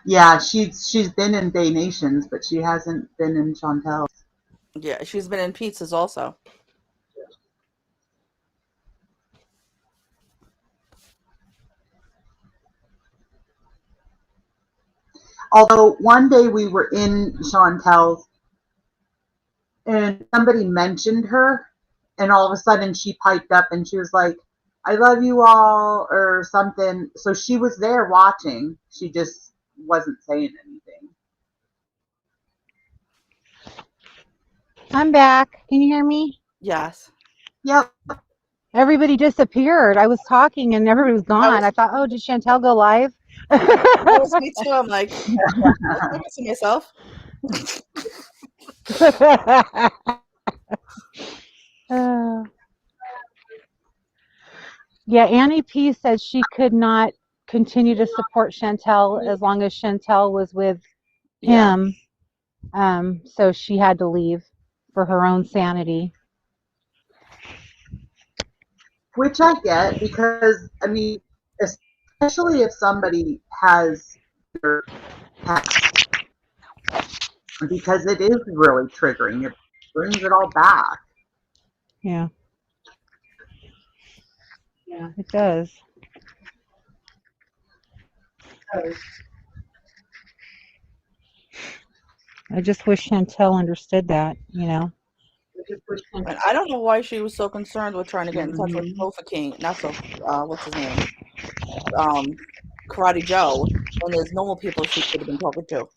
Yeah, she's been in Day Nations, but she hasn't been in Chantal. Yeah, she's been in pizzas also. Although one day we were in Chantal's and somebody mentioned her, and all of a sudden she piped up and she was like, I love you all, or something. So she was there watching. She just wasn't saying anything. I'm back. Can you hear me? Yes. Yep. Everybody disappeared. I was talking and everybody was gone. I thought, oh, did Chantal go live? That was me too. I'm like, I'm missing myself. Yeah, Annie P said she could not continue to support Chantal as long as Chantal was with him. So she had to leave for her own sanity. Which I get, because I mean, especially if somebody has their past, because it is really triggering. It brings it all back. Yeah. It does. I just wish Chantal understood that, you know. And I don't know why she was so concerned with trying to get in touch with Sofa King, not so, what's his name? Karate Joe, when there's normal people she could have been talking to.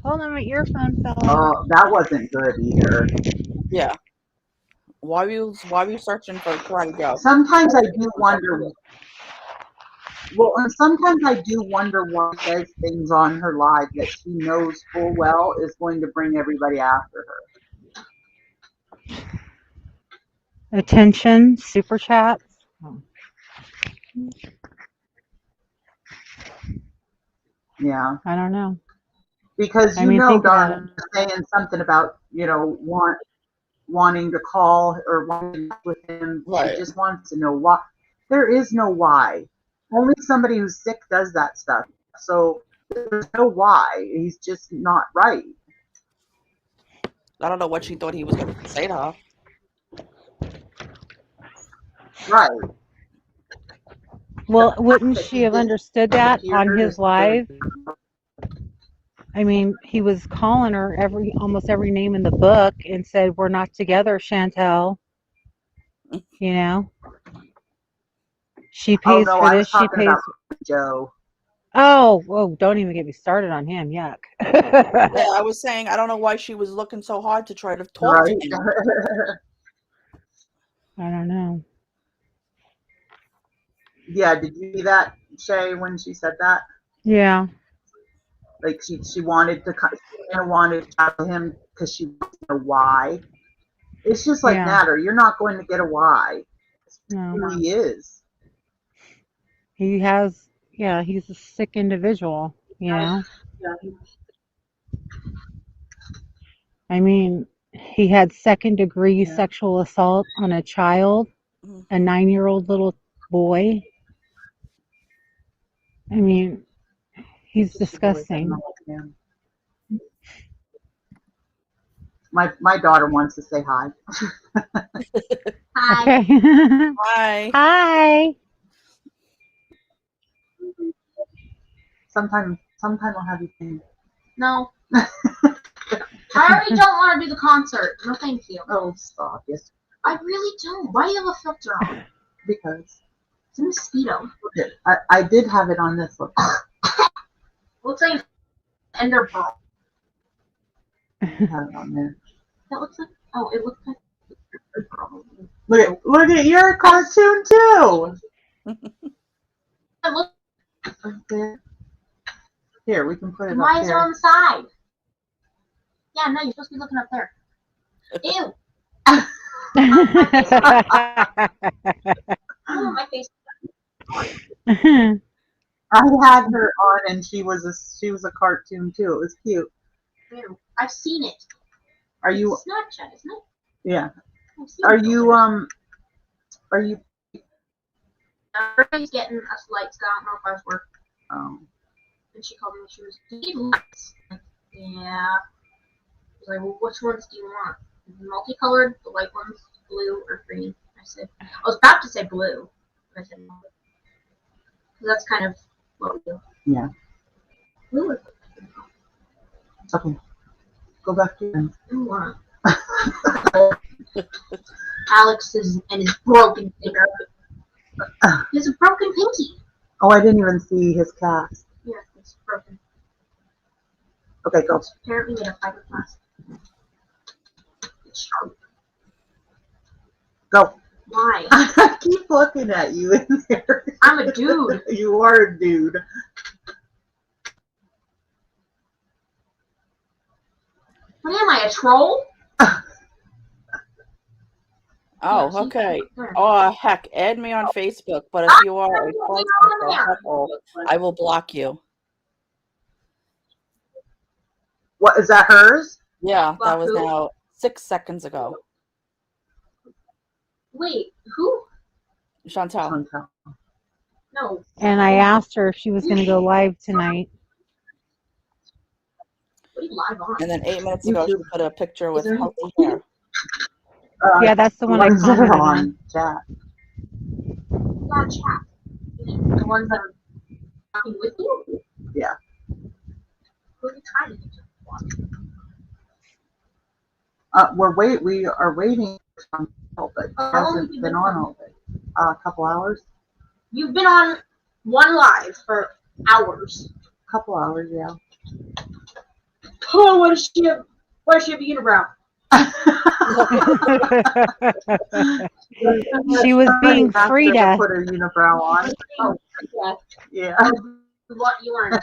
Hold on, my earphone fell out. Oh, that wasn't good either. Yeah. Why were you searching for Karate Joe? Sometimes I do wonder. Well, and sometimes I do wonder why she says things on her live that she knows full well is going to bring everybody after her. Attention, super chats. Yeah. I don't know. Because I mean, think about Donna saying something about, wanting to call or wanting to with him. Right. She just wants to know why. There is no why. Only somebody who's sick does that stuff. So there's no why. He's just not right. I don't know what she thought he was going to say to her. Right. Well, wouldn't she have understood that on his live? I mean, he was calling her almost every name in the book and said, "We're not together, Chantal." You know, she pays for this. She pays. About Joe. Oh, don't even get me started on him. Yuck. Yeah, I was saying I don't know why she was looking so hard to try to talk to him. I don't know. Yeah, did you see that, Shay, when she said that? Yeah. Like she wanted to talk to him because she wants to know why. It's just like Natter, you're not going to get a why. It's who he is. He has, he's a sick individual, you know? I mean, he had second-degree sexual assault on a child, a 9-year-old little boy. I mean, he's disgusting. My daughter wants to say hi. Hi. Okay. Hi. Hi. Sometime I'll have you sing. No. I already don't want to do the concert. No, thank you. Oh, stop it. I really don't. Why do you have a filter on? Because it's a mosquito. I did have it on this one. Looks like ender pearl. I have it on there. That looks like. Oh, it looks like. Look at your cartoon too. Look. Here, we can put it Why up is here. it on the side? Yeah, no, you're supposed to be looking up there. Ew. Oh, my face. I had her on, and she was a cartoon too. It was cute. Ew. I've seen it. Are you Snapchat, isn't it? Yeah. Are you Are you? Everybody's getting us lights. I don't know if I was working. And she called me. She was, "Do you need lights?" Yeah. I was like, "Well, which ones do you want? Multicolored, the white ones, blue or green?" I was about to say blue, but I said no. Because that's kind of what we do. Yeah. Blue or Okay. Go back to your. Alex and his broken finger. He has a broken pinky. Oh, I didn't even see his cast. Yeah, it's broken. Okay, go. It's apparently made of fiberglass. It's sharp. Go. Why? I keep looking at you in there. I'm a dude. You are a dude. What am I, a troll? Oh, okay. Oh, heck, add me on Facebook, but if you are a false couple, I will block you. What is that? Hers? Yeah, that was Who? now 6 seconds ago. Wait, who? Chantal. Chantal. No. And I asked her if she was going to go live tonight. What are you live on? And then 8 minutes ago, she YouTube. put a picture with there any- healthy hair. Yeah, that's the one I ones that are commented on. chat. Not chat. The ones that are talking with you? Yeah. Who are you trying to get to? We are waiting for Chantal, but she hasn't been on all day. A couple hours. You've been on one live for hours. Couple hours, yeah. Oh, what does she have? Why does she have a unibrow? She was being Asked her to Frida. put her unibrow on. Oh, yeah. Yeah. What you learned?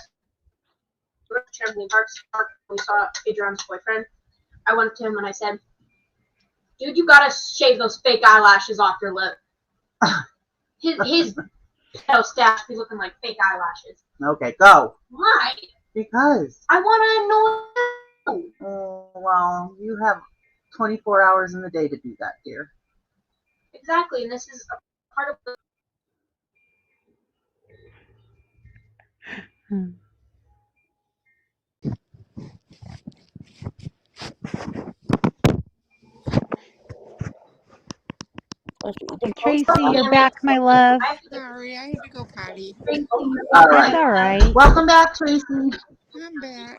Trampoline parks. We saw Adrian's boyfriend. I went to him and I said, "Dude, you gotta shave those fake eyelashes off your lip." His pedo stash be looking like fake eyelashes. Okay, go. Why? Because. I wanna know. Oh, well, you have 24 hours in the day to do that, dear. Exactly, and this is a part of the. Tracy, you're back, my love. Sorry, I had to go potty. All That's right. all right. Welcome back, Tracy. I'm back.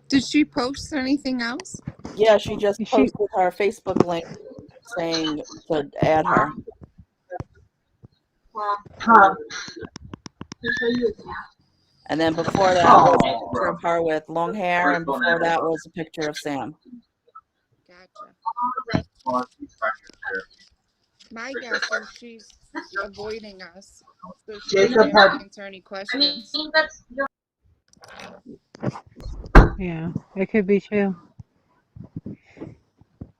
Did she post anything else? Yeah, she just posted her Facebook link saying to add her. Well, And then before that was a picture of her with long hair, and before that was a picture of Sam. Gotcha. My guess is she's avoiding us. So she Jacob didn't had- answer any I questions. mean, that's your. Yeah, it could be too.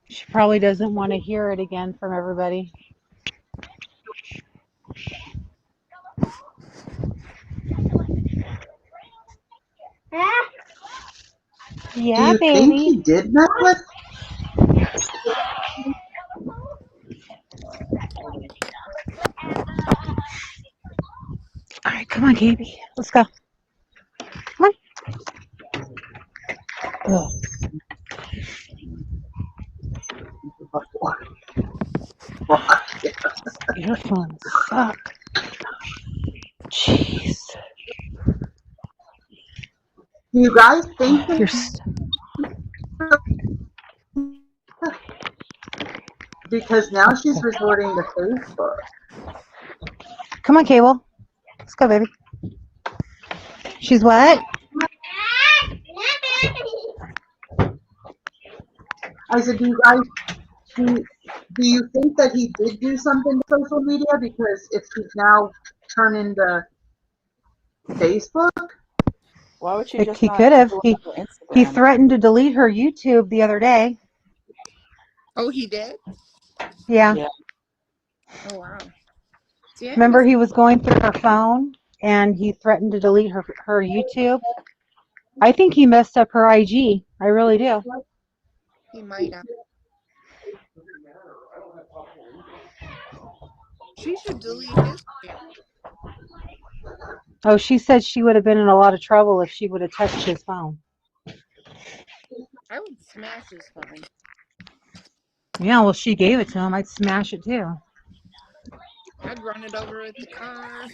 She probably doesn't want to hear it again from everybody. Yeah, Do you baby. think he did mess with? All right, come on, Gaby. Let's go. Come on. Earphones suck. Jeez. Do you guys think that You're because now she's resorting to Facebook? Come on, Cable. Let's go, baby. She's what? I said, do you think that he did do something to social media? Because if she's now turning to Facebook, Why would she just He not could have. do He it on he Instagram? threatened to delete her YouTube the other day. Oh, he did? Yeah. Yeah. Oh, wow. See, Remember, he was going through her phone and he threatened to delete her YouTube. I think he messed up her IG. I really do. He might have. She should delete his account. Oh, she said she would have been in a lot of trouble if she would have touched his phone. I would smash his phone. Yeah, well, she gave it to him. I'd smash it too. I'd run it over with the car.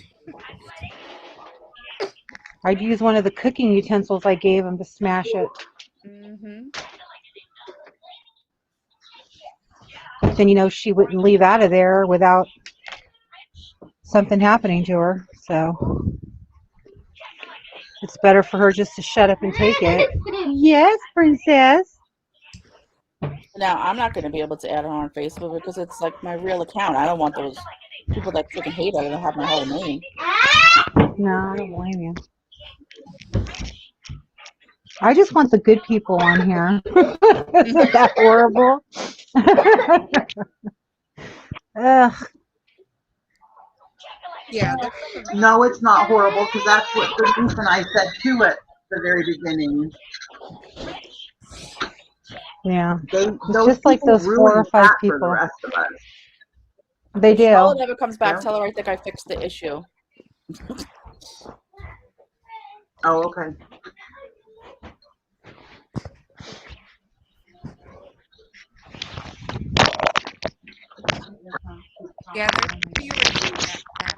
I'd use one of the cooking utensils I gave him to smash it. Mm-hmm. Then, you know, she wouldn't leave out of there without something happening to her. So it's better for her just to shut up and take it. Yes, princess. Now, I'm not going to be able to add her on Facebook because it's like my real account. I don't want those people that freaking hate her to have my whole name. No, I don't blame you. I just want the good people on here. Isn't that horrible? Ugh. Yeah, there's some, No, it's not horrible because that's what Denise and I said too at the very beginning. Yeah. Those just like people those 4 ruin or 5 that for the people. rest of us. They If do. Charlotte ever comes back, Yeah. tell her I think I fixed the issue. Oh, okay. yeah, there's a few in the chat that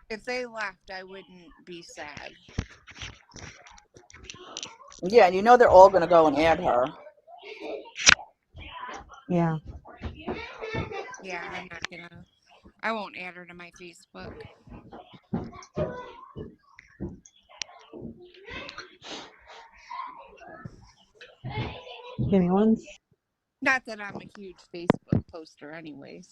if they left, I wouldn't be sad. Yeah, and you know they're all gonna go and add her. Yeah. Yeah, I'm not gonna. I won't add her to my Facebook. Give me one. Not that I'm a huge Facebook poster, anyways.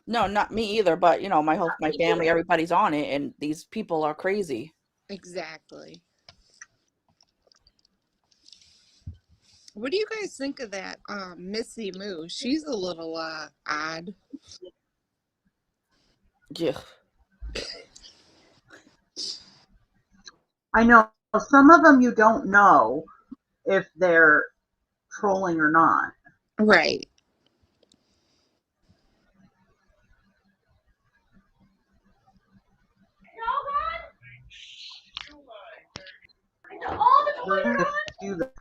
No, not me either. But you know, my family, everybody's on it, and these people are crazy. Exactly. What do you guys think of that Missy Moo? She's a little odd. Yeah. I know some of them you don't know if they're trolling or not. Right. There's a few that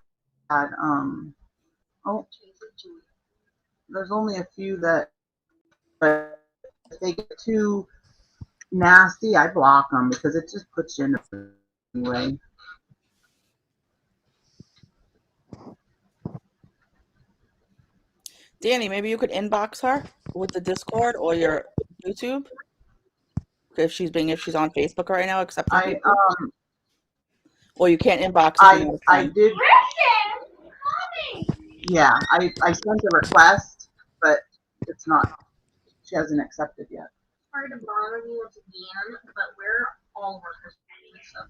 there's only a few that, but if they get too nasty, I block them because it just puts you in the way. Danny, maybe you could inbox her with the Discord or your YouTube if she's on Facebook right now, accepting people. Or you can't inbox if you're not a I friend. did. Yeah, I sent a request, but it's not. She hasn't accepted yet. Sorry to bother you once again, but we're all workers. So.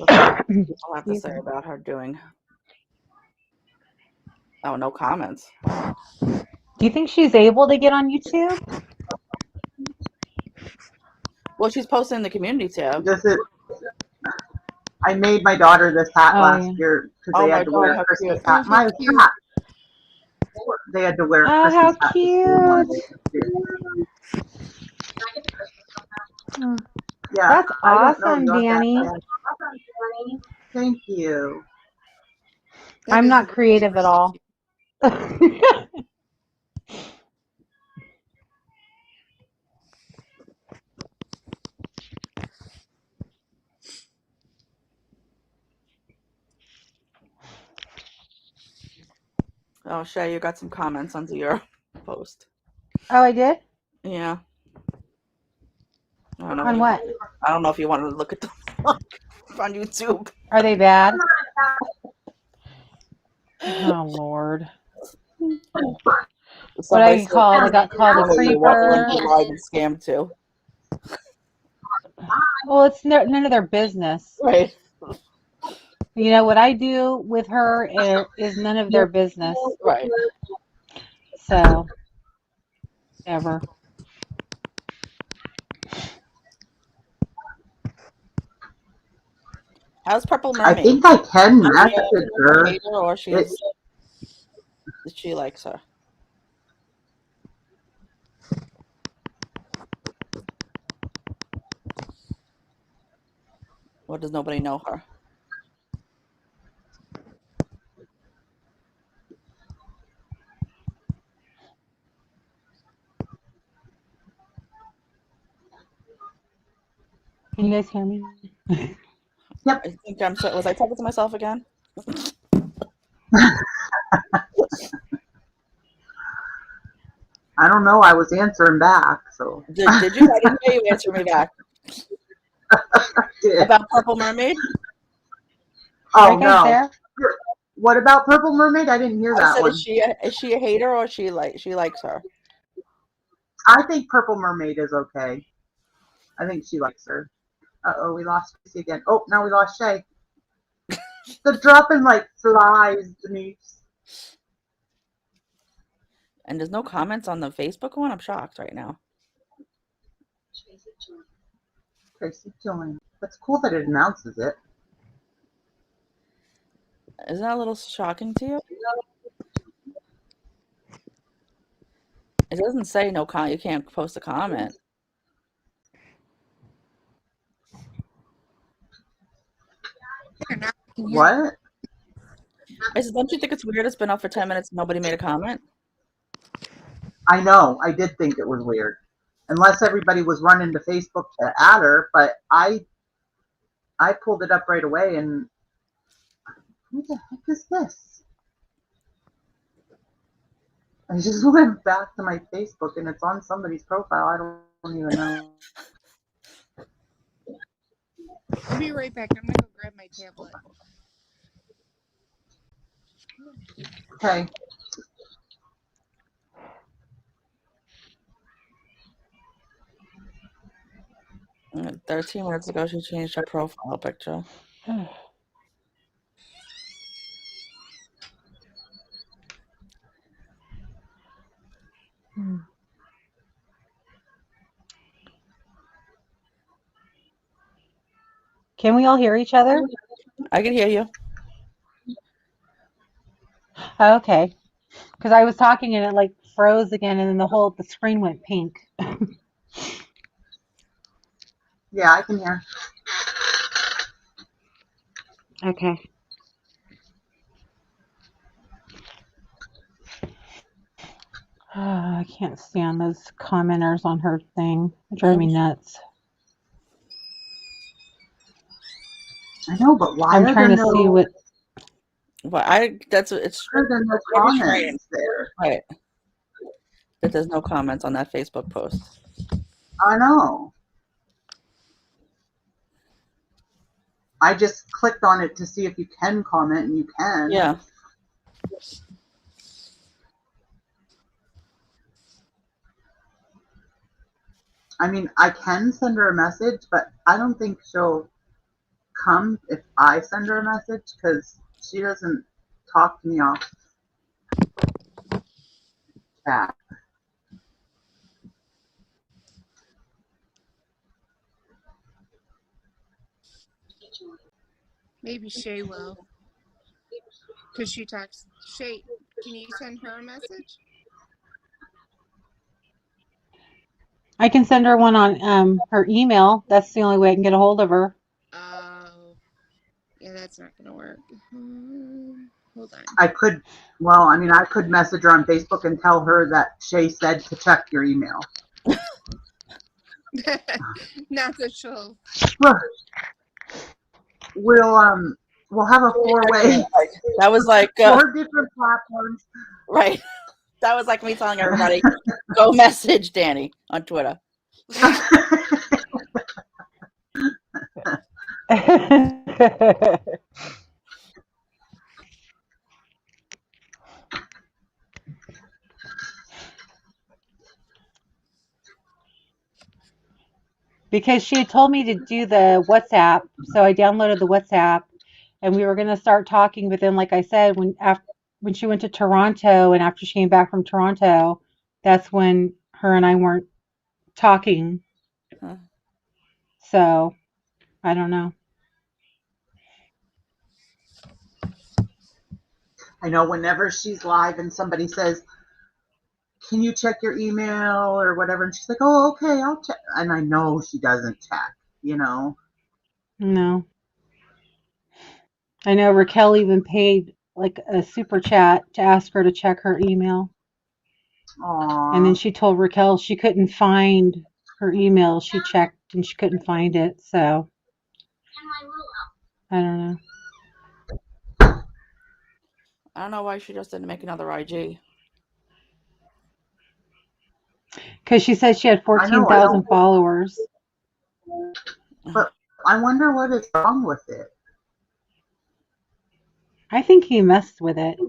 I'll have to say about her doing. Oh, no comments. Do you think she's able to get on YouTube? Well, she's posting in the community tab. I made my daughter this hat last year because they had to wear a Christmas hat. My hat. They had to wear a Christmas hat. How cute! Yeah, that's awesome, Danny. Thank you. I'm not creative at all. Oh, Shay, you got some comments under your post. Oh, I did? Yeah. I don't know. On what? I don't know if you want to look at them on YouTube. Are they bad? Oh, Lord. What I called? I got called a creeper. Lied and scammed too. Well, it's none of their business. Right. You know, what I do with her is none of their business. Right. So, ever. How's Purple Mermaid? I think I can message her. Or she likes her. Or does nobody know her? Can you guys hear me? Yep. I think was I talking to myself again? I don't know. I was answering back, so. Did you? I didn't hear you answer me back. Did. About Purple Mermaid? Oh, Are you guys no. there? What about Purple Mermaid? I didn't hear I that said, one. is she a hater or she likes her? I think Purple Mermaid is okay. I think she likes her. Uh-oh, we lost Tracy again. Oh, now we lost Shay. They're dropping like flies, Denise. And there's no comments on the Facebook one? I'm shocked right now. Tracy joined. That's cool that it announces it. Isn't that a little shocking to you? It doesn't say no comment. You can't post a comment. Here, now I can hear you. What? I said, don't you think it's weird? It's been up for 10 minutes and nobody made a comment. I know. I did think it was weird. Unless everybody was running to Facebook to add her, but I pulled it up right away and who the heck is this? I just went back to my Facebook and it's on somebody's profile. I don't even know. I'll be right back. I'm gonna go grab my tablet. Okay. Mm, 13 minutes ago, she changed her profile picture. Can we all hear each other? I can hear you. Okay. Because I was talking and it like froze again and then the screen went pink. Yeah, I can hear. Okay. I can't stand those commenters on her thing. They drive me nuts. I know, but why I'm are trying there to see no, what. But it's why are there no very strange. comments there? Right. That there's no comments on that Facebook post. I know. I just clicked on it to see if you can comment, and you can. Yeah. I mean, I can send her a message, but I don't think she'll come if I send her a message because she doesn't talk to me off chat. Maybe Shay will. Because she talks. Shay, can you send her a message? I can send her one on her email. That's the only way I can get a hold of her. Oh. Yeah, that's not going to work. Hold on. I could, well, I mean, I could message her on Facebook and tell her that Shay said to check your email. Not that she'll. We'll have a four-way. That was like 4 different platforms. right. That was like me telling everybody, go message Dani on Twitter. Because she had told me to do the WhatsApp, so I downloaded the WhatsApp, and we were going to start talking. But then, like I said, when she went to Toronto, and after she came back from Toronto, that's when her and I weren't talking. Huh. So I don't know. I know whenever she's live and somebody says, can you check your email or whatever? And she's like, oh, okay, I'll check. And I know she doesn't check, you know? No. I know Raquel even paid like a super chat to ask her to check her email. Aww. And then she told Raquel she couldn't find her email. She checked and she couldn't find it. So I don't know. I don't know why she just didn't make another IG. Because she said she had I know, 14,000 followers. but I wonder what is wrong with it. I think he messed with it.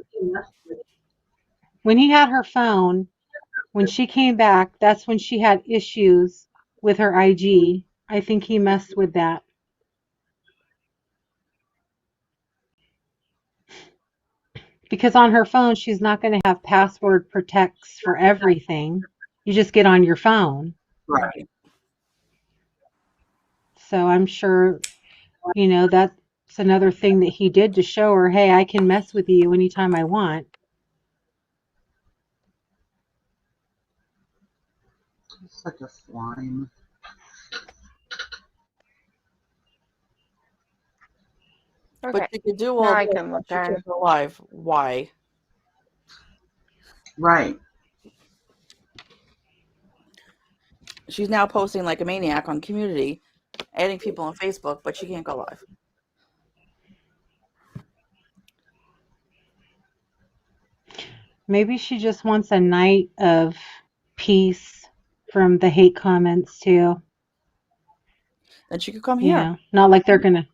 When he had her phone, when she came back, that's when she had issues with her IG. I think he messed with that. Because on her phone, she's not going to have password protects for everything. You just get on your phone. Right. So I'm sure, that's another thing that he did to show her, hey, I can mess with you anytime I want. Such a slime. Okay. But you could do Now all I this, can but look you on. can't go live. Why? Right. She's now posting like a maniac on community, adding people on Facebook, but she can't go live. Maybe she just wants a night of peace from the hate comments too. Then she could come here. Not like they're gonna,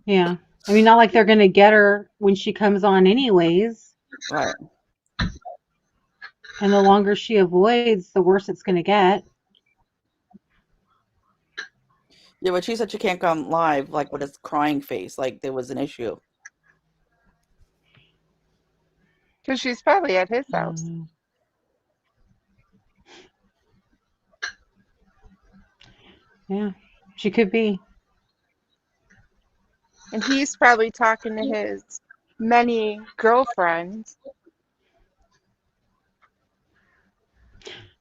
yeah. I mean, not like they're gonna get her when she comes on anyways. Right. And the longer she avoids, the worse it's gonna get. Yeah, but she said she can't come live like with a crying face, like there was an issue. Because she's probably at his house. Yeah, she could be. And he's probably talking to his many girlfriends.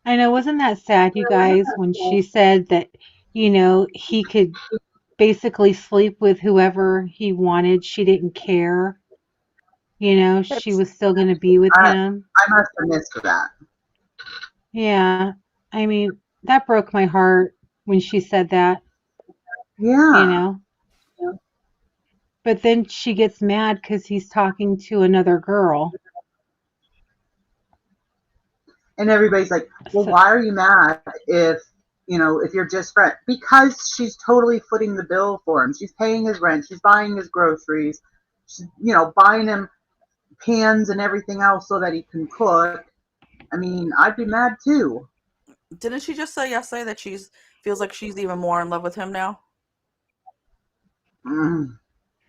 I know, wasn't that sad, you guys, when she said that, he could basically sleep with whoever he wanted. She didn't care. She was still going to be with him. I must have missed that. Yeah. I mean, that broke my heart when she said that. Yeah. But then she gets mad because he's talking to another girl. And everybody's like, well, why are you mad if you're just friends? Because she's totally footing the bill for him. She's paying his rent. She's buying his groceries. She's, buying him pans and everything else so that he can cook. I mean, I'd be mad too. Didn't she just say yesterday that feels like she's even more in love with him now? Mm,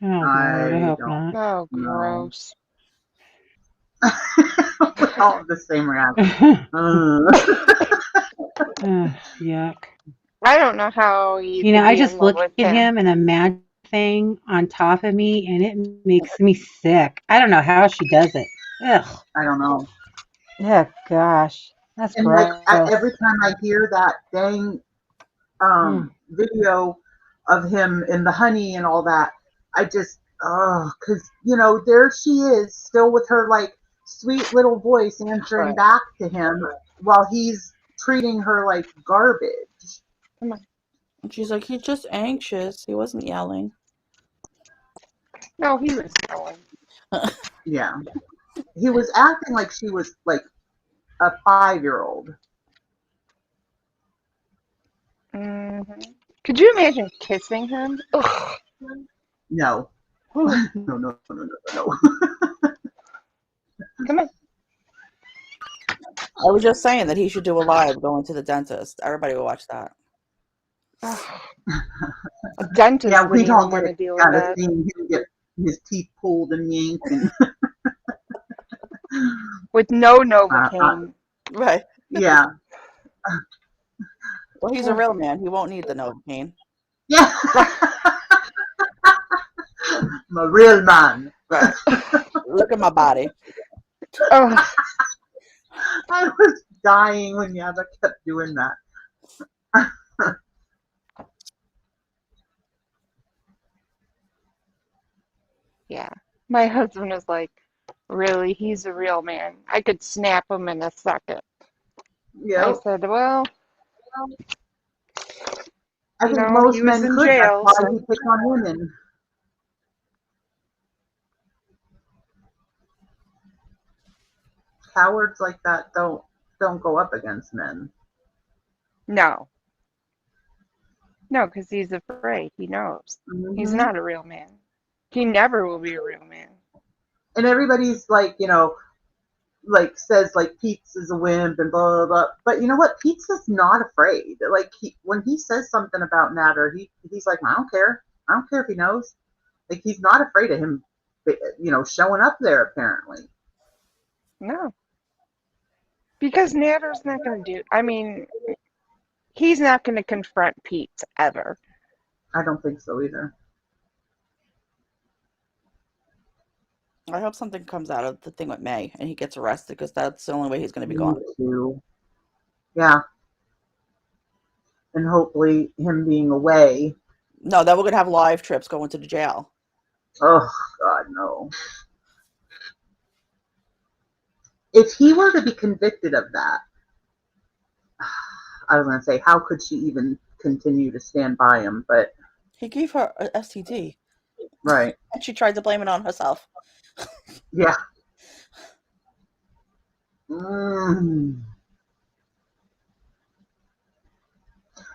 Oh, Lord, I hope not. Oh, gross. All the same reaction. Yuck. I don't know how you could I be just in love look with at him and imagine thing on top of me, and it makes me sick. I don't know how she does it. Ugh. I don't know. Oh, gosh. That's And gross. every time I hear that dang video of him in the honey and all that, I just, because, there she is still with her like sweet little voice answering back to him while he's treating her like garbage. And she's like, he's just anxious. He wasn't yelling. No, he was yelling. Yeah. He was acting like she was like a 5-year-old. Mm-hmm. Could you imagine kissing him? Ugh. No. No. Come on. I was just saying that he should do a live going to the dentist. Everybody will watch that. A dentist wouldn't even want to deal with that. Seeing him get his teeth pulled and yanked. And with no Novocaine. Right. Yeah. Well, he's a real man. He won't need the Novocaine. Yeah. I'm a real man. Right. Look at my body. Oh. I was dying when Yaba kept doing that. Yeah. My husband is like, really? He's a real man. I could snap him in a second. Yeah. I said, well, I think most men could. Jail, That's why he pick on women. Cowards like that don't go up against men. No. No, because he's afraid. He knows. He's not a real man. He never will be a real man. And everybody's like, like says like Pete's is a wimp and blah blah blah. But you know what? Pete's is not afraid. Like when he says something about Natter, he's like, I don't care. I don't care if he knows. Like he's not afraid of him, showing up there apparently. No. Because Natter's not going to do. I mean, he's not going to confront Pete ever. I don't think so either. I hope something comes out of the thing with May and he gets arrested because that's the only way he's going to be gone. Too. Yeah. And hopefully him being away. No, then we're going to have live trips going to the jail. Oh, God, no. If he were to be convicted of that, I was going to say, how could she even continue to stand by him? But he gave her an STD. Right. And she tried to blame it on herself. Yeah.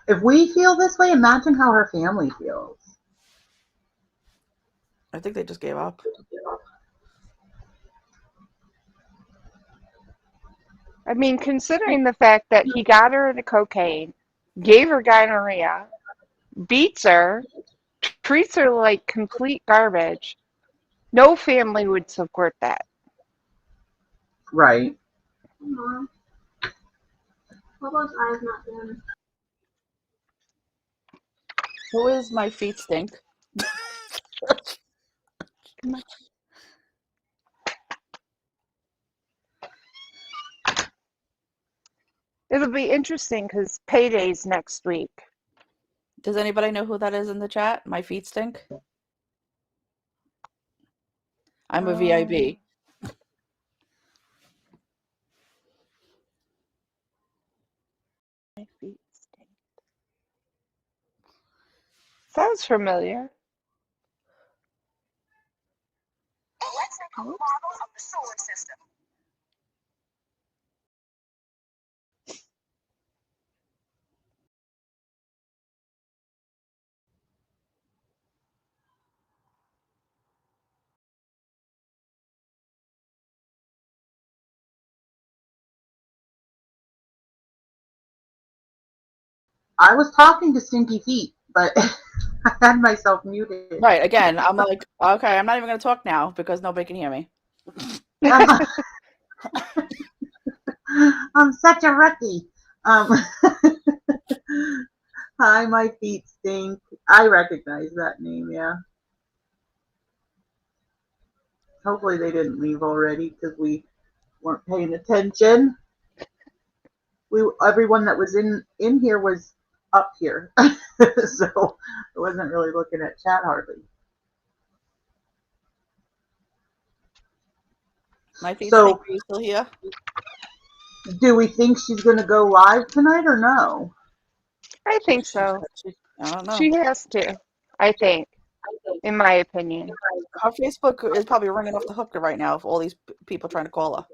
If we feel this way, imagine how her family feels. I think they just gave up. I mean, considering the fact that he got her into cocaine, gave her gonorrhea, beats her, treats her like complete garbage, no family would support that. Right. Bobo's eyes not been. Who is my feet stink? It'll be interesting because payday's next week. Does anybody know who that is in the chat? My feet stink? I'm a VIB. My feet stink. Sounds familiar. Model of the solar system. I was talking to Stinky Feet, but I had myself muted. Right, again, I'm like, okay, I'm not even going to talk now because nobody can hear me. I'm such a rookie. Hi, my feet stink. I recognize that name, yeah. Hopefully they didn't leave already because we weren't paying attention. Everyone that was in here was up here. So I wasn't really looking at chat hardly. My feet stink. Are you still here? Do we think she's going to go live tonight or no? I think so. I don't know. She has to, I think, in my opinion. Her Facebook is probably ringing off the hook right now of all these people trying to call her.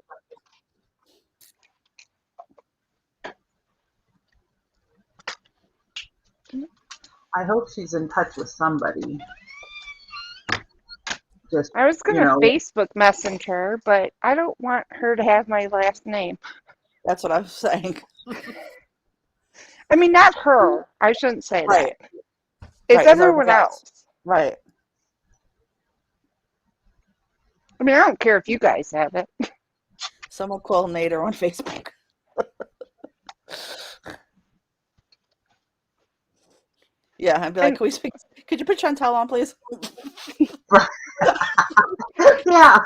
I hope she's in touch with somebody. I was going to Facebook Messenger, but I don't want her to have my last name. That's what I was saying. I mean, not her. I shouldn't say right. that. It's everyone else. Right. I mean, I don't care if you guys have it. Someone call Nader on Facebook. Yeah, I'd be like, could you put Chantal on, please? Yeah.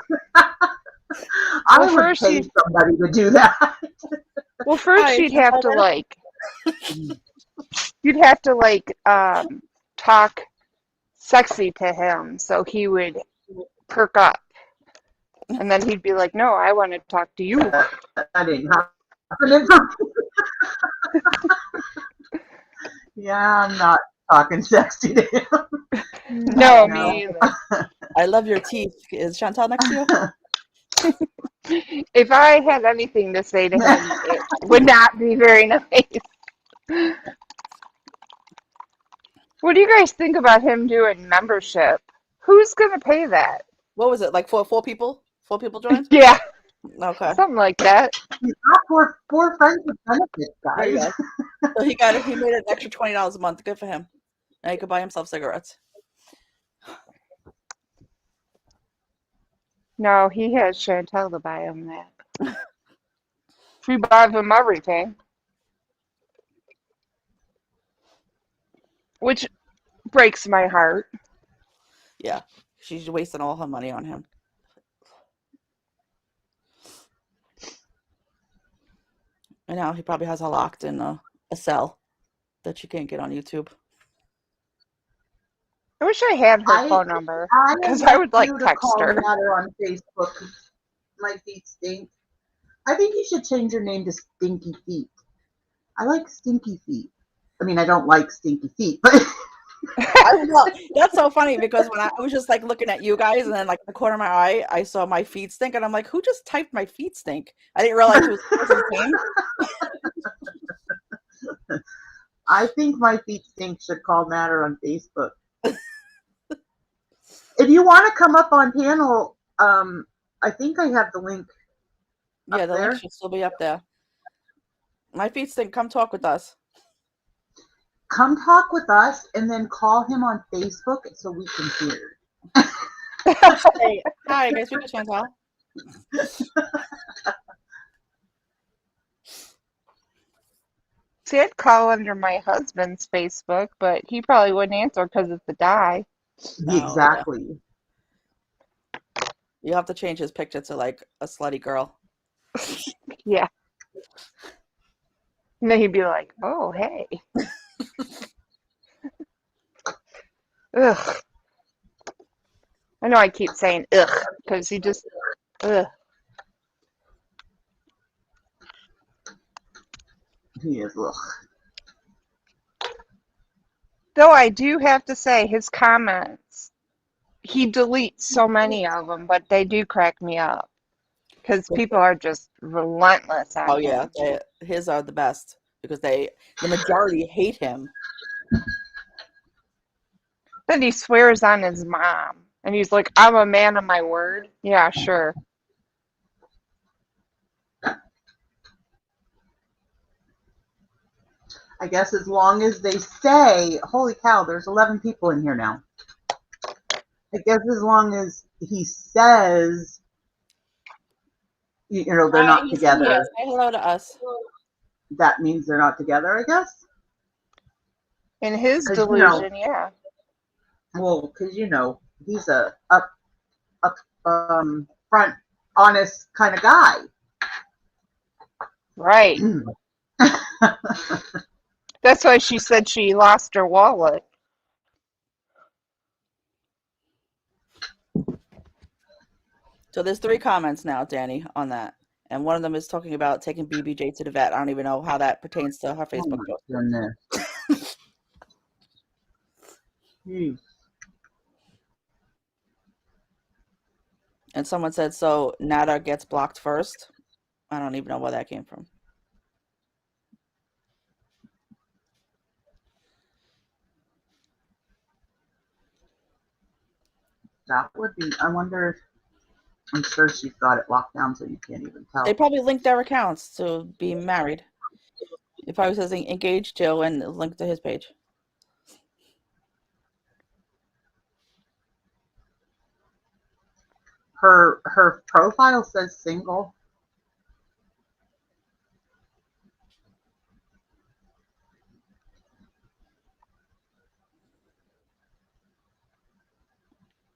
I would pay somebody to do that. Well, first you'd have to you'd have to talk sexy to him so he would perk up. And then he'd be like, no, I want to talk to you. That ain't happening. Yeah, I'm not talking sexy to him. No, me either. I love your teeth. Is Chantal next to you? If I had anything to say to him, it would not be very nice. What do you guys think about him doing membership? Who's gonna pay that? What was it, like four people? 4 people joined? Yeah, Okay. something like that. He's got four friends with benefits, There you guys. go. So he made an extra $20 a month. Good for him. Now he could buy himself cigarettes. No, he has Chantal to buy him that. She buys him everything. Which breaks my heart. Yeah. She's wasting all her money on him. And now he probably has her locked in a cell that she can't get on YouTube. I wish I had her phone number because I would like you to text call her. Matter on Facebook. My feet stink. I think you should change your name to Stinky Feet. I like Stinky Feet. I mean, I don't like stinky feet, but That's so funny because when I was just like looking at you guys and then like in the corner of my eye, I saw my feet stink and I'm like, who just typed my feet stink? I didn't realize it was the person's name. I think my feet stink should call Matter on Facebook. If you want to come up on panel, I think I have the link. Yeah, the there. link should still be up there. My feet stink. Come talk with us. Come talk with us and then call him on Facebook so we can hear. Hey, hi, guys. Speak to Chantal. See, I'd call under my husband's Facebook, but he probably wouldn't answer because it's a die. Oh, Exactly. Yeah. You have to change his picture to like a slutty girl. Yeah. And then he'd be like, oh, hey. Ugh. I know I keep saying ugh because he just, ugh. He is. Ugh. Though I do have to say, his comments, he deletes so many of them, but they do crack me up because people are just relentless on Oh yeah, him. his are the best because the majority hate him. Then he swears on his mom. And he's like, I'm a man of my word. Yeah, sure. I guess as long as they say, holy cow, there's 11 people in here now. I guess as long as he says, you know, they're Hi, not he's together, here. Say hello to us. that means they're not together, I guess. In his 'Cause, delusion, yeah. Well, because, he's a up front, honest kind of guy. Right. That's why she said she lost her wallet. So there's 3 comments now, Danny, on that. And one of them is talking about taking BBJ to the vet. I don't even know how that pertains to her Facebook post. Goodness. And someone said, so Nada gets blocked first. I don't even know where that came from. That would be, I wonder if, I'm sure she's got it locked down so you can't even tell. They probably linked their accounts to be married. It probably says engaged to and linked to his page. Her profile says single.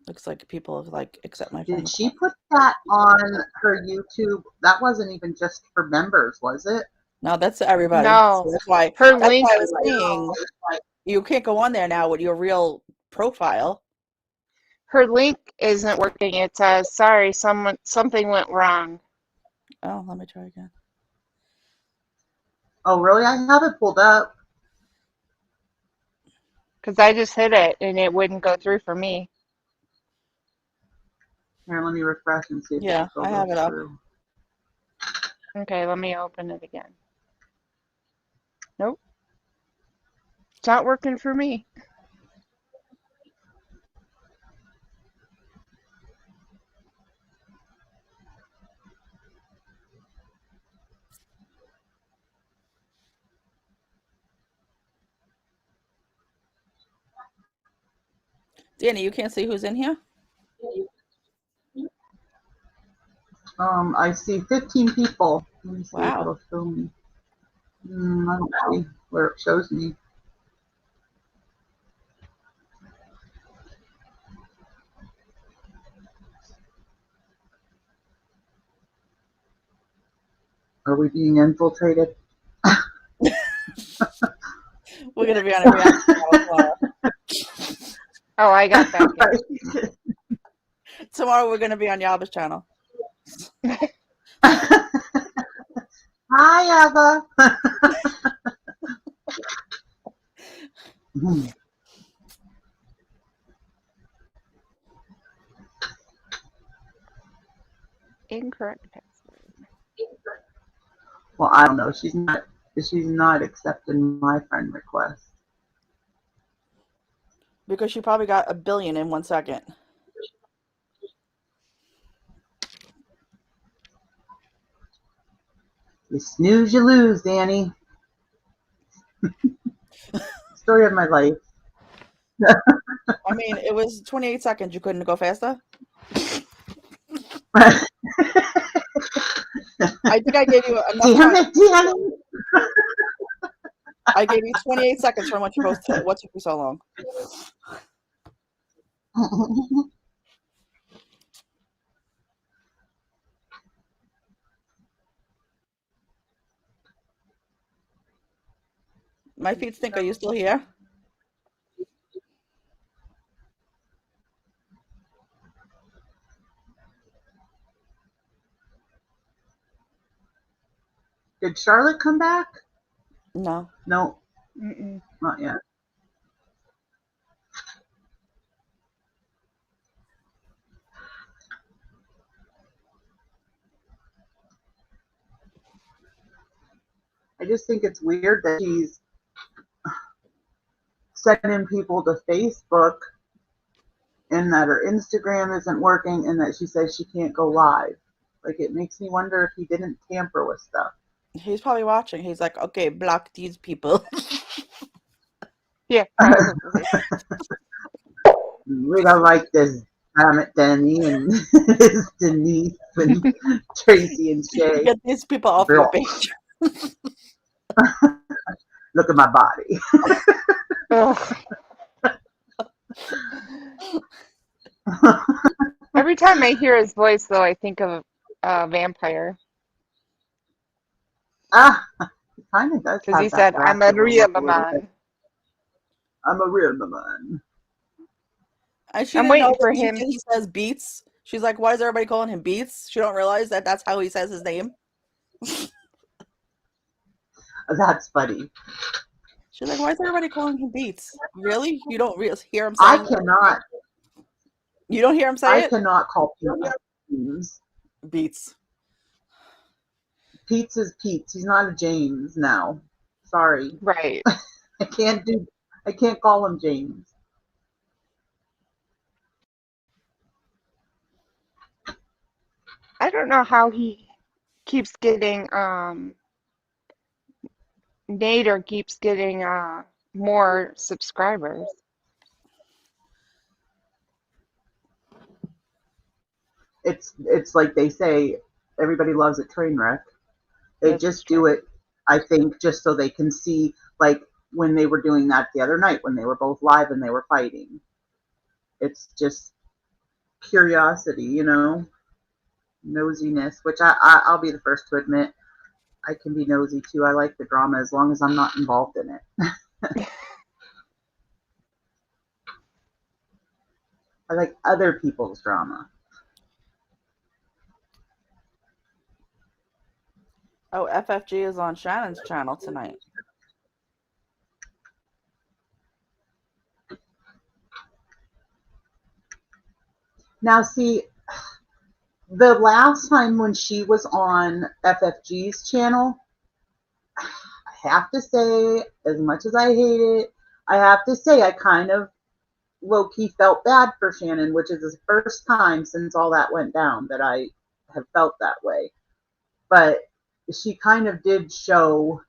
Looks like people like accept my friend Did she request. put that on her YouTube? That wasn't even just for members, was it? No, that's everybody. No. So that's why Her I link, was saying you can't go on there now with your real profile. her link isn't working. It says, sorry, something went wrong. Oh, let me try again. Oh, really? I have it pulled up. Because I just hit it and it wouldn't go through for me. Here, let me refresh and see if Yeah, it still I have goes it up. through. Okay, let me open it again. Nope. It's not working for me. Danny, you can't see who's in here? I see 15 people. Let me see if Wow. it'll show me. I don't see where it shows me. Are we being infiltrated? We're going to be on a reaction channel tomorrow. Oh, I got that. Tomorrow we're going to be on Yaba's channel. Hi, Eva. Incorrect password. Well, I don't know. She's not accepting my friend request. Because she probably got 1 billion in 1 second. You snooze, you lose, Danny. Story of my life. I mean, it was 28 seconds. You couldn't go faster? Damn I think I gave you enough time. it, Danny. I gave you 28 seconds from what you're supposed to. What took you so long? My feet stink. Are you still here? Did Charlotte come back? No. No, Mm-mm. not yet. I just think it's weird that she's sending people to Facebook and that her Instagram isn't working and that she says she can't go live. Like, it makes me wonder if he didn't tamper with stuff. He's probably watching. He's like, okay, block these people. Yeah, probably. We don't like this Dammit Dani and this Denise and Tracy and Shay. Get these people off your page. Look at my body. Every time I hear his voice, though, I think of a vampire. He kind of does. Because he said, I'm a real man. I'm a real man. And she I'm didn't know waiting for that him. he says Beats. She's like, why is everybody calling him Beats? She don't realize that that's how he says his name. That's funny. She's like, why is everybody calling him Beats? Really? You don't hear him saying I cannot. You don't hear him say I it? cannot call people names. Beats. Pete's is Pete's. He's not a James now. Sorry. Right. I can't call him James. I don't know how he keeps getting, Nader keeps getting more subscribers. It's like they say, everybody loves a train wreck. They That's just true. do it, I think, just so they can see, like when they were doing that the other night, when they were both live and they were fighting. It's just curiosity, you know, nosiness, which I'll be the first to admit. I can be nosy too. I like the drama as long as I'm not involved in it. I like other people's drama. Oh, FFG is on Shannon's channel tonight. Now, see, the last time when she was on FFG's channel, I have to say, as much as I hate it, I have to say, I kind of low-key felt bad for Shannon, which is the first time since all that went down that I have felt that way. But she kind of did show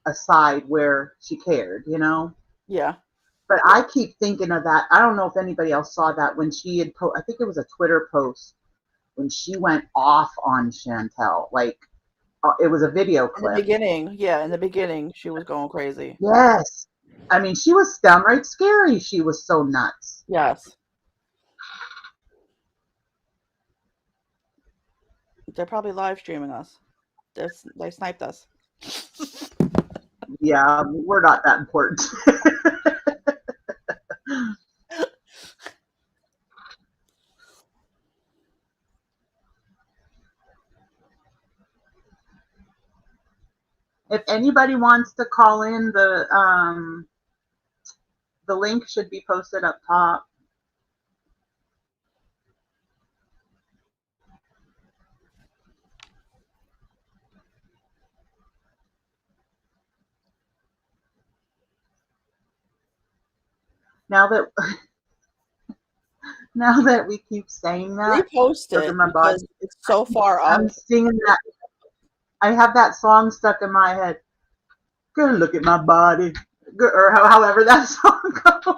a side where she cared, you know? Yeah. But I keep thinking of that. I don't know if anybody else saw that when she had, I think it was a Twitter post when she went off on Chantal. Like, it was a video In the clip. beginning, yeah, in the beginning, she was going crazy. Yes. I mean, she was downright scary. She was so nuts. Yes. They're probably live streaming us. They sniped us. Yeah, we're not that important. If anybody wants to call in, the link should be posted up top. Now that we keep saying that, Repost stuck it in my body. because it's so far up. I'm singing that. I have that song stuck in my head. Girl, look at my body, or however that song goes.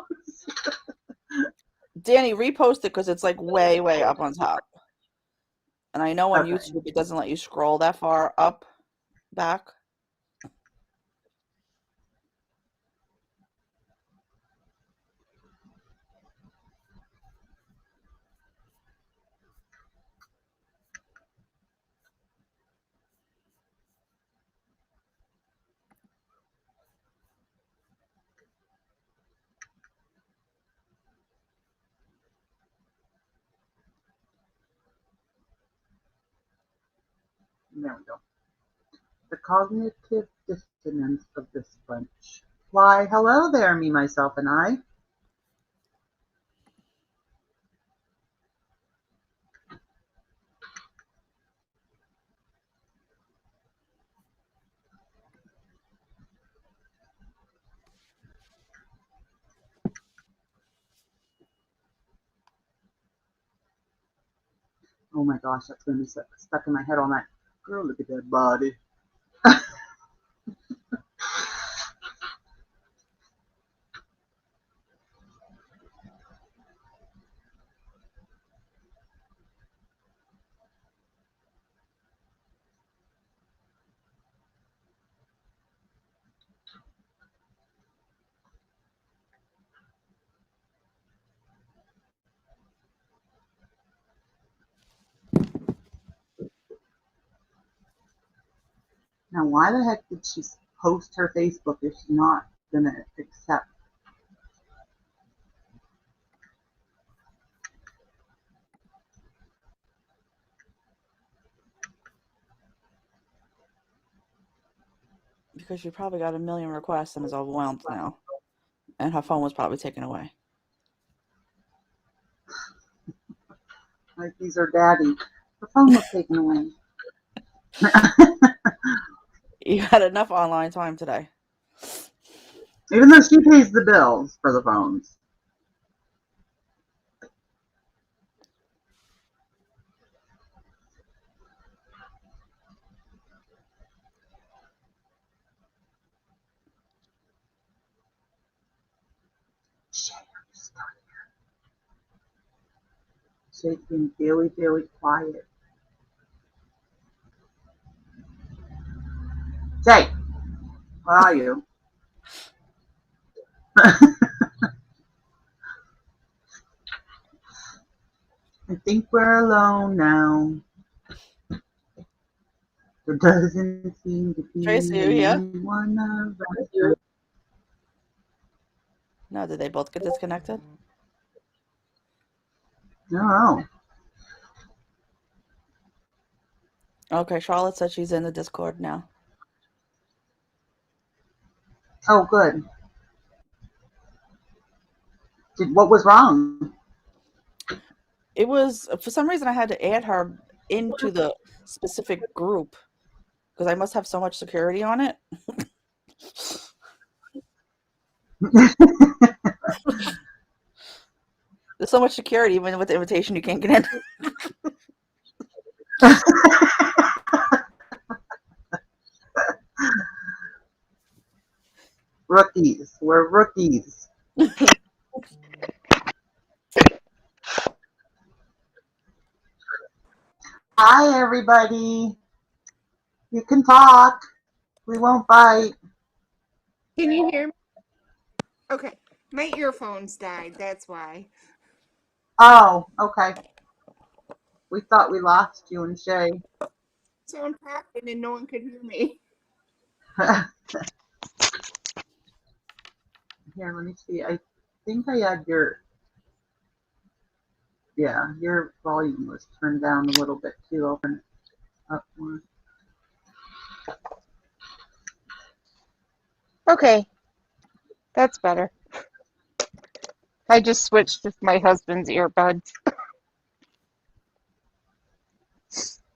Danny, repost it because it's like way, way up on top. And I know on Okay. YouTube it doesn't let you scroll that far up, back. There we go. The cognitive dissonance of this bunch. Why, hello there, me, myself, and I. Oh my gosh, that's going to be stuck in my head all night. Girl, look at that body. Now, why the heck did she post her Facebook if she's not going to accept? Because she probably got a million requests and is overwhelmed now. And her phone was probably taken away. Like, these are daddy. Her phone was taken away. You had enough online time today. Even though she pays the bills for the phones. Shaking, daily, quiet. Jay, where are you? I think we're alone now. There doesn't seem to be Tracy, you here? anyone around. No, did they both get disconnected? No. Okay, Charlotte said she's in the Discord now. Oh, good. What was wrong? It was, for some reason, I had to add her into the specific group because I must have so much security on it. There's so much security, even with the invitation, you can't get in. Rookies. We're rookies. Hi, everybody. You can talk. We won't bite. Can you hear me? Okay. My earphones died. That's why. Oh, okay. We thought we lost you and Shay. So I'm talking and no one could hear me. Here, let me see. I think I had your volume was turned down a little bit too. Open it up more. Okay. That's better. I just switched to my husband's earbuds.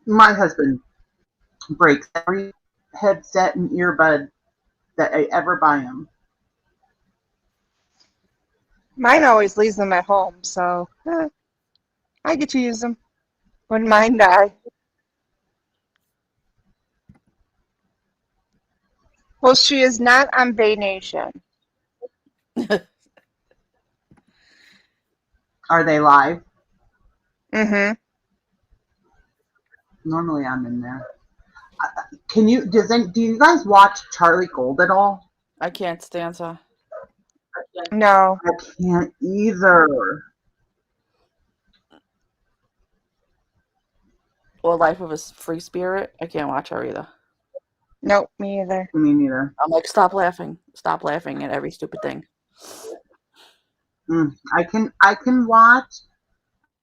My husband breaks every headset and earbud that I ever buy him. Mine always leaves them at home, so I get to use them when mine die. Well, she is not on Bay Nation. Are they live? Mm-hmm. Normally I'm in there. Do you guys watch Charlie Gold at all? I can't stand her. No. I can't either. Or Life of a Free Spirit. I can't watch her either. Nope, me either. Me neither. I'm like, stop laughing. Stop laughing at every stupid thing. I can watch.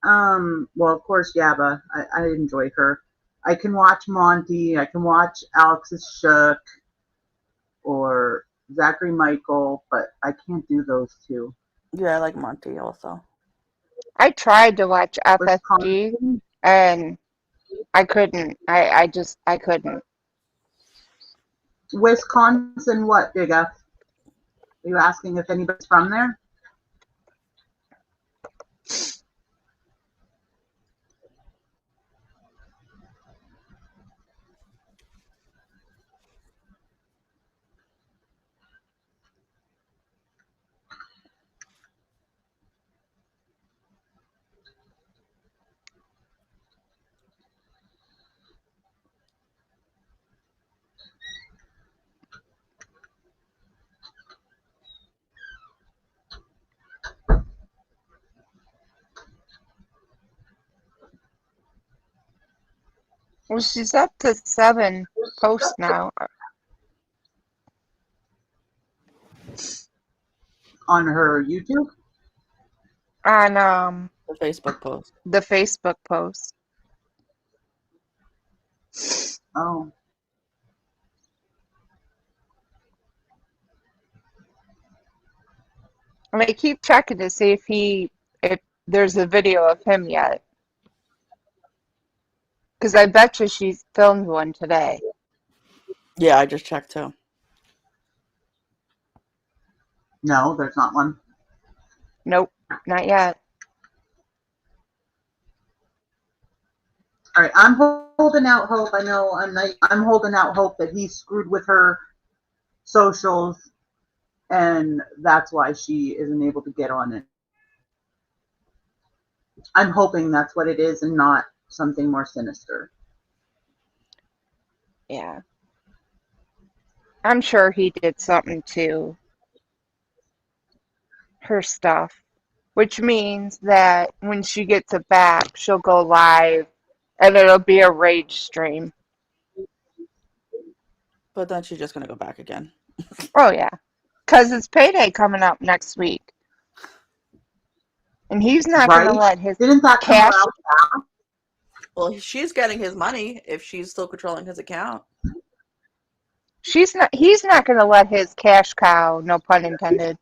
Well, of course, Yaba. I enjoy her. I can watch Monty. I can watch Alex's Shook or Zachary Michael, but I can't do those two. Yeah, I like Monty also. I tried to watch FSG Wisconsin? and I couldn't. I couldn't. Wisconsin, what, Big F? Are you asking if anybody's from there? Well, she's up to 7 posts now. On her YouTube? On The Facebook post. the Facebook post. Oh. And I keep checking to see if there's a video of him yet. Because I bet you she's filmed one today. Yeah, I just checked too. No, there's not one. Nope, not yet. All right, I'm holding out hope. I know I'm holding out hope that he screwed with her socials, and that's why she isn't able to get on it. I'm hoping that's what it is and not something more sinister. Yeah. I'm sure he did something to her stuff, which means that when she gets it back, she'll go live and it'll be a rage stream. But then she's just gonna go back again. Oh, yeah. Because it's payday coming up next week. And he's not going to let his Didn't that come cash. around fast? Well, she's getting his money if she's still controlling his account. He's not going to let his cash cow, no pun intended,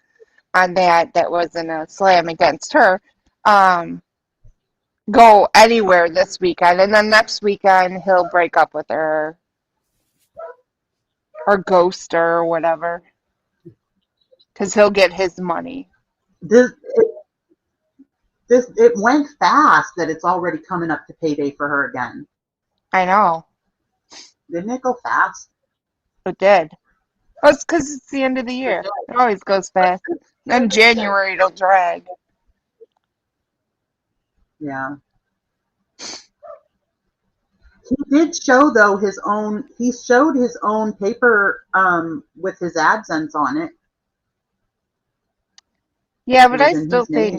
on that wasn't a slam against her, go anywhere this weekend. And then next weekend, he'll break up with her or ghost her or whatever. because he'll get his money. It went fast that it's already coming up to payday for her again. I know. Didn't it go fast? It did. Oh, it's because it's the end of the year. It always goes fast. Then January it'll drag. Yeah. He did show though he showed his own paper with his AdSense on it. Yeah, It but was I in still his think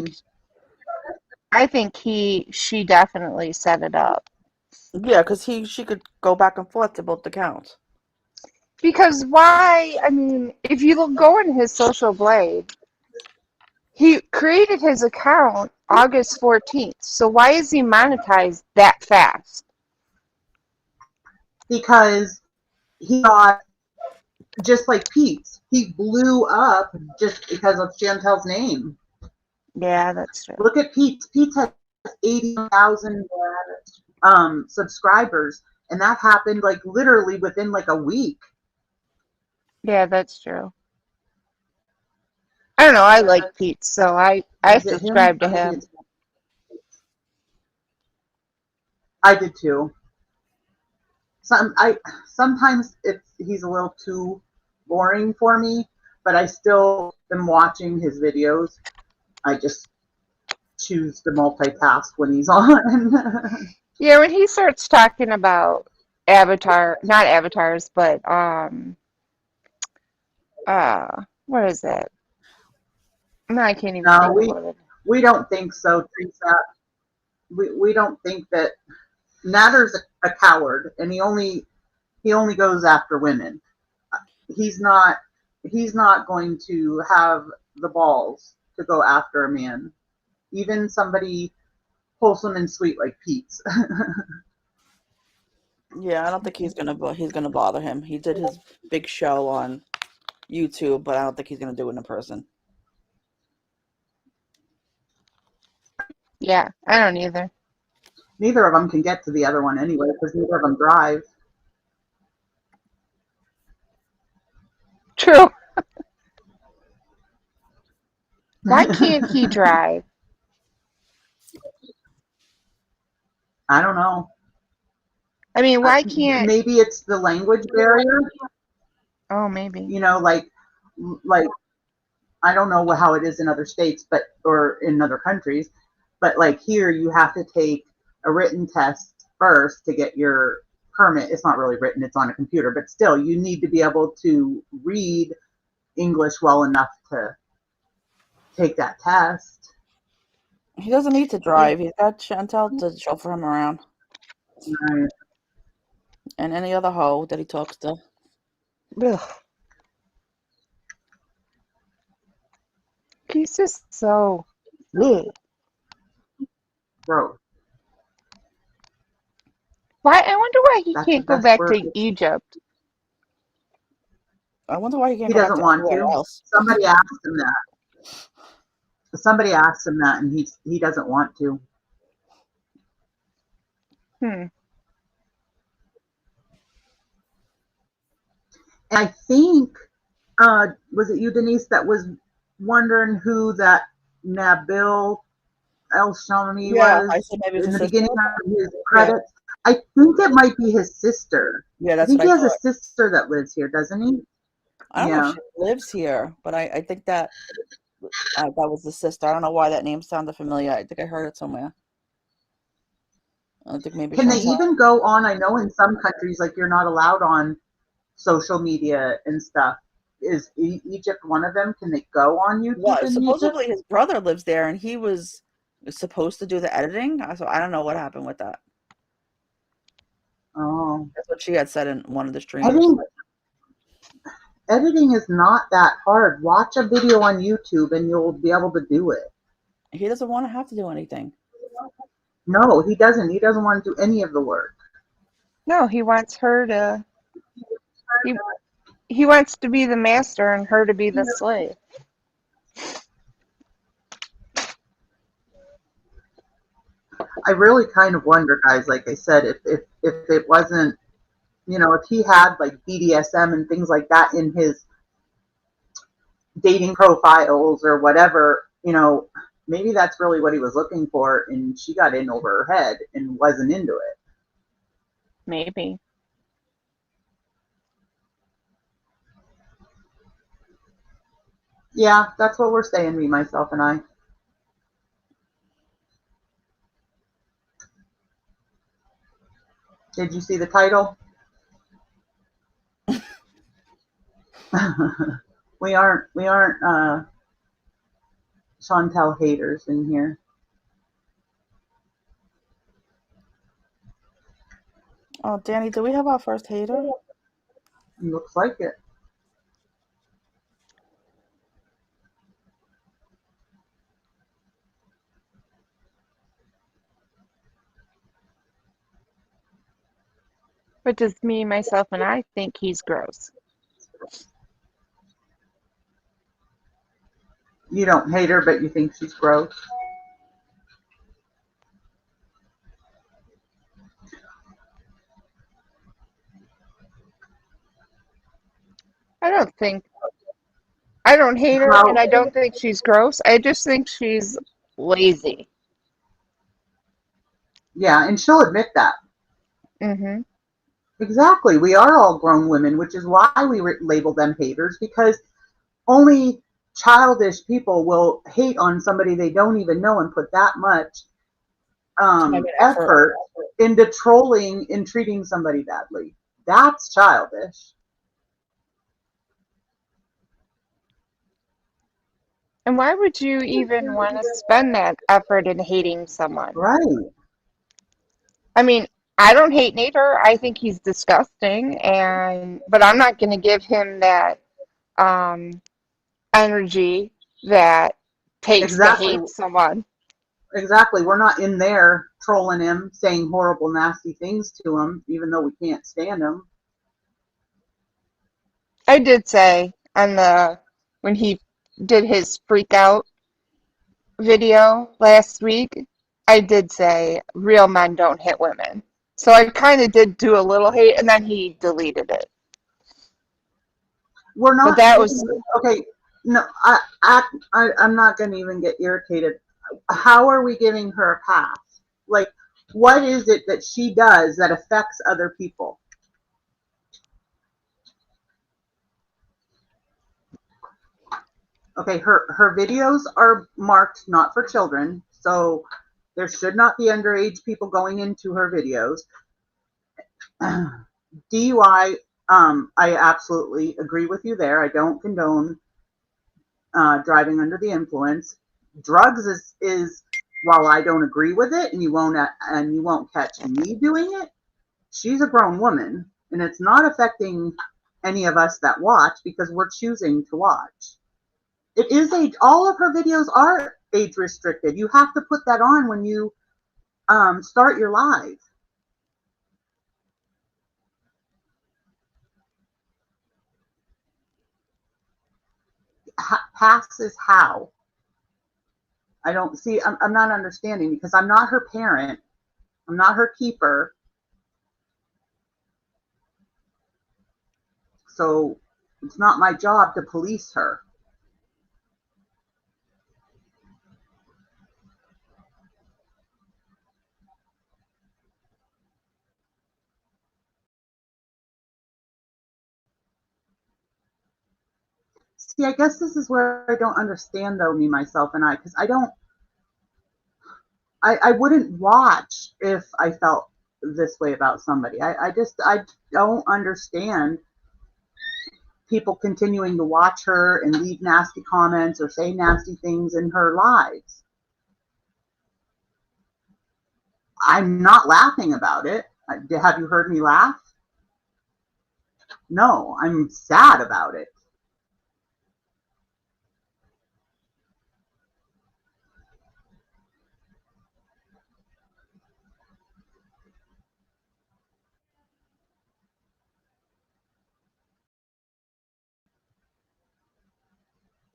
name. she definitely set it up. Yeah, because she could go back and forth to both accounts. Because why? I mean, if you go in his social blade, he created his account August 14th. So why is he monetized that fast? Because he got, just like Pete's, he blew up just because of Chantal's name. Yeah, that's true. Look at Pete's. Pete's has 80,000 subscribers, and that happened like literally within like a week. Yeah, that's true. I don't know. I like Pete, so I Is it him? subscribe to him. I did too. Sometimes he's a little too boring for me, but I still am watching his videos. I just choose to multitask when he's on. Yeah, when he starts talking about not avatars, but what is it? No, I can't even No, think of what it is. we don't think so, Teresa. We don't think that Natter's a coward, and he only goes after women. He's not going to have the balls to go after a man, even somebody wholesome and sweet like Pete's. Yeah, I don't think he's gonna bother him. He did his big show on YouTube, but I don't think he's gonna do it in person. Yeah, I don't either. Neither of them can get to the other one anyway, because neither of them drive. True. Why can't he drive? I don't know. I mean, why can't? Maybe it's the language barrier. Oh, maybe. You know, like I don't know how it is in other states, or in other countries, but like here you have to take a written test first to get your permit. It's not really written, it's on a computer, but still you need to be able to read English well enough to take that test. He doesn't need to drive. He's got Chantal to chauffeur him around. Right. And any other hoe that he talks to. Ugh. He's just so. Ugh. Bro. Why? I wonder why he That's can't the go best back word. to Egypt. I wonder why he can't He go back doesn't to want anywhere to. else. Somebody asked him that, and he doesn't want to. Hmm. And I think, was it you, Denise, that was wondering who that Nabil Elshamy was I said maybe it's in his the sister. beginning of his credits? I think it might be his sister. Yeah, I that's think what he I has thought. a sister that lives here, doesn't he? I don't know Yeah. if she lives here, but I think that was the sister. I don't know why that name sounded familiar. I think I heard it somewhere. I think maybe Can they Chantal. even go on? I know in some countries, like you're not allowed on social media and stuff. Is Egypt one of them? Can they go on YouTube Well, in supposedly Egypt? his brother lives there, and he was supposed to do the editing. So I don't know what happened with that. Oh, That's what she had said in one of the streams. editing is not that hard. Watch a video on YouTube and you'll be able to do it. He doesn't want to have to do anything. No, he doesn't. He doesn't want to do any of the work. No, he wants her to. He wants to be the master and her to be the slave. I really kind of wonder, guys, like I said, if it wasn't, if he had like BDSM and things like that in his dating profiles or whatever, you know, maybe that's really what he was looking for, and she got in over her head and wasn't into it. Maybe. Yeah, that's what we're saying, me, myself, and I. Did you see the title? we aren't Chantal haters in here. Oh, Danny, do we have our first hater? Looks like it. But does me, myself, and I think he's gross? You don't hate her, but you think she's gross. I don't hate her, and I don't think she's gross. I just think she's lazy. Yeah, and she'll admit that. Mm-hmm. Exactly. We are all grown women, which is why we label them haters, because only childish people will hate on somebody they don't even know and put that much effort into trolling and treating somebody badly. That's childish. And why would you even want to spend that effort in hating someone? Right. I mean, I don't hate Nader. I think he's disgusting, but I'm not going to give him that energy that takes to Exactly. hate someone. Exactly. We're not in there trolling him, saying horrible, nasty things to him, even though we can't stand him. I did say when he did his freak out video last week, I did say real men don't hit women. So I kind of did do a little hate, and then he deleted it. We're not. But that was okay. No, I'm not going to even get irritated. How are we giving her a pass? Like, what is it that she does that affects other people? Okay, her videos are marked not for children, so there should not be underage people going into her videos. DUI, I absolutely agree with you there. I don't condone driving under the influence. Drugs is while I don't agree with it, and you won't catch me doing it. She's a grown woman, and it's not affecting any of us that watch because we're choosing to watch. It is all of her videos are age restricted. You have to put that on when you start your live. Pass is how. I don't see. I'm not understanding because I'm not her parent. I'm not her keeper. So it's not my job to police her. See, I guess this is where I don't understand, though, me, myself, and I, because I wouldn't watch if I felt this way about somebody. I don't understand people continuing to watch her and leave nasty comments or say nasty things in her lives. I'm not laughing about it. Have you heard me laugh? No, I'm sad about it.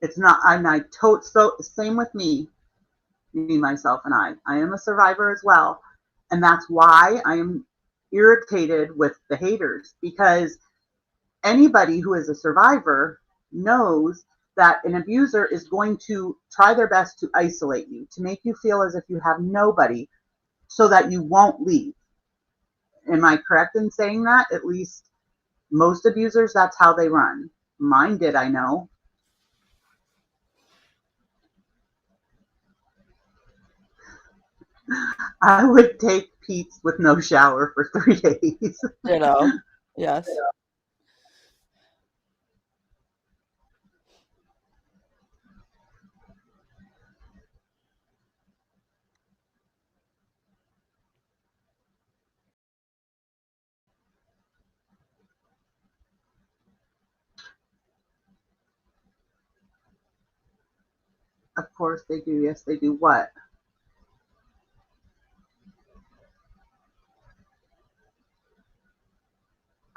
It's not, so same with me, myself, and I. I am a survivor as well. And that's why I am irritated with the haters, because anybody who is a survivor knows that an abuser is going to try their best to isolate you, to make you feel as if you have nobody so that you won't leave. Am I correct in saying that? At least most abusers, that's how they run. Mine did, I know. I would take Pete's with no shower for 3 days. You know, yes. Of course they do. Yes, they do. What?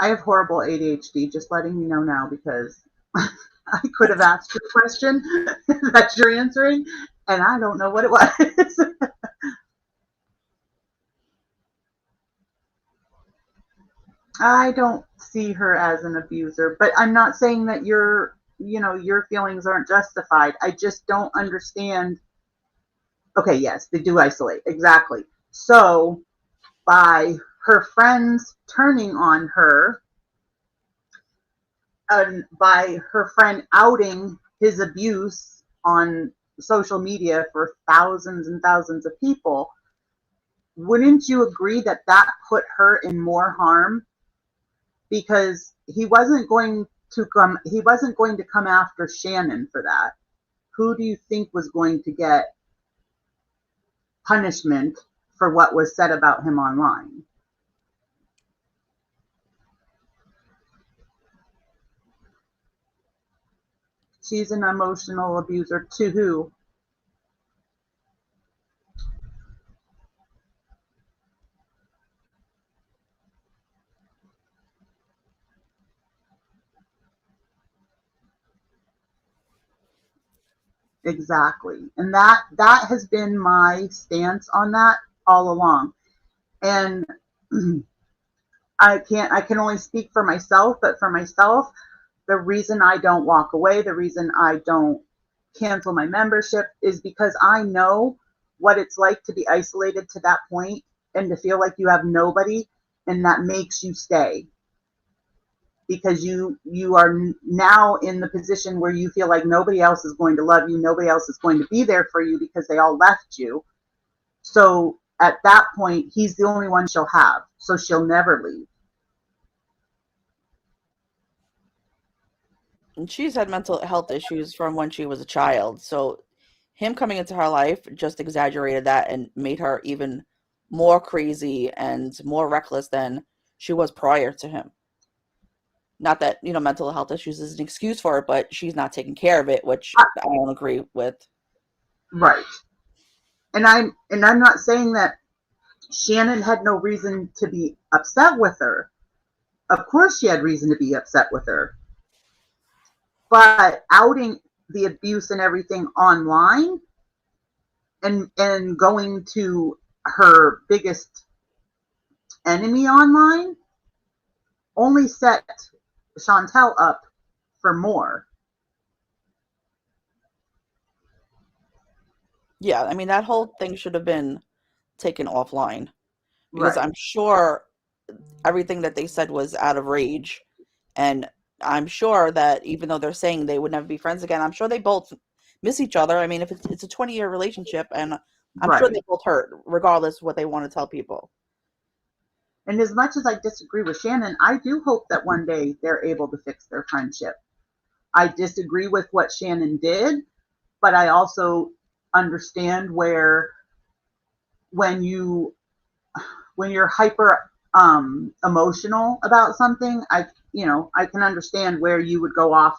I have horrible ADHD, just letting you know now, because I could have asked you a question that you're answering, and I don't know what it was. I don't see her as an abuser, but I'm not saying that your feelings aren't justified. I just don't understand. Okay, yes, they do isolate. Exactly. So by her friends turning on her, and by her friend outing his abuse on social media for thousands and thousands of people, wouldn't you agree that that put her in more harm? Because he wasn't going to come after Shannon for that. Who do you think was going to get punishment for what was said about him online? She's an emotional abuser to who? Exactly. And that has been my stance on that all along. And I can only speak for myself, but for myself, the reason I don't walk away, the reason I don't cancel my membership is because I know what it's like to be isolated to that point and to feel like you have nobody, and that makes you stay. Because you are now in the position where you feel like nobody else is going to love you, nobody else is going to be there for you because they all left you. So at that point, he's the only one she'll have. So she'll never leave. And she's had mental health issues from when she was a child. So him coming into her life just exaggerated that and made her even more crazy and more reckless than she was prior to him. Not that, mental health issues is an excuse for it, but she's not taking care of it, which I don't agree with. Right. And I'm not saying that Shannon had no reason to be upset with her. Of course she had reason to be upset with her. But outing the abuse and everything online and going to her biggest enemy online only set Chantal up for more. Yeah, I mean, that whole thing should have been taken offline because Right. I'm sure everything that they said was out of rage. And I'm sure that even though they're saying they would never be friends again, I'm sure they both miss each other. I mean, if it's a 20-year relationship, and I'm sure Right. they both hurt, regardless of what they want to tell people. And as much as I disagree with Shannon, I do hope that one day they're able to fix their friendship. I disagree with what Shannon did, but I also understand where when you're hyper emotional about something, I can understand where you would go off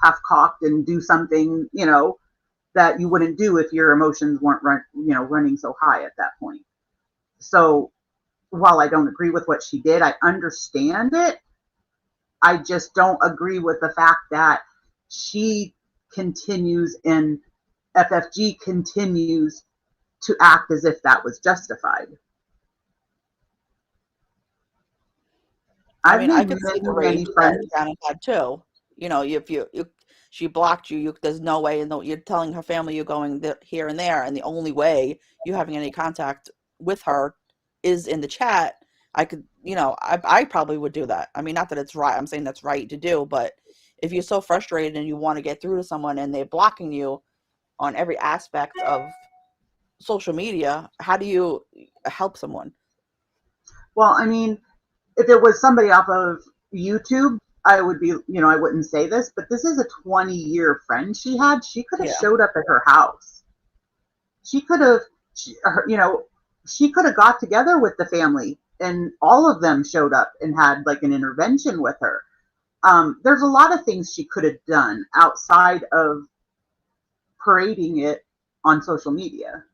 half cocked and do something, that you wouldn't do if your emotions weren't running so high at that point. So while I don't agree with what she did, I understand it. I just don't agree with the fact that she continues and FFG continues to act as if that was justified. I I've mean, I made could see many, the many rage that friends. Shannon had too. If you she blocked you. There's no way, and you're telling her family you're going here and there, and the only way you having any contact with her is in the chat. I could, I probably would do that. I mean, not that it's right. I'm saying that's right to do, but if you're so frustrated and you want to get through to someone and they're blocking you on every aspect of social media, how do you help someone? Well, I mean, if it was somebody off of YouTube, I would be, I wouldn't say this, but this is a 20-year friend she had. She could have showed up at her house. She could have, she could have got together with the family and all of them showed up and had like an intervention with her. There's a lot of things she could have done outside of parading it on social media.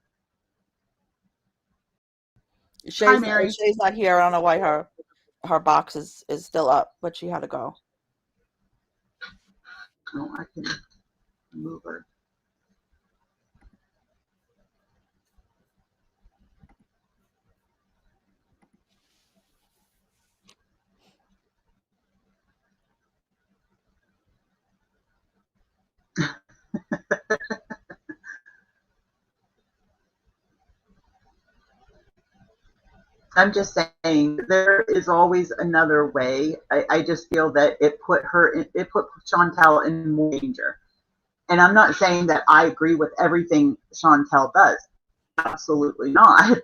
Shay's not here. I don't know why her box is still up, but she had to go. Oh, I can move her. I'm just saying there is always another way. I just feel that it put Chantal in more danger. And I'm not saying that I agree with everything Chantal does. Absolutely not.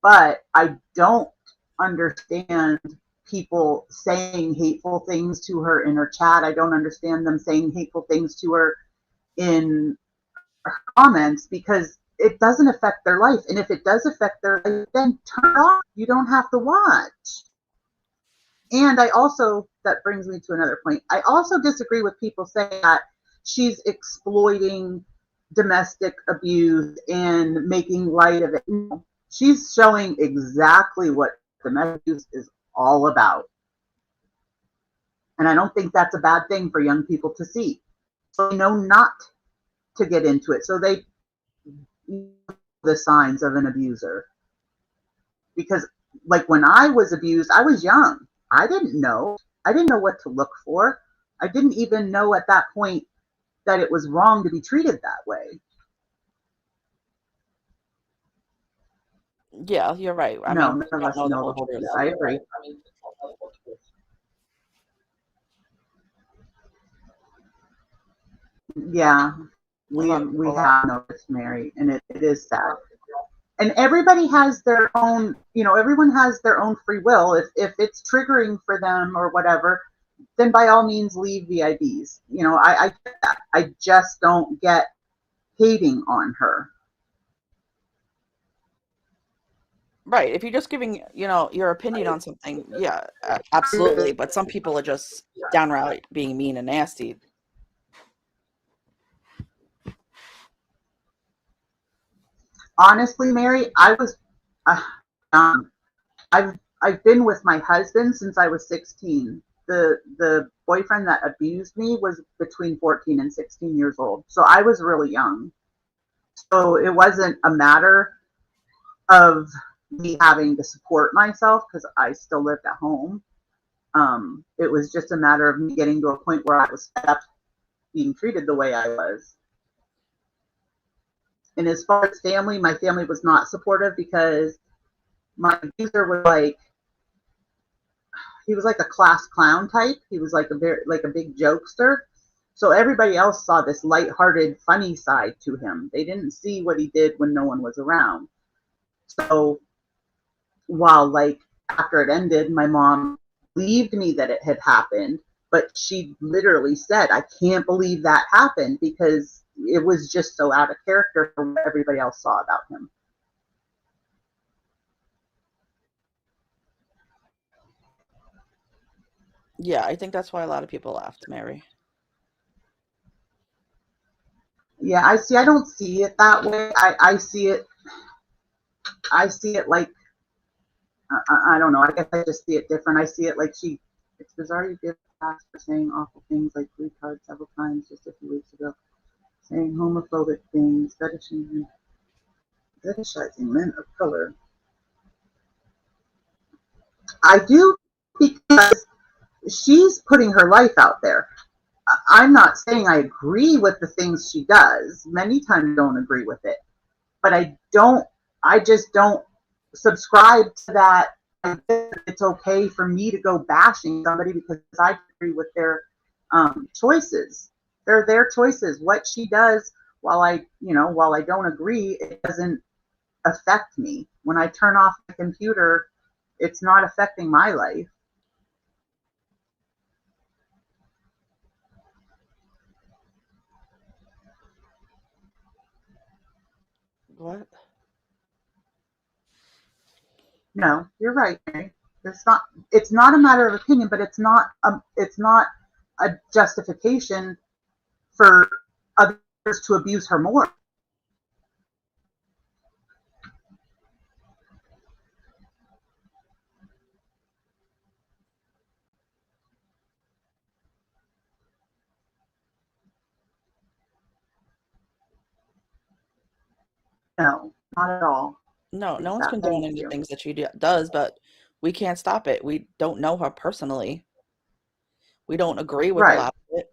But I don't understand people saying hateful things to her in her chat. I don't understand them saying hateful things to her in her comments because it doesn't affect their life. And if it does affect their life, then turn it off. You don't have to watch. And that brings me to another point. I also disagree with people saying that she's exploiting domestic abuse and making light of it. She's showing exactly what domestic abuse is all about. And I don't think that's a bad thing for young people to see. So they know not to get into it. So they the signs of an abuser. Because like when I was abused, I was young. I didn't know what to look for. I didn't even know at that point that it was wrong to be treated that way. Yeah, you're right. I No, mean, none of us know the whole truth. I agree. Yeah, we have noticed, Mary, and it is sad. And everybody has their own, everyone has their own free will. If it's triggering for them or whatever, then by all means leave VIBs. I get that. I just don't get hating on her. Right. If you're just giving, your opinion on something, yeah, absolutely. But some people are just downright being mean and nasty. Honestly, Mary, I was, I've been with my husband since I was 16. The boyfriend that abused me was between 14 and 16 years old. So I was really young. So it wasn't a matter of me having to support myself because I still lived at home. It was just a matter of me getting to a point where I was fed up being treated the way I was. And as far as family, my family was not supportive because my abuser was he was like a class clown type. He was like a big jokester. So everybody else saw this lighthearted, funny side to him. They didn't see what he did when no one was around. So while after it ended, my mom believed me that it had happened, but she literally said, I can't believe that happened because it was just so out of character from what everybody else saw about him. Yeah, I think that's why a lot of people left, Mary. Yeah, I don't see it that way. I see it like, I don't know. I guess I just see it different. I see it like it's bizarre you did past for saying awful things like blue card several times just a few weeks ago. Saying homophobic things, fetishizing men of color. I do because she's putting her life out there. I'm not saying I agree with the things she does. Many times I don't agree with it, but I just don't subscribe to that. It's okay for me to go bashing somebody because I agree with their choices. They're their choices. What she does, while I don't agree, it doesn't affect me. When I turn off the computer, it's not affecting my life. What? No, you're right. It's not a matter of opinion, but it's not a justification for others to abuse her more. No, not at all. No, no one's Thank condoning the you. things that she does, but we can't stop it. We don't know her personally. We don't agree with a Right. lot of it.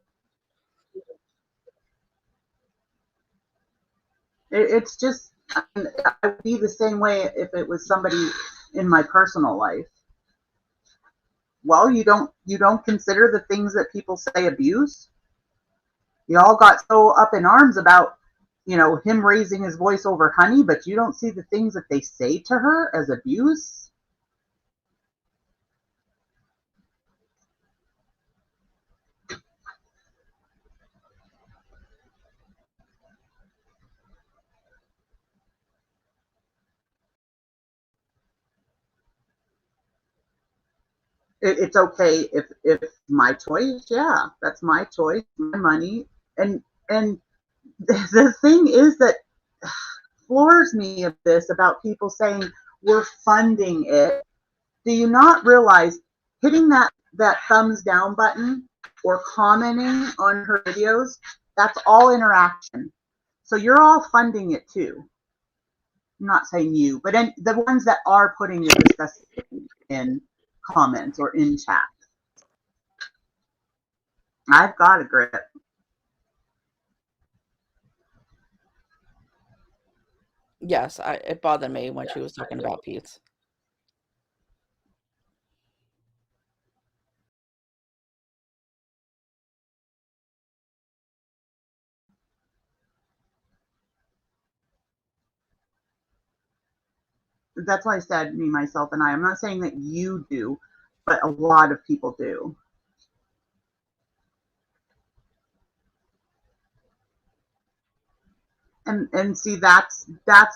It's just, I would be the same way if it was somebody in my personal life. Well, you don't consider the things that people say abuse. You all got so up in arms about, him raising his voice over Honey, but you don't see the things that they say to her as abuse. It's okay if my choice. Yeah, that's my choice, my money. And the thing is that floors me of this about people saying we're funding it. Do you not realize hitting that thumbs down button or commenting on her videos, that's all interaction. So you're all funding it too. I'm not saying you, but the ones that are putting the discussing in comments or in chat. I've got a grip. Yes, it bothered me when she was talking about Pete's. That's why I said me, myself, and I. I'm not saying that you do, but a lot of people do. And see, that's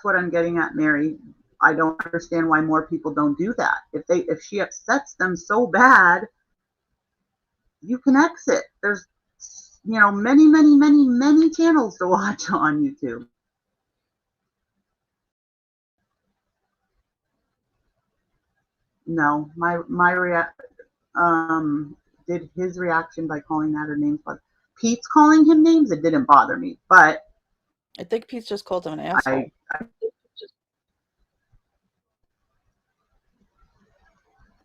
what I'm getting at, Mary. I don't understand why more people don't do that. If she upsets them so bad, you can exit. There's many channels to watch on YouTube. No, my react did his reaction by calling that her names, but Pete's calling him names, it didn't bother me, but I think Pete's just called him an asshole.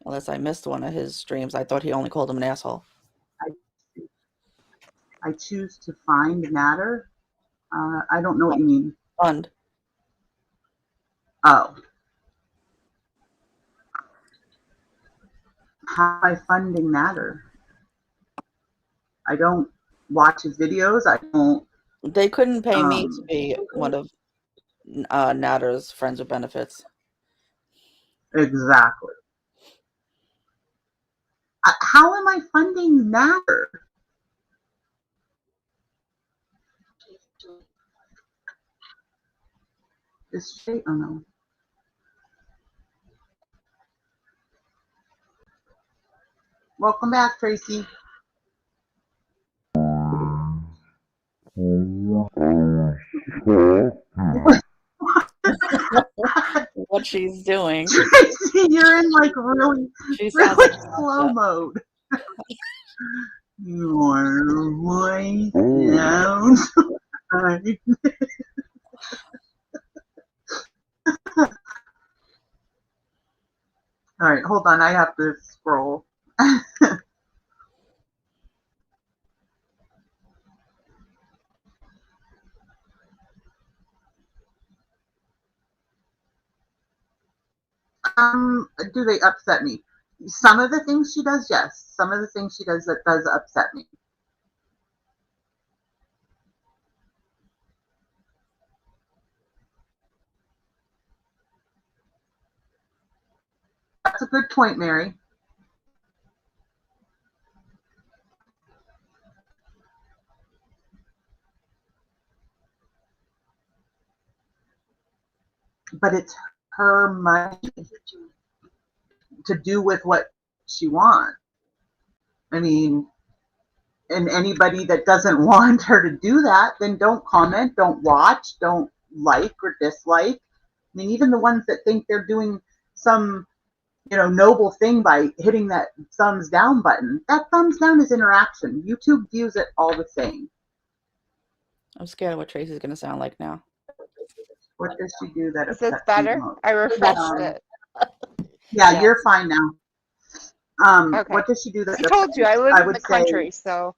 Unless I missed one of his streams. I thought he only called him an asshole. I choose to find matter. I don't know what you mean. Fund. Oh. How am I funding matter? I don't watch his videos. I don't. They couldn't pay me to be one of Natter's friends with benefits. Exactly. How am I funding matter? Is straight? Oh no. Welcome back, Tracy. What she's doing. Tracy, you're in like really slow mode. Your voice sounds right. All right, hold on. I have to scroll. Do they upset me? Some of the things she does, yes. Some of the things she does that does upset me. That's a good point, Mary. But it's her money to do with what she wants. I mean, and anybody that doesn't want her to do that, then don't comment, don't watch, don't like or dislike. I mean, even the ones that think they're doing some, noble thing by hitting that thumbs down button, that thumbs down is interaction. YouTube views it all the same. I'm scared of what Tracy's going to sound like now. What does she do that Is this upsets better? you most? I refreshed it. Yeah, you're fine now. Okay. What does she do that I told you I live in the say, country, so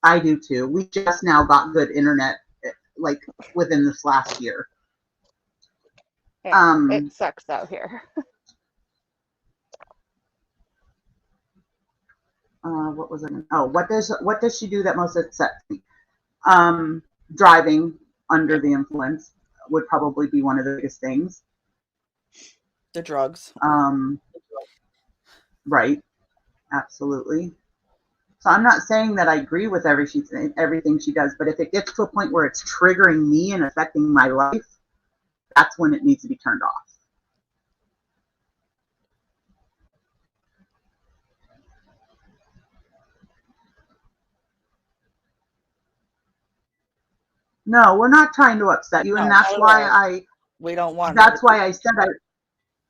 I do too. We just now got good internet, like within this last year. yeah, it sucks out here. What was it? Oh, what does she do that most upsets me? Driving under the influence would probably be one of the biggest things. The drugs. Right. Absolutely. So I'm not saying that I agree with everything she does, but if it gets to a point where it's triggering me and affecting my life, that's when it needs to be turned off. No, we're not trying to upset you, and No, that's not at why all. We don't want That's her. why I said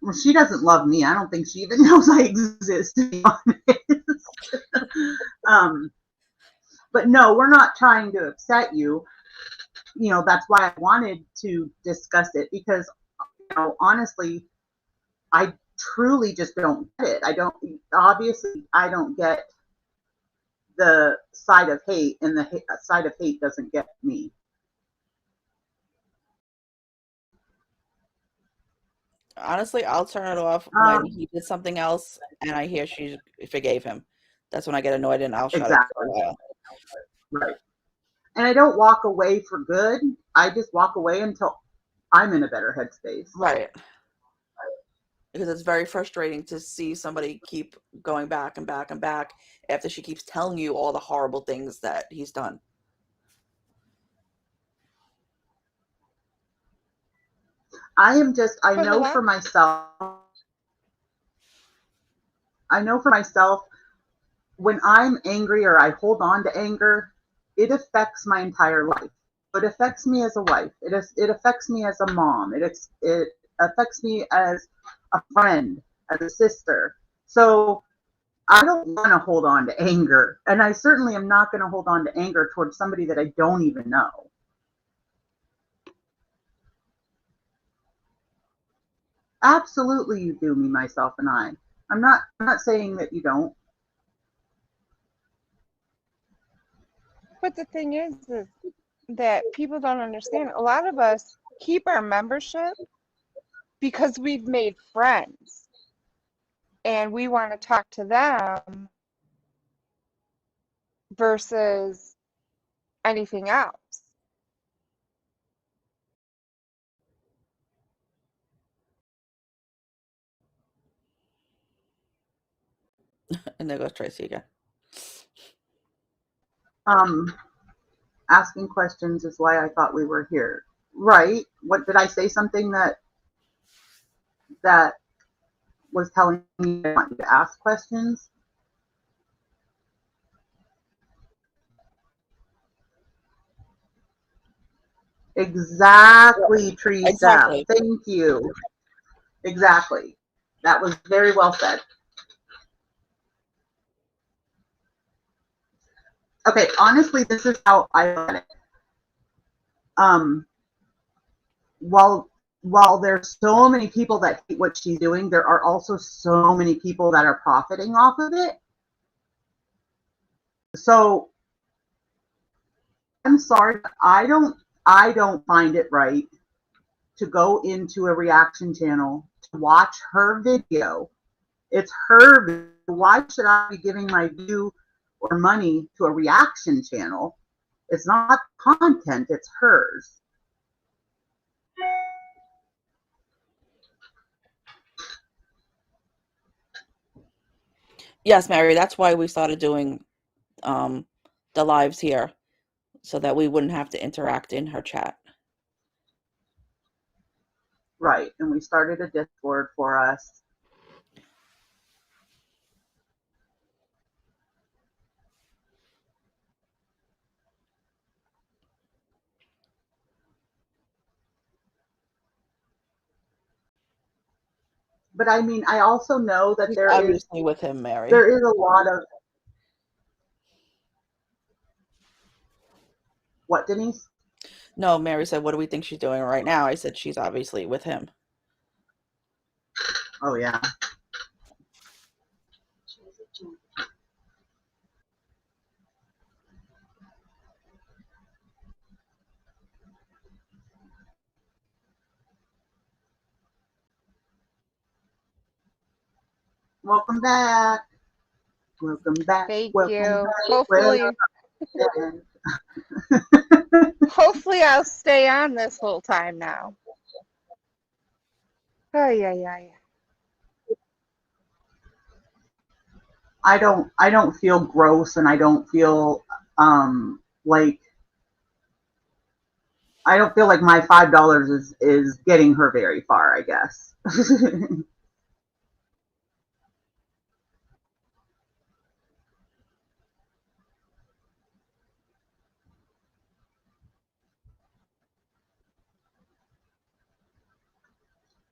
well, she doesn't love me. I don't think she even knows I exist, to be honest. But no, we're not trying to upset you. That's why I wanted to discuss it, because, honestly, I truly just don't get it. Obviously, I don't get the side of hate, and the side of hate doesn't get me. Honestly, I'll turn it off when he did something else and I hear she forgave him. That's when I get annoyed and I'll shut it for a while. Right. And I don't walk away for good. I just walk away until I'm in a better headspace. Right. Because it's very frustrating to see somebody keep going back and back and back after she keeps telling you all the horrible things that he's done. I know for myself, when I'm angry or I hold on to anger, it affects my entire life. It affects me as a wife. It affects me as a mom. It affects me as a friend, as a sister. So I don't want to hold on to anger. And I certainly am not going to hold on to anger towards somebody that I don't even know. Absolutely you do, me, myself, and I. I'm not saying that you don't. But the thing is that people don't understand. A lot of us keep our membership because we've made friends and we want to talk to them versus anything else. And there goes Tracy again. Asking questions is why I thought we were here. Right. What did I say? Something that was telling me I want you to ask questions? Exactly, Teresa. Exactly. Thank you. Exactly. That was very well said. Okay, honestly, this is how I look at it. While there's so many people that hate what she's doing, there are also so many people that are profiting off of it. So I'm sorry, but I don't find it right to go into a reaction channel watch her video. It's her video. Why should I be giving my view or money to a reaction channel? It's not content, it's hers. Yes, Mary, that's why we started doing the lives here, so that we wouldn't have to interact in her chat. Right, and we started a Discord for us. But I mean, I also know that there Obviously with him, Mary. There is a lot of what, Denise? No, Mary said, what do we think she's doing right now? I said, she's obviously with him. Oh, yeah. Welcome back. Welcome back. Thank Welcome you. Back. Hopefully I'll stay on this whole time now. Oh, yeah. I don't feel gross, and I don't feel like my $5 is getting her very far, I guess.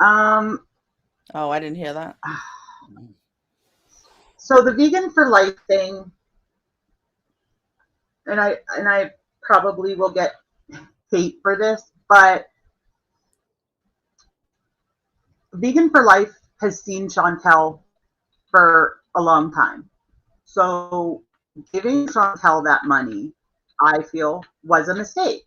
Oh, I didn't hear that. So the Vegan for Life thing, and I probably will get hate for this, but Vegan for Life has seen Chantal for a long time. So giving Chantal that money, I feel, was a mistake.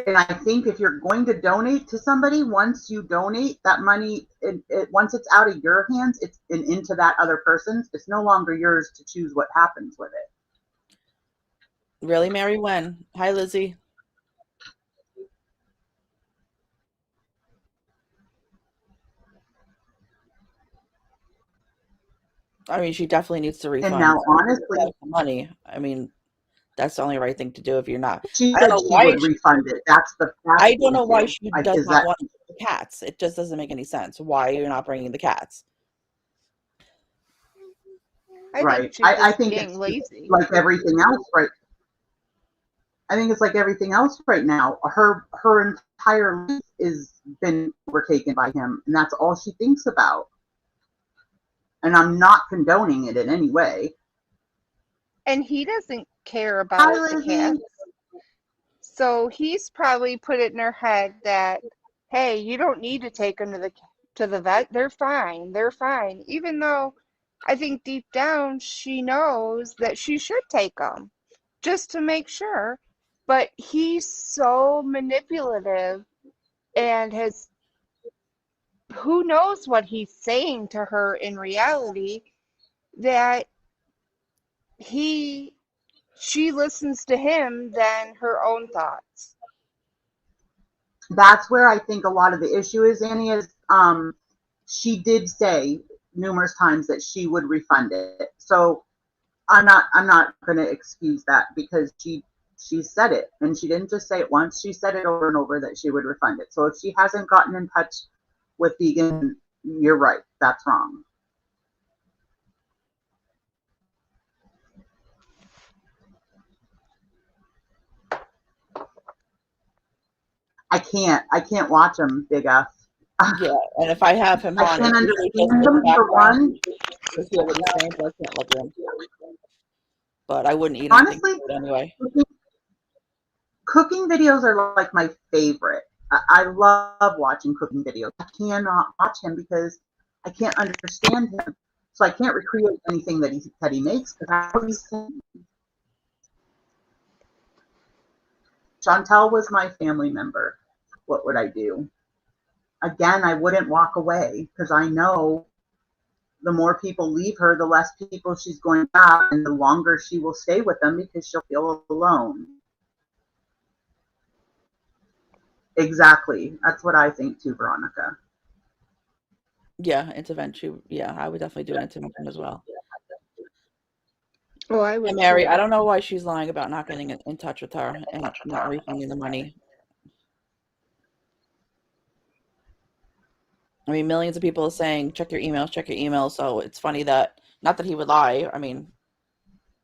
And I think if you're going to donate to somebody, once you donate that money, once it's out of your hands, it's into that other person's. It's no longer yours to choose what happens with it. Really, Mary? When? Hi, Lizzie. I mean, she definitely needs to refund. And now, honestly, the money. I mean, that's the only right thing to do if you're not. She said she would refund it. I don't know why she does not want the cats. It just doesn't make any sense. Why you're not bringing the cats? Right. I think it's lazy. Like everything else, right? I think it's like everything else right now. Her entire life is been overtaken by him, and that's all she thinks about. And I'm not condoning it in any way. And he doesn't care about the cats. So he's probably put it in her head that, hey, you don't need to take them to the vet. They're fine. They're fine. Even though I think deep down she knows that she should take them just to make sure. But he's so manipulative and who knows what he's saying to her in reality, that she listens to him than her own thoughts. That's where I think a lot of the issue is, Annie, is she did say numerous times that she would refund it. So I'm not going to excuse that, because she said it, and she didn't just say it once. She said it over and over that she would refund it. So if she hasn't gotten in touch with Vegan, you're right. That's wrong. I can't watch him, Big F. Yeah, and if I have him on, I can't understand him for one. To hear what he's saying, so I can't look at him. But I wouldn't eat honestly anyway. Cooking videos are like my favorite. I love watching cooking videos. I cannot watch him because I can't understand him, so I can't recreate anything that he makes, because I know he's saying. Chantal was my family member. What would I do? again, I wouldn't walk away because I know the more people leave her, the less people she's going to have, and the longer she will stay with them because she'll feel alone. Exactly. That's what I think too, Veronica. Yeah, intervention. Yeah, I would definitely do an intervention as well. Oh, I And would Mary, too. I don't know why she's lying about not getting in touch with her and not refunding the money. I mean, millions of people are saying, check your emails, check your emails. So it's funny that, not that he would lie. I mean,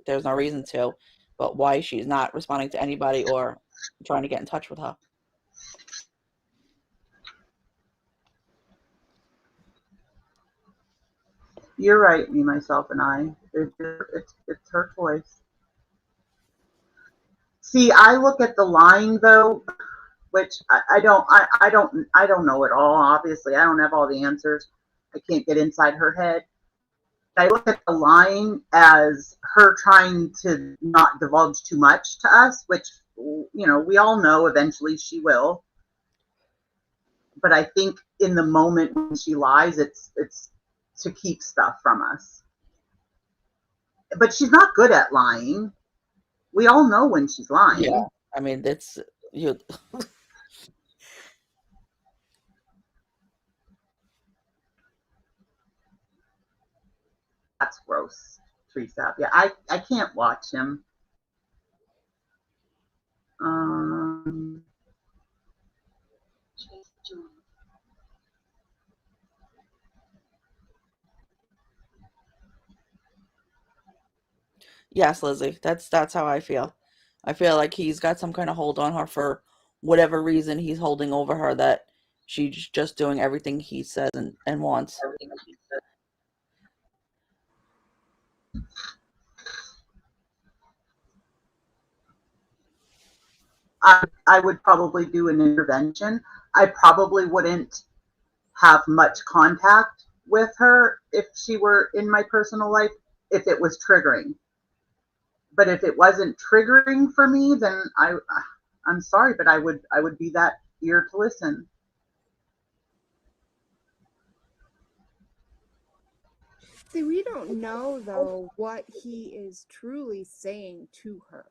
there's no reason to, but why she's not responding to anybody or trying to get in touch with her. You're right, me, myself, and I. It's her choice. See, I look at the lying though, which I don't know it all. Obviously, I don't have all the answers. I can't get inside her head. I look at the lying as her trying to not divulge too much to us, which, you know, we all know eventually she will. But I think in the moment when she lies, it's to keep stuff from us. But she's not good at lying. We all know when she's lying. Yeah, I mean, it's you. That's gross, Teresa. Yeah, I can't watch him. Yes, Lizzie, that's how I feel. I feel like he's got some kind of hold on her for whatever reason he's holding over her, that she's just doing everything he says and wants. I would probably do an intervention. I probably wouldn't have much contact with her if she were in my personal life, if it was triggering. But if it wasn't triggering for me, then I'm sorry, but I would be that ear to listen. See, we don't know though what he is truly saying to her.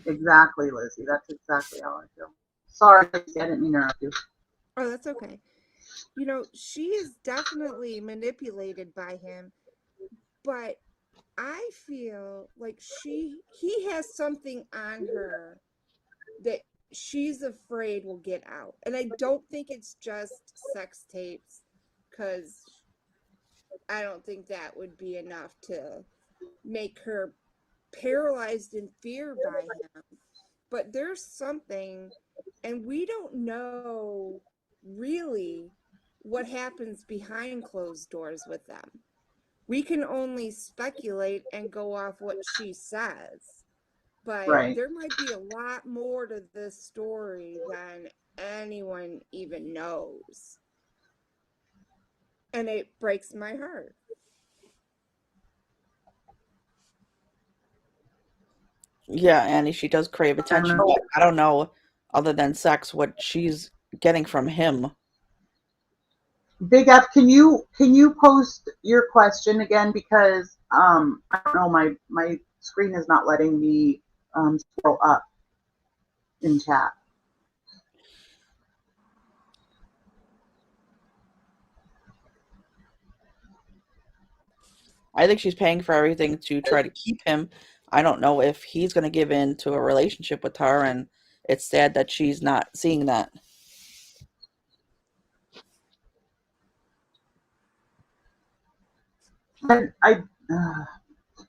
Exactly, Lizzie. That's exactly how I feel. Sorry, Lizzie, I didn't mean to interrupt you. Oh, that's okay. You know, she is definitely manipulated by him, but I feel like he has something on her that she's afraid will get out. And I don't think it's just sex tapes, because I don't think that would be enough to make her paralyzed in fear by him. But there's something, and we don't know really what happens behind closed doors with them. We can only speculate and go off what she says. But Right. there might be a lot more to this story than anyone even knows. And it breaks my heart. Yeah, Annie, she does crave attention, but I don't know, other than sex, what she's getting from him. Big F, can you post your question again, because I don't know, my screen is not letting me scroll up in chat. I think she's paying for everything to try to keep him. I don't know if he's going to give in to a relationship with her, and it's sad that she's not seeing that.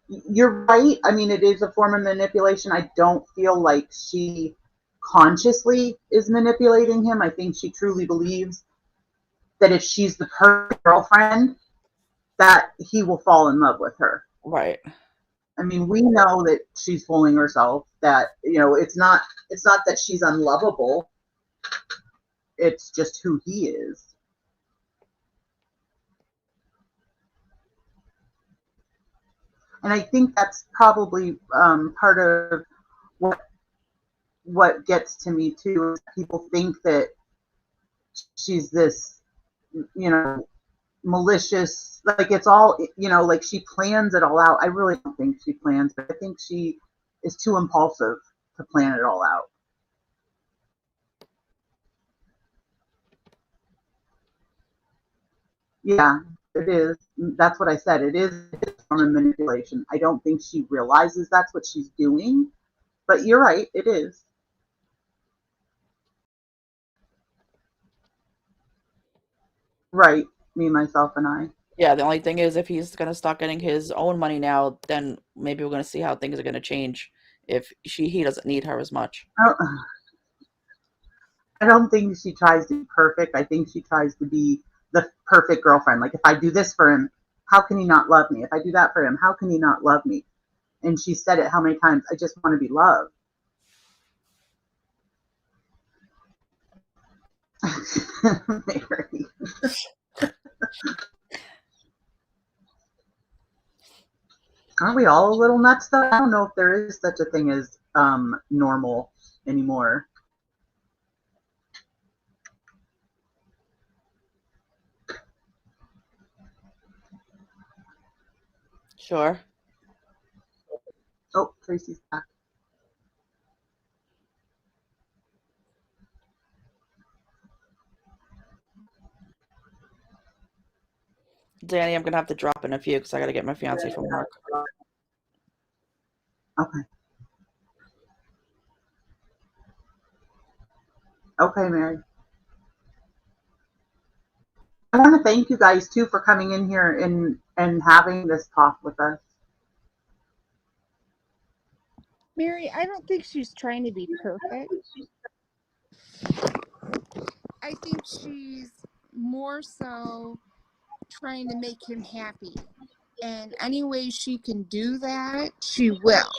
You're right. I mean, it is a form of manipulation. I don't feel like she consciously is manipulating him. I think she truly believes that if she's the perfect girlfriend, that he will fall in love with her. Right. I mean, we know that she's fooling herself, that, you know, it's not that she's unlovable. It's just who he is. And I think that's probably part of what gets to me too. Is people think that she's this, you know, malicious, like it's all, you know, like she plans it all out. I really don't think she plans, but I think she is too impulsive to plan it all out. Yeah, it is. That's what I said. It is a form of manipulation. I don't think she realizes that's what she's doing, but you're right. It is. Right. Me, myself, and I. Yeah, the only thing is if he's gonna start getting his own money now, then maybe we're gonna see how things are gonna change if he doesn't need her as much. I don't think she tries to be perfect. I think she tries to be the perfect girlfriend. Like if I do this for him, how can he not love me? If I do that for him, how can he not love me? And she said it how many times? I just want to be loved. Mary. Aren't we all a little nuts though? I don't know if there is such a thing as normal anymore. Sure. Oh, Tracy's back. Danny, I'm gonna have to drop in a few because I gotta get my fiance from work. Okay. Okay, Mary. I want to thank you guys too for coming in here and having this talk with us. Mary, I don't think she's trying to be perfect. I think she's more so trying to make him happy. And any way she can do that, she will.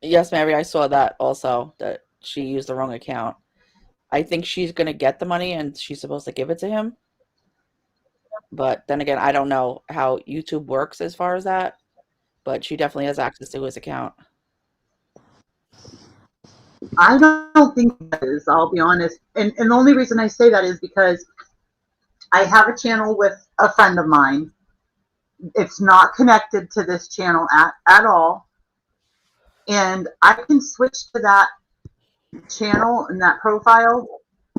Yes, Mary, I saw that also, that she used the wrong account. I think she's gonna get the money and she's supposed to give it to him. But then again, I don't know how YouTube works as far as that. But she definitely has access to his account. I don't think that is, I'll be honest. And the only reason I say that is because I have a channel with a friend of mine. It's not connected to this channel at all. And I can switch to that channel and that profile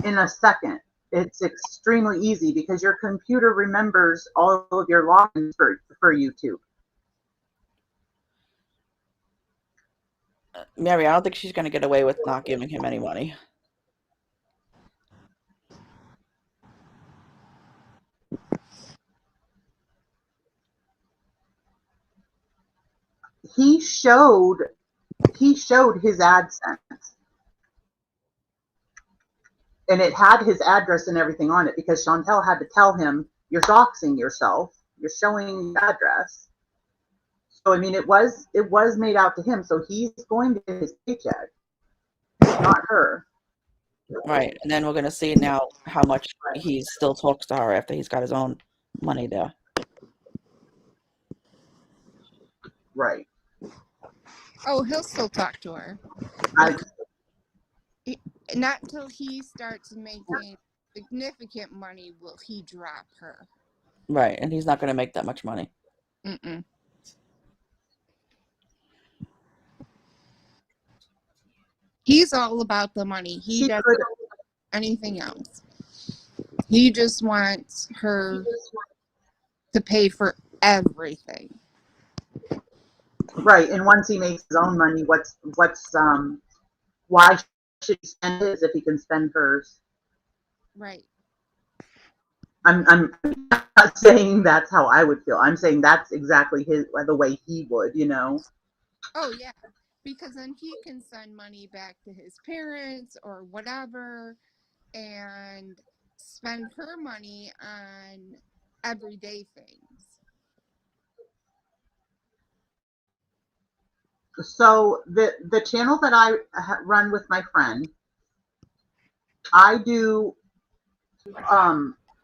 in a second. It's extremely easy because your computer remembers all of your logins for YouTube. Mary, I don't think she's going to get away with not giving him any money. He showed his AdSense. And it had his address and everything on it because Chantal had to tell him, you're doxing yourself. You're showing the address. So, I mean, it was made out to him. So he's going to get his paycheck, not her. Right. And then we're going to see now how much he still talks to her after he's got his own money there. Right. Oh, he'll still talk to her. Not until he starts making significant money will he drop her. Right. And he's not going to make that much money. Mm-mm. He's all about the money. He doesn't want anything else. He just wants her to pay for everything. Right. And once he makes his own money, why should he spend his if he can spend hers? Right. I'm not saying that's how I would feel. I'm saying that's exactly the way he would, you know. Oh yeah, because then he can send money back to his parents or whatever, and spend her money on everyday things. So the channel that I run with my friend, I do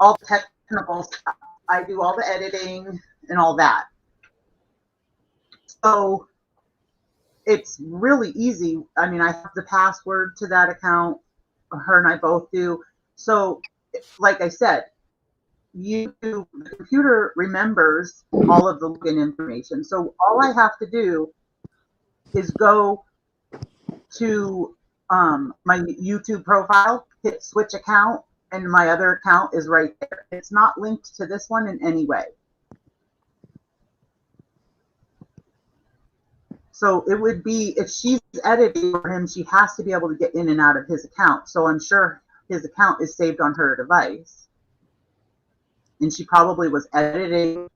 all technical stuff. I do all the editing and all that. So it's really easy. I mean, I have the password to that account. Her and I both do. So, like I said, the computer remembers all of the login information. So all I have to do is go to my YouTube profile, hit switch account, and my other account is right there. It's not linked to this one in any way. So it would be, if she's editing for him, she has to be able to get in and out of his account. So I'm sure his account is saved on her device. And she probably was editing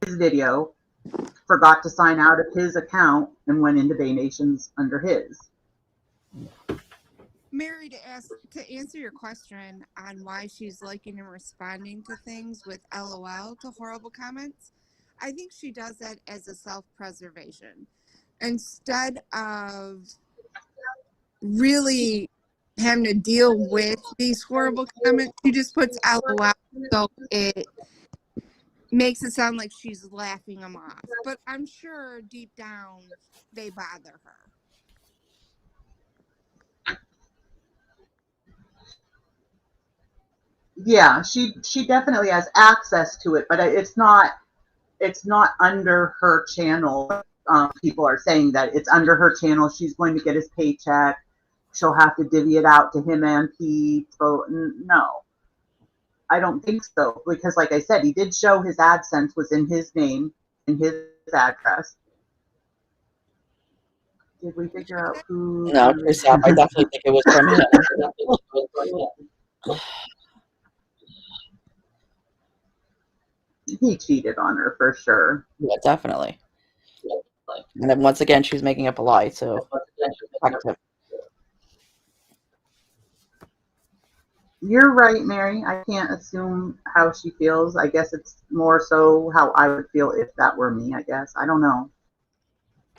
his video, forgot to sign out of his account, and went into Bay Nations under his. Mary, to answer your question on why she's liking and responding to things with LOL to horrible comments, I think she does that as a self-preservation. Instead of really having to deal with these horrible comments, she just puts LOL so it makes it sound like she's laughing them off. But I'm sure deep down they bother her. Yeah, she definitely has access to it, but it's not under her channel. People are saying that it's under her channel. She's going to get his paycheck. She'll have to divvy it out to him and Pete. So no, I don't think so, because like I said, he did show his AdSense was in his name and his address. Did we figure out who? No, yourself. I definitely think it was from him. He cheated on her for sure. Yeah, definitely. And then once again, she's making up a lie. So you're right, Mary. I can't assume how she feels. I guess it's more so how I would feel if that were me, I guess. I don't know.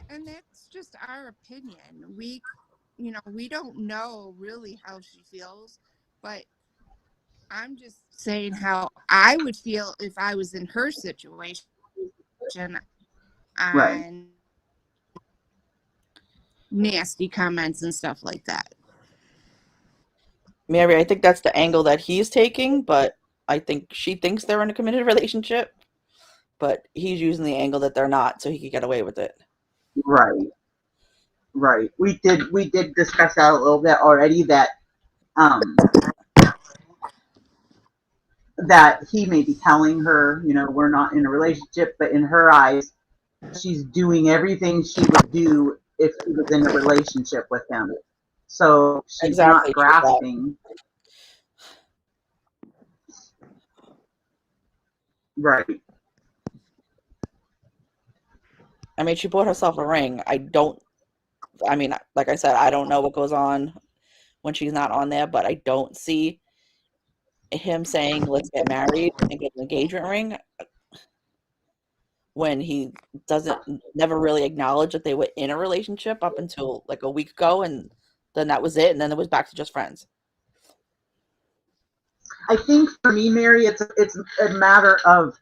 And that's just our opinion. We don't know really how she feels, but I'm just saying how I would feel if I was in her situation on nasty comments and stuff like that. Mary, I think that's the angle that he's taking, but I think she thinks they're in a committed relationship, but he's using the angle that they're not, so he could get away with it. Right. We did discuss that a little bit already, that that he may be telling her, we're not in a relationship, but in her eyes, she's doing everything she would do if she was in a relationship with him. So she's not grasping. Right. I mean, she bought herself a ring. Like I said, I don't know what goes on when she's not on there, but I don't see him saying, let's get married and get an engagement ring when he never really acknowledge that they were in a relationship up until like a week ago, and then that was it, and then it was back to just friends. I think for me, Mary, it's a matter of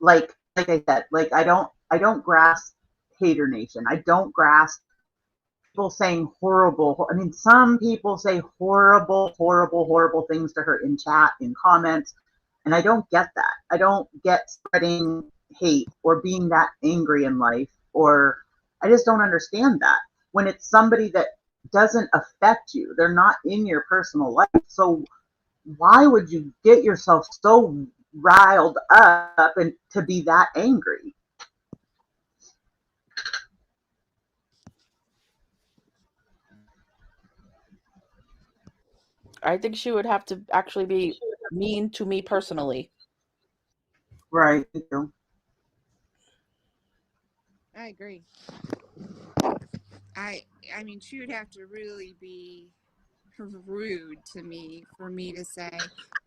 like I said, like I don't grasp hater nation. I don't grasp people saying horrible. I mean, some people say horrible things to her in chat, in comments, and I don't get that. I don't get spreading hate or being that angry in life, or I just don't understand that. When it's somebody that doesn't affect you, they're not in your personal life. So why would you get yourself so riled up and to be that angry? I think she would have to actually be mean to me personally. Right. I agree. I mean, she would have to really be rude to me for me to say,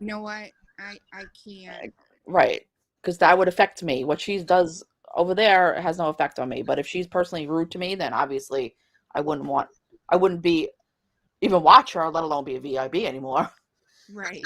you know what, I can't. Right. Because that would affect me. What she does over there has no effect on me. But if she's personally rude to me, then obviously I wouldn't be even watch her, let alone be a VIB anymore. Right.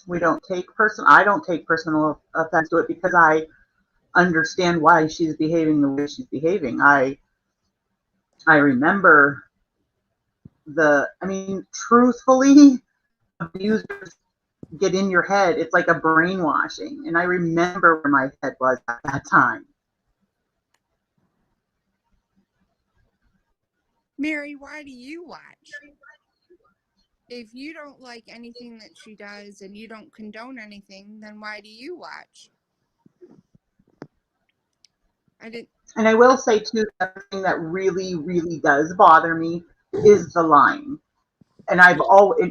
We don't take I don't take personal offense to it because I understand why she's behaving the way she's behaving. I remember truthfully, abusers get in your head. It's like a brainwashing. And I remember where my head was at that time. Mary, why do you watch? If you don't like anything that she does and you don't condone anything, then why do you watch? And I will say too, the thing that really, really does bother me is the lying. And I've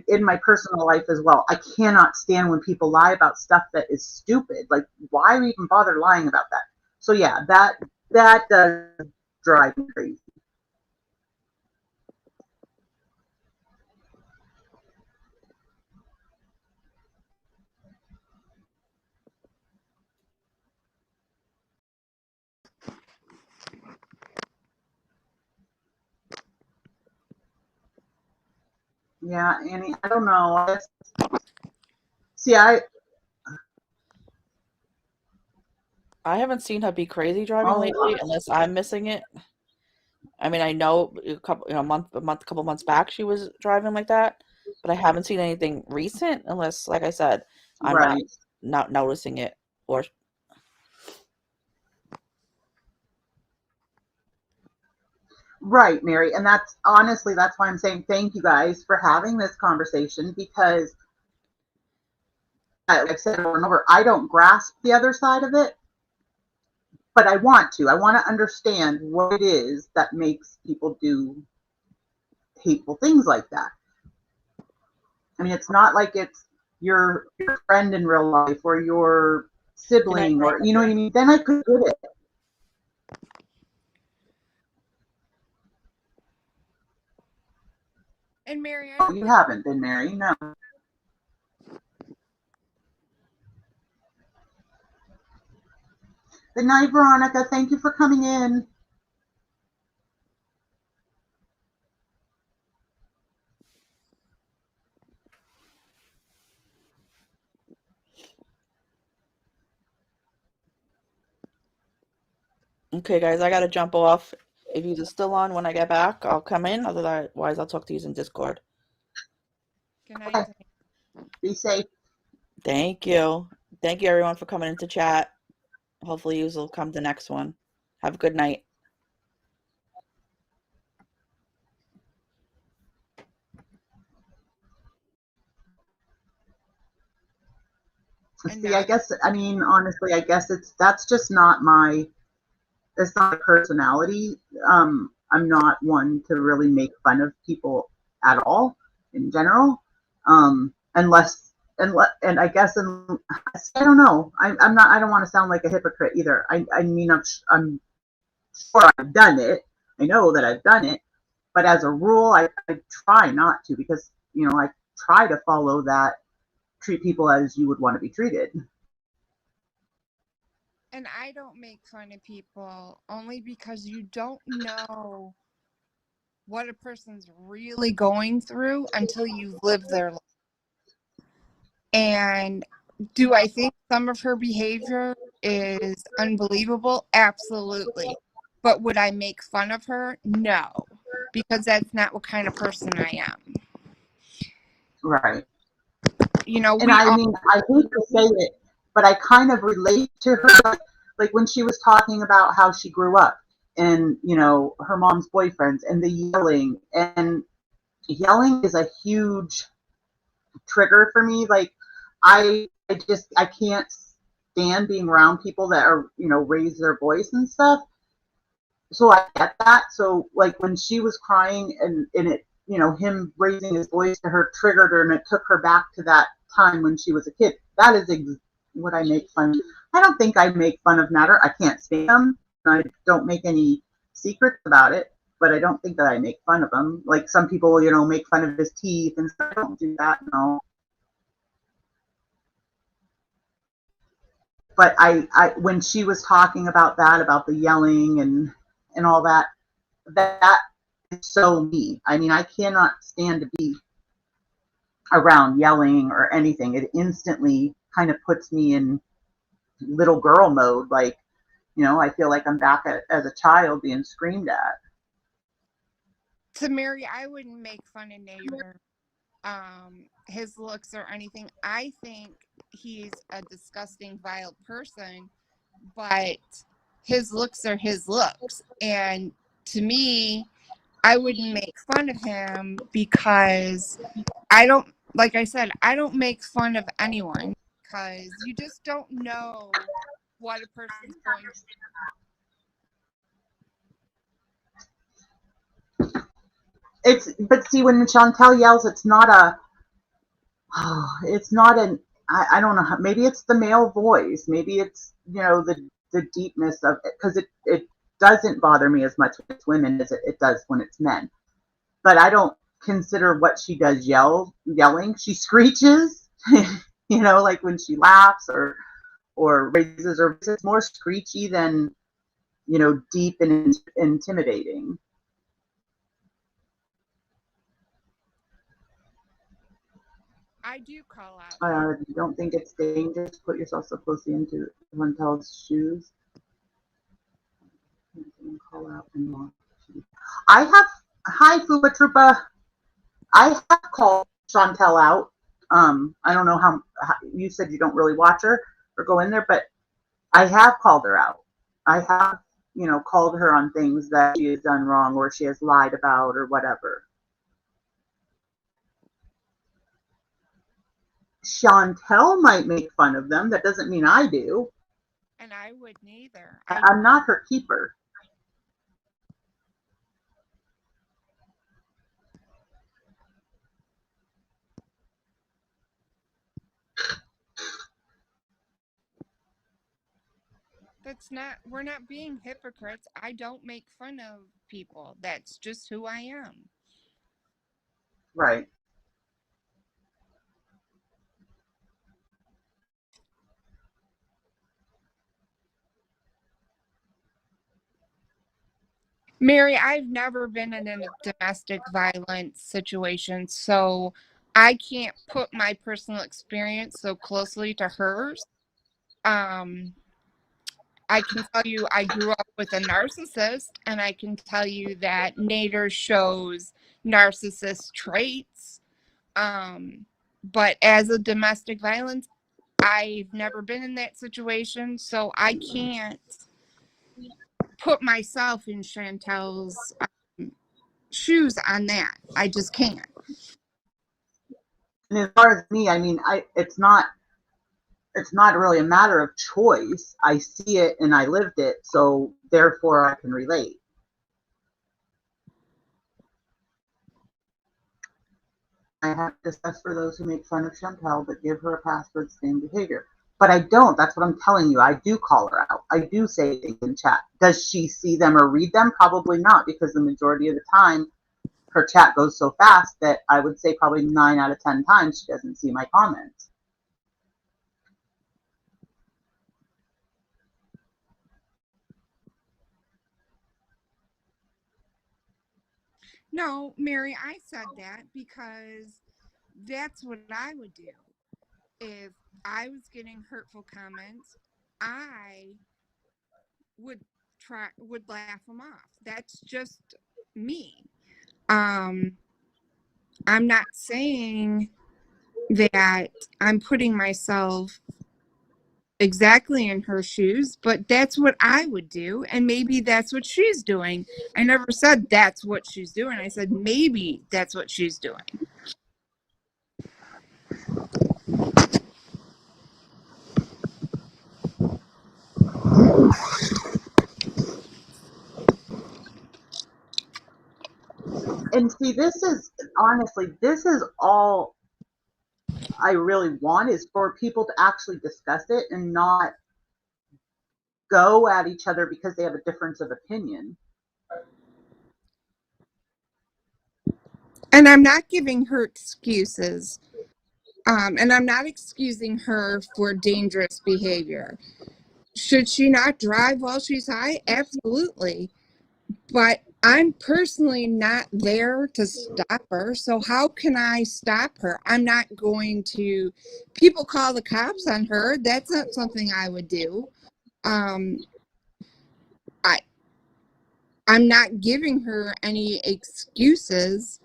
in my personal life as well, I cannot stand when people lie about stuff that is stupid. Like, why even bother lying about that? So yeah, that does drive me crazy. Yeah, Annie, I don't know. See, I haven't seen her be crazy driving lately, unless I'm missing it. I mean, I know a couple months back she was driving like that, but I haven't seen anything recent, unless, like I said, I'm not noticing it. Or right, Mary, and that's honestly, that's why I'm saying thank you guys for having this conversation, because like I've said over and over, I don't grasp the other side of it, but I want to understand what it is that makes people do hateful things like that. I mean, it's not like it's your friend in real life or your sibling, or you know what I mean? Then I could get it. And Mary, You haven't been, Mary, no. Good night, Veronica. Thank you for coming in. okay, guys, I gotta jump off. If you're still on when I get back, I'll come in. Otherwise, I'll talk to you in Discord. Good night. Okay. Be safe. Thank you. Thank you, everyone, for coming into chat. Hopefully, you will come to the next one. Have a good night. See, I guess, I mean, honestly, I guess that's just not it's not a personality. I'm not one to really make fun of people at all in general. Unless, and I guess, I don't know. I don't want to sound like a hypocrite either. I mean, I'm sure I've done it. I know that I've done it, but as a rule, I try not to, because, you know, I try to follow that, treat people as you would want to be treated. And I don't make fun of people only because you don't know what a person's really going through until you've lived their life. And do I think some of her behavior is unbelievable? Absolutely. But would I make fun of her? No, because that's not what kind of person I am. Right. You know, and I mean, I hate to say it, but I kind of relate to her. Like when she was talking about how she grew up and, you know, her mom's boyfriends and the yelling. And yelling is a huge trigger for me. Like I can't stand being around people that are, you know, raise their voice and stuff. So I get that. So like when she was crying and it, you know, him raising his voice to her triggered her, and it took her back to that time when she was a kid. That is what I make fun of. I don't think I make fun of Natter. I can't stand him. I don't make any secrets about it, but I don't think that I make fun of him. Like some people, you know, make fun of his teeth and stuff. I don't do that, no. But I when she was talking about that, about the yelling and all that, that is so me. I mean, I cannot stand to be around yelling or anything, it instantly kind of puts me in little girl mode. Like, I feel like I'm back as a child being screamed at. To Mary, I wouldn't make fun of Nader, his looks or anything. I think he's a disgusting, vile person, but his looks are his looks. And to me, I wouldn't make fun of him because like I said, I don't make fun of anyone because you just don't know what a person's going through. But see, when Chantal yells, it's not an, I don't know how, maybe it's the male voice, maybe it's, the deepness of it, because it doesn't bother me as much with women as it does when it's men. But I don't consider what she does yelling. She screeches, like when she laughs or raises her voice. It's more screechy than, deep and intimidating. I do call out. You don't think it's dangerous to put yourself so closely into Chantal's shoes? Call out anymore. Hi, Fuba Troopa. I have called Chantal out. I don't know how you said you don't really watch her or go in there, but I have called her out. I have, called her on things that she has done wrong or she has lied about or whatever. Chantal might make fun of them. That doesn't mean I do. And I wouldn't either. I'm not her keeper. We're not being hypocrites. I don't make fun of people. That's just who I am. Right. Mary, I've never been in a domestic violence situation, so I can't put my personal experience so closely to hers. I can tell you I grew up with a narcissist, and I can tell you that Nader shows narcissist traits. But as a domestic violence, I've never been in that situation, so I can't put myself in Chantal's shoes on that. I just can't. And as far as me, I mean, it's not really a matter of choice. I see it and I lived it, so therefore I can relate. I have discussed for those who make fun of Chantal, but give her a pass for the same behavior. But I don't. That's what I'm telling you. I do call her out. I do say things in chat. Does she see them or read them? Probably not, because the majority of the time her chat goes so fast that I would say probably 9 out of 10 times she doesn't see my comments. No, Mary, I said that because that's what I would do. If I was getting hurtful comments, I would laugh them off. That's just me. I'm not saying that I'm putting myself exactly in her shoes, but that's what I would do, and maybe that's what she's doing. I never said that's what she's doing. I said maybe that's what she's doing. And see, this is all I really want, is for people to actually discuss it and not go at each other because they have a difference of opinion. And I'm not giving her excuses. And I'm not excusing her for dangerous behavior. Should she not drive while she's high? Absolutely. But I'm personally not there to stop her. So how can I stop her? I'm not going to, people call the cops on her. That's not something I would do. I I'm not giving her any excuses,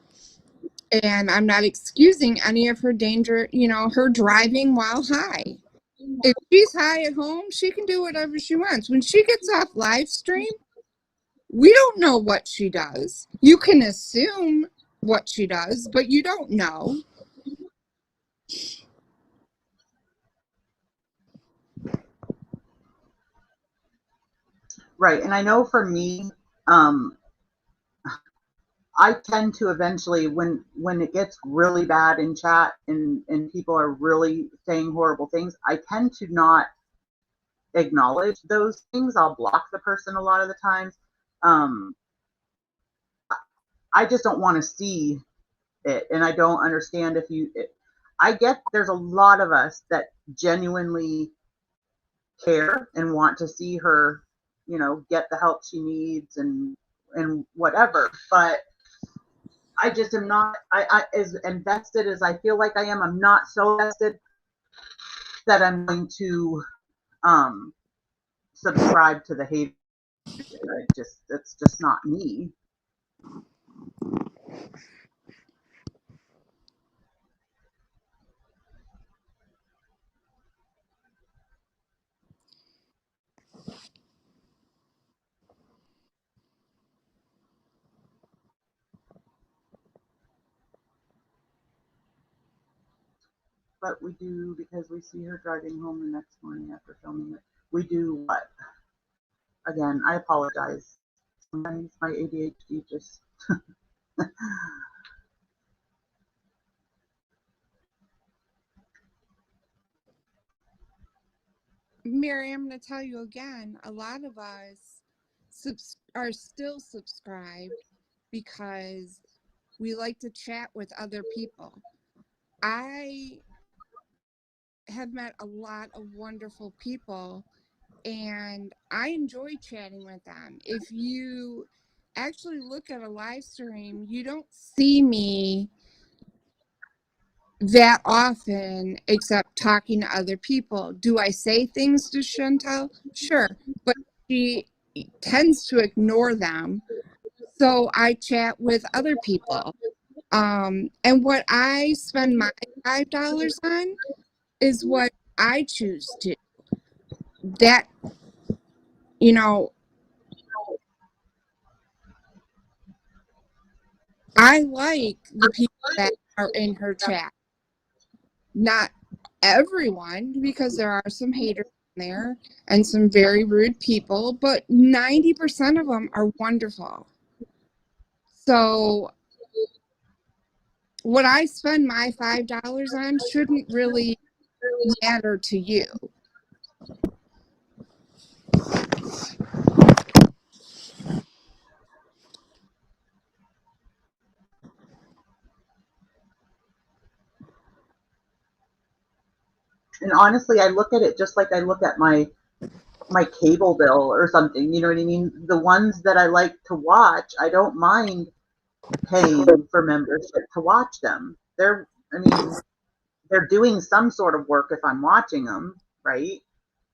and I'm not excusing any of her danger, her driving while high. If she's high at home, she can do whatever she wants. When she gets off live stream, we don't know what she does. You can assume what she does, but you don't know. Right. And I know for me, I tend to eventually, when it gets really bad in chat and people are really saying horrible things, I tend to not acknowledge those things. I'll block the person a lot of the times. I just don't want to see it, and I don't understand if you. I get there's a lot of us that genuinely care and want to see her, get the help she needs and whatever, but I just am not, I as invested as I feel like I am, I'm not so invested that I'm going to subscribe to the hate. That's just not me. But we do, because we see her driving home the next morning after filming it. We do what? Again, I apologize. Sometimes my ADHD just. Mary, I'm going to tell you again, a lot of us are still subscribed because we like to chat with other people. I have met a lot of wonderful people, and I enjoy chatting with them. If you actually look at a live stream, you don't see me that often except talking to other people. Do I say things to Chantal? Sure, but she tends to ignore them. So I chat with other people. And what I spend my $5 on is what I choose to. That, I like the people that are in her chat. Not everyone, because there are some haters in there and some very rude people, but 90% of them are wonderful. So what I spend my $5 on shouldn't really matter to you. And honestly, I look at it just like I look at my cable bill or something. You know what I mean? The ones that I like to watch, I don't mind paying for membership to watch them. They're doing some sort of work if I'm watching them, right?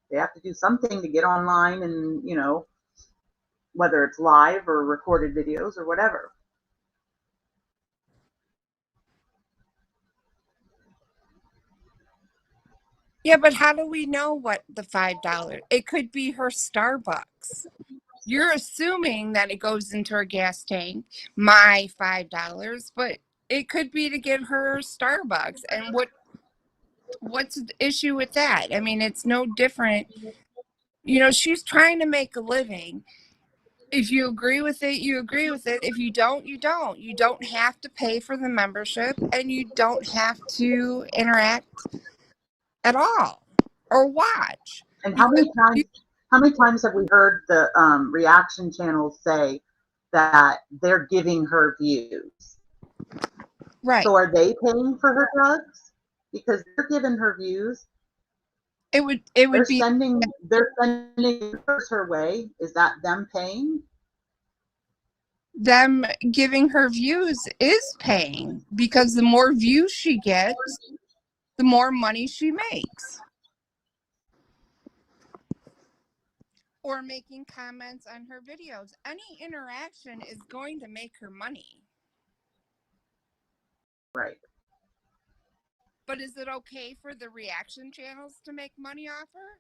They have to do something to get online and, whether it's live or recorded videos or whatever. Yeah, but how do we know what the $5? It could be her Starbucks. You're assuming that it goes into her gas tank, my $5, but it could be to get her Starbucks. And what's the issue with that? I mean, it's no different. She's trying to make a living. If you agree with it, you agree with it. If you don't, you don't. You don't have to pay for the membership, and you don't have to interact at all or watch. And how many times have we heard the reaction channels say that they're giving her views? Right. So are they paying for her drugs? Because they're giving her views. It would They're be sending her way. Is that them paying? them giving her views is paying, because the more views she gets, the more money she makes. Or making comments on her videos. Any interaction is going to make her money. Right. But is it okay for the reaction channels to make money off her?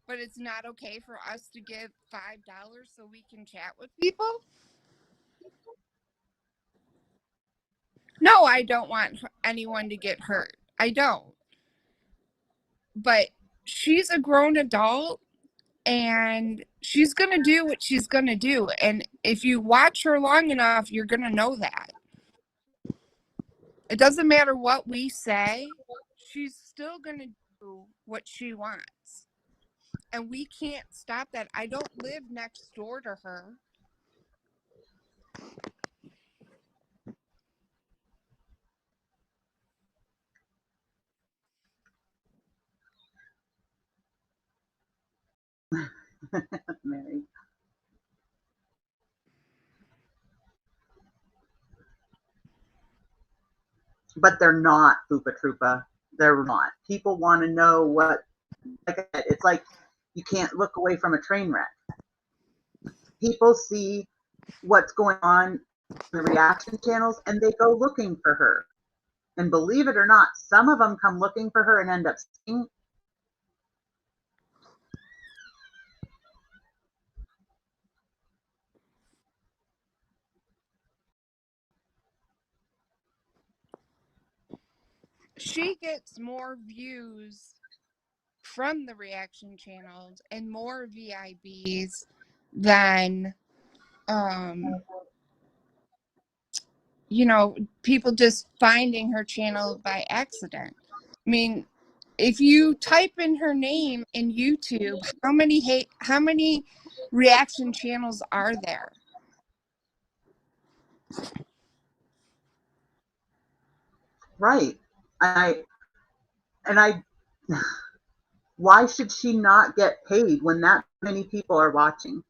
But it's not okay for us to give $5 so we can chat with people? No, I don't want anyone to get hurt. I don't. But she's a grown adult, and she's going to do what she's going to do. And if you watch her long enough, you're going to know that. It doesn't matter what we say, she's still going to do what she wants. And we can't stop that. I don't live next door to her. Mary. But they're not, Fupa Troopa. They're not. People want to know what, like I said, it's like you can't look away from a train wreck. People see what's going on in the reaction channels and they go looking for her. And believe it or not, some of them come looking for her and end up seeing. She gets more views from the reaction channels and more VIBs than people just finding her channel by accident. I mean, if you type in her name in YouTube, how many reaction channels are there? Right. Why should she not get paid when that many people are watching?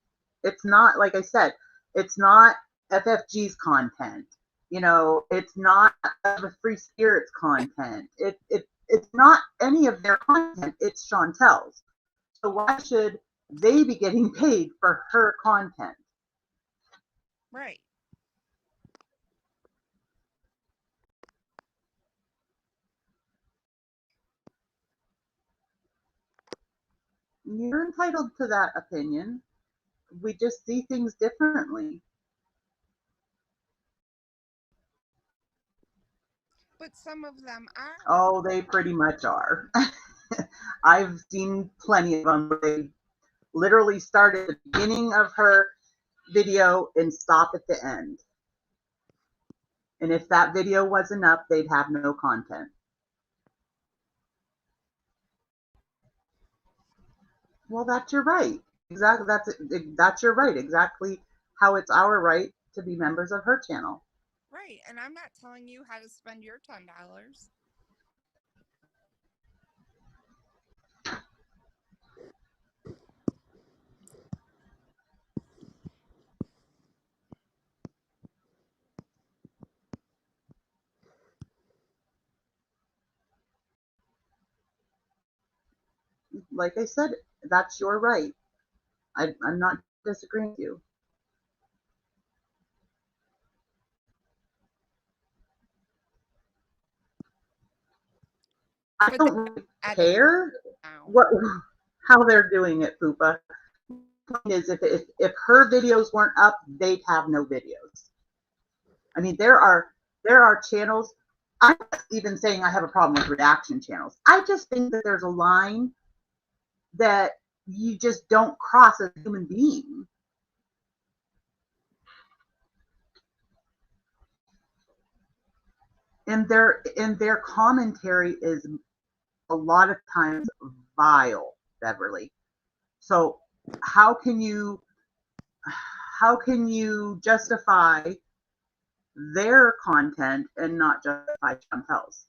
It's not, like I said, it's not FFG's content. It's not the Free Spirits content. It's not any of their content. It's Chantal's. So why should they be getting paid for her content? Right. You're entitled to that opinion. We just see things differently. But some of them are. Oh, they pretty much are. I've seen plenty of them where they literally start at the beginning of her video and stop at the end. And if that video wasn't up, they'd have no content. Well, that's your right. Exactly. That's your right. Exactly how it's our right to be members of her channel. Right. And I'm not telling you how to spend your $10. Like I said, that's your right. I'm not disagreeing with you. I don't really care how they're doing it, Fupa. The point is, if her videos weren't up, they'd have no videos. I mean, there are channels. I'm not even saying I have a problem with reaction channels. I just think that there's a line that you just don't cross as a human being. And their commentary is a lot of times vile, Beverly. So how can you justify their content and not justify Chantal's?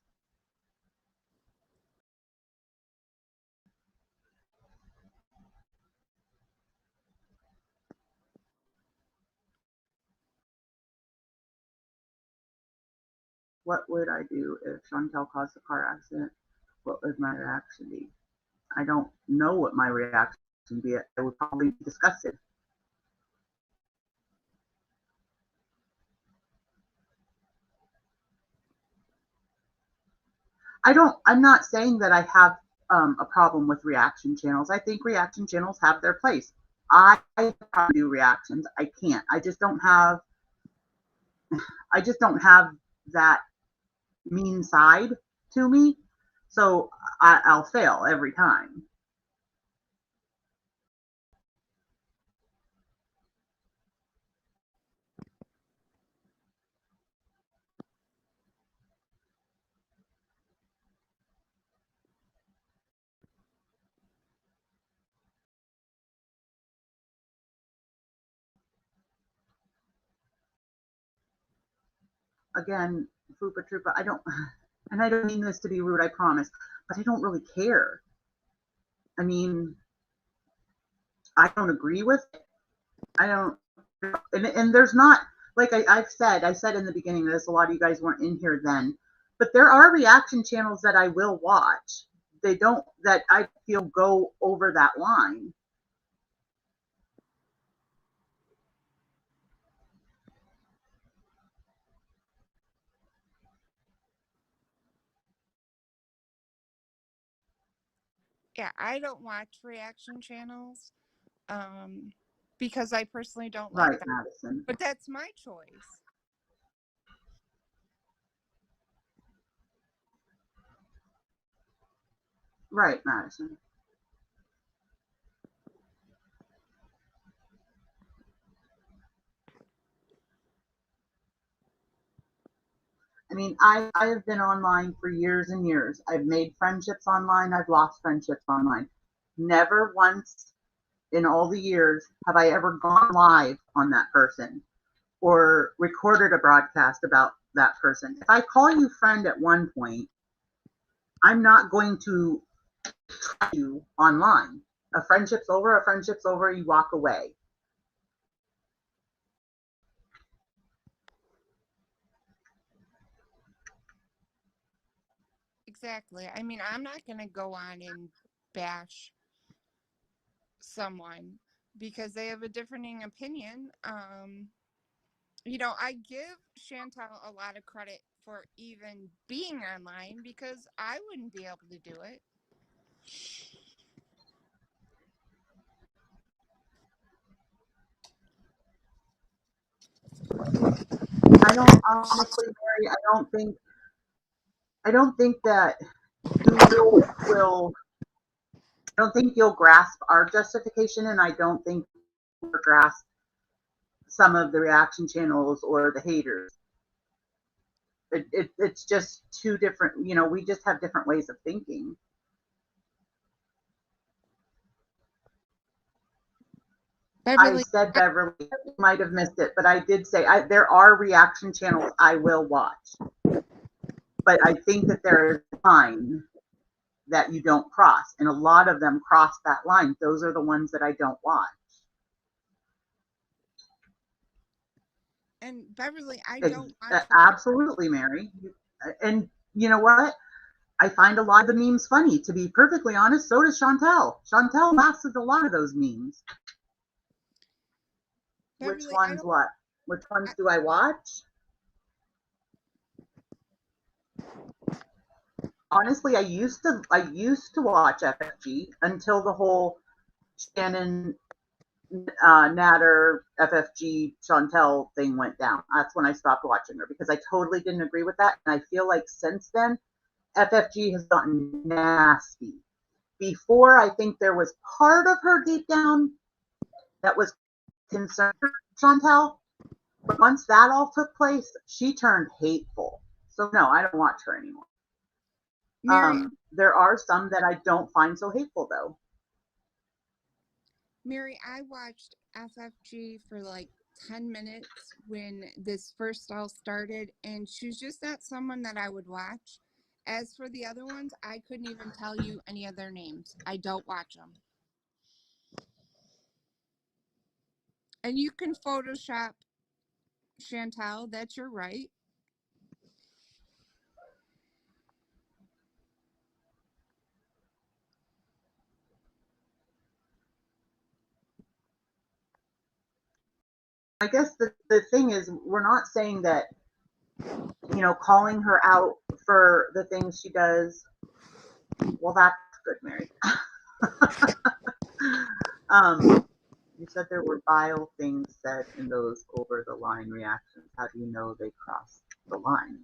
What would I do if Chantal caused a car accident? What would my reaction be? I don't know what my reaction would be. I would probably be disgusted. I'm not saying that I have a problem with reaction channels. I think reaction channels have their place. I do reactions. I can't. I just don't have that mean side to me. So I'll fail every time. Again, Fupa Troopa, I don't mean this to be rude, I promise, but I don't really care. I mean, I don't agree with it. I don't, and there's not, like I said in the beginning, there's a lot of you guys weren't in here then, but there are reaction channels that I will watch. That I feel go over that line. Yeah, I don't watch reaction channels because I personally don't like Right, them. Madison. But that's my choice. Right, Madison. I mean, I have been online for years and years. I've made friendships online. I've lost friendships online. Never once in all the years have I ever gone live on that person or recorded a broadcast about that person. If I call you friend at one point, I'm not going to try you online. A friendship's over, you walk away. Exactly. I mean, I'm not going to go on and bash someone because they have a differing opinion. I give Chantal a lot of credit for even being online because I wouldn't be able to do it. I don't honestly, Mary, I don't think that you will I don't think you'll grasp our justification, and I don't think you'll grasp some of the reaction channels or the haters. It's just two different, we just have different ways of thinking. I said Beverly, you might have missed it, but I did say there are reaction channels I will watch. But I think that there is a line that you don't cross, and a lot of them cross that line. Those are the ones that I don't watch. And Beverly, I don't watch Absolutely, Mary. And you know what? I find a lot of the memes funny. To be perfectly honest, so does Chantal. Chantal laughs at a lot of those memes. Beverly, Which ones what? Which ones do I watch? Honestly, I used to watch FFG until the whole Shannon Natter FFG Chantal thing went down. That's when I stopped watching her because I totally didn't agree with that. And I feel like since then, FFG has gotten nasty. Before, I think there was part of her deep down that was concerned for Chantal. But once that all took place, she turned hateful. So no, I don't watch her anymore. There are some that I don't find so hateful though. Mary, I watched FFG for like 10 minutes when this first all started, and she's just not someone that I would watch. As for the other ones, I couldn't even tell you any of their names. I don't watch them. And you can Photoshop Chantal, that's your right. I guess the thing is, we're not saying that, you know, calling her out for the things she does. Well, that's good, Mary. You said there were vile things said in those over the line reactions. How do you know they crossed the line?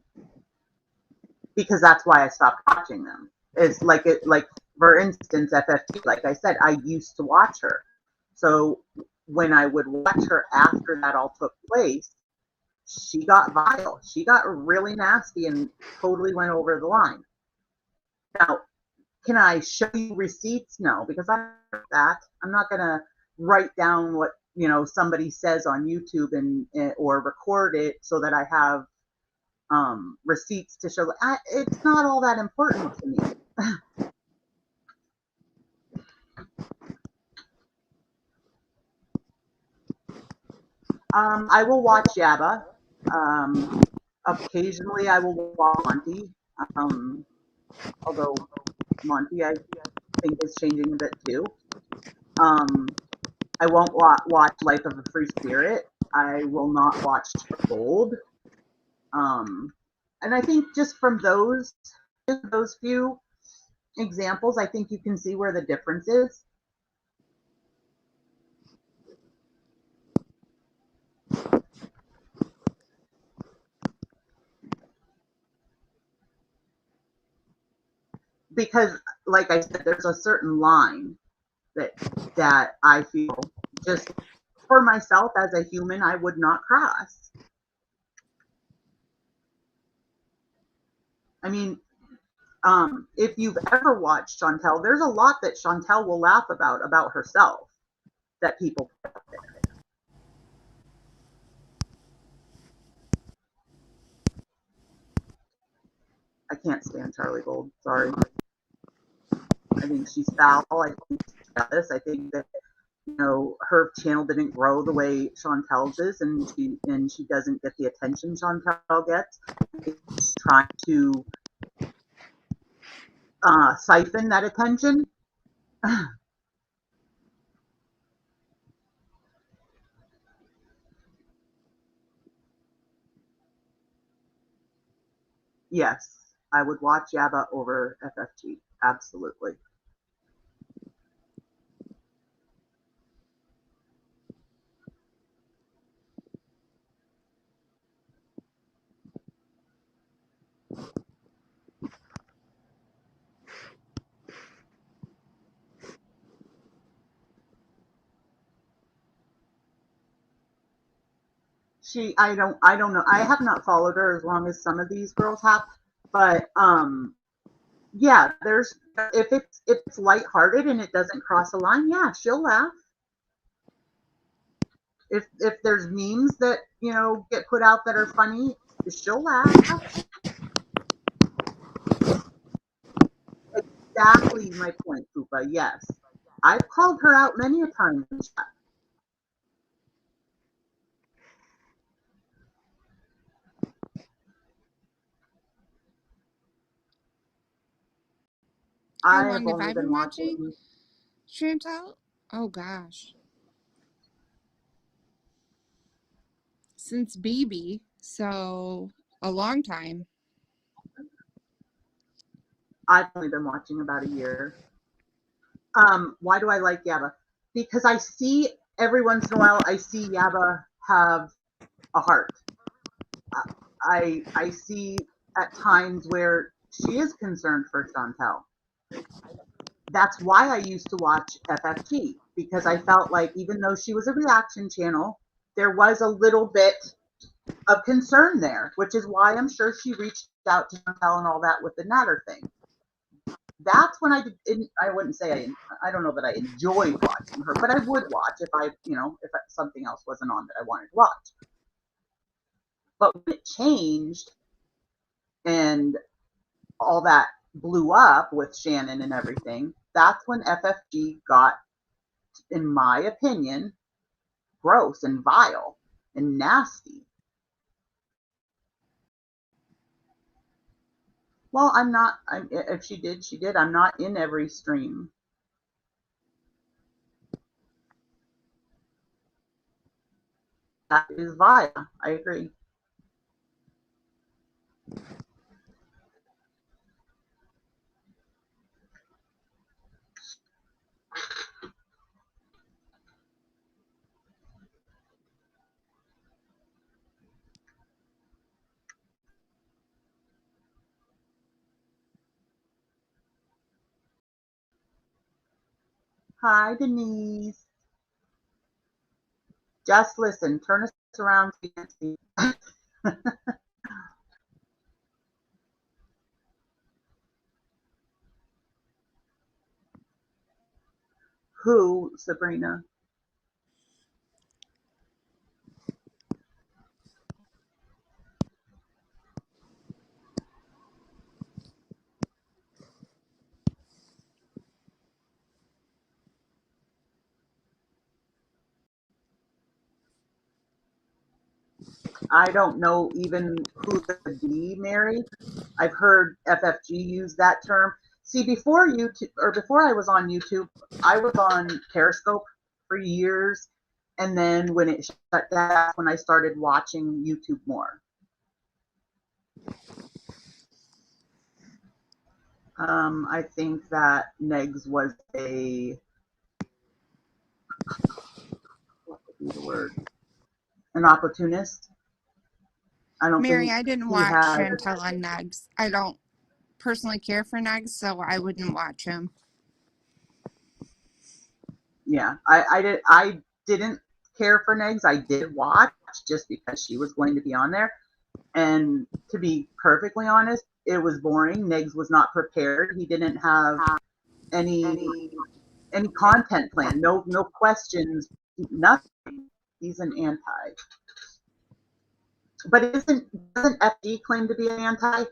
Because that's why I stopped watching them. It's like for instance, FFT, like I said, I used to watch her. So when I would watch her after that all took place, she got vile. She got really nasty and totally went over the line. Now, can I show you receipts? No, because I'm not gonna write down what, you know, somebody says on YouTube and or record it so that I have receipts to show. It's not all that important to me. I will watch Yabba. Occasionally, I will watch Monty. Although Monty, I think, is changing a bit too. I won't watch Life of a Free Spirit. I will not watch Gold. And I think just from those few examples, I think you can see where the difference is. Because, like I said, there's a certain line that I feel just for myself as a human I would not cross. I mean, if you've ever watched Chantal, there's a lot that Chantal will laugh about herself that people put out there. I can't stand Charlie Gold. Sorry. I think she's foul. I think she's jealous. I think that, you know, her channel didn't grow the way Chantal's is, and she doesn't get the attention Chantal gets. She's trying to siphon that attention. Yes, I would watch Yabba over FFG. Absolutely. I don't know. I have not followed her as long as some of these girls have, but yeah, there's if it's lighthearted and it doesn't cross a line, yeah, she'll laugh. If there's memes that, you know, get put out that are funny, she'll laugh. Exactly my point, Koopa. Yes, I've called her out many a time. How I have long have I only been been watching watching. Chantal? Oh gosh. Since BB, so a long time. I've only been watching about a year. Why do I like Yabba? Because I see every once in a while, I see Yabba have a heart. I see at times where she is concerned for Chantal. That's why I used to watch FFT, because I felt like even though she was a reaction channel, there was a little bit of concern there, which is why I'm sure she reached out to Chantal and all that with the Natter thing. That's when I wouldn't say I don't know that I enjoyed watching her, but I would watch if something else wasn't on that I wanted to watch. But when it changed and all that blew up with Shannon and everything, that's when FFG got, in my opinion, gross and vile and nasty. Well, if she did, she did. I'm not in every stream. that is vile. I agree. Hi, Denise. Just listen. Turn us around so you can see. Who, Sabrina? I don't know even who the be, Mary. I've heard FFG use that term. See, before YouTube, or before I was on YouTube, I was on Periscope for years. And then when it shut down, that's when I started watching YouTube more. I think that Negs was what would be the word? An opportunist. I don't Mary, think I didn't he watch had. Chantal on Negs. I don't personally care for Negs, so I wouldn't watch him. Yeah, I didn't care for Negs. I did watch just because she was going to be on there. And to be perfectly honest, it was boring. Negs was not prepared. He didn't have any content plan. No questions. Nothing. He's an anti. But doesn't FD claim to be an anti?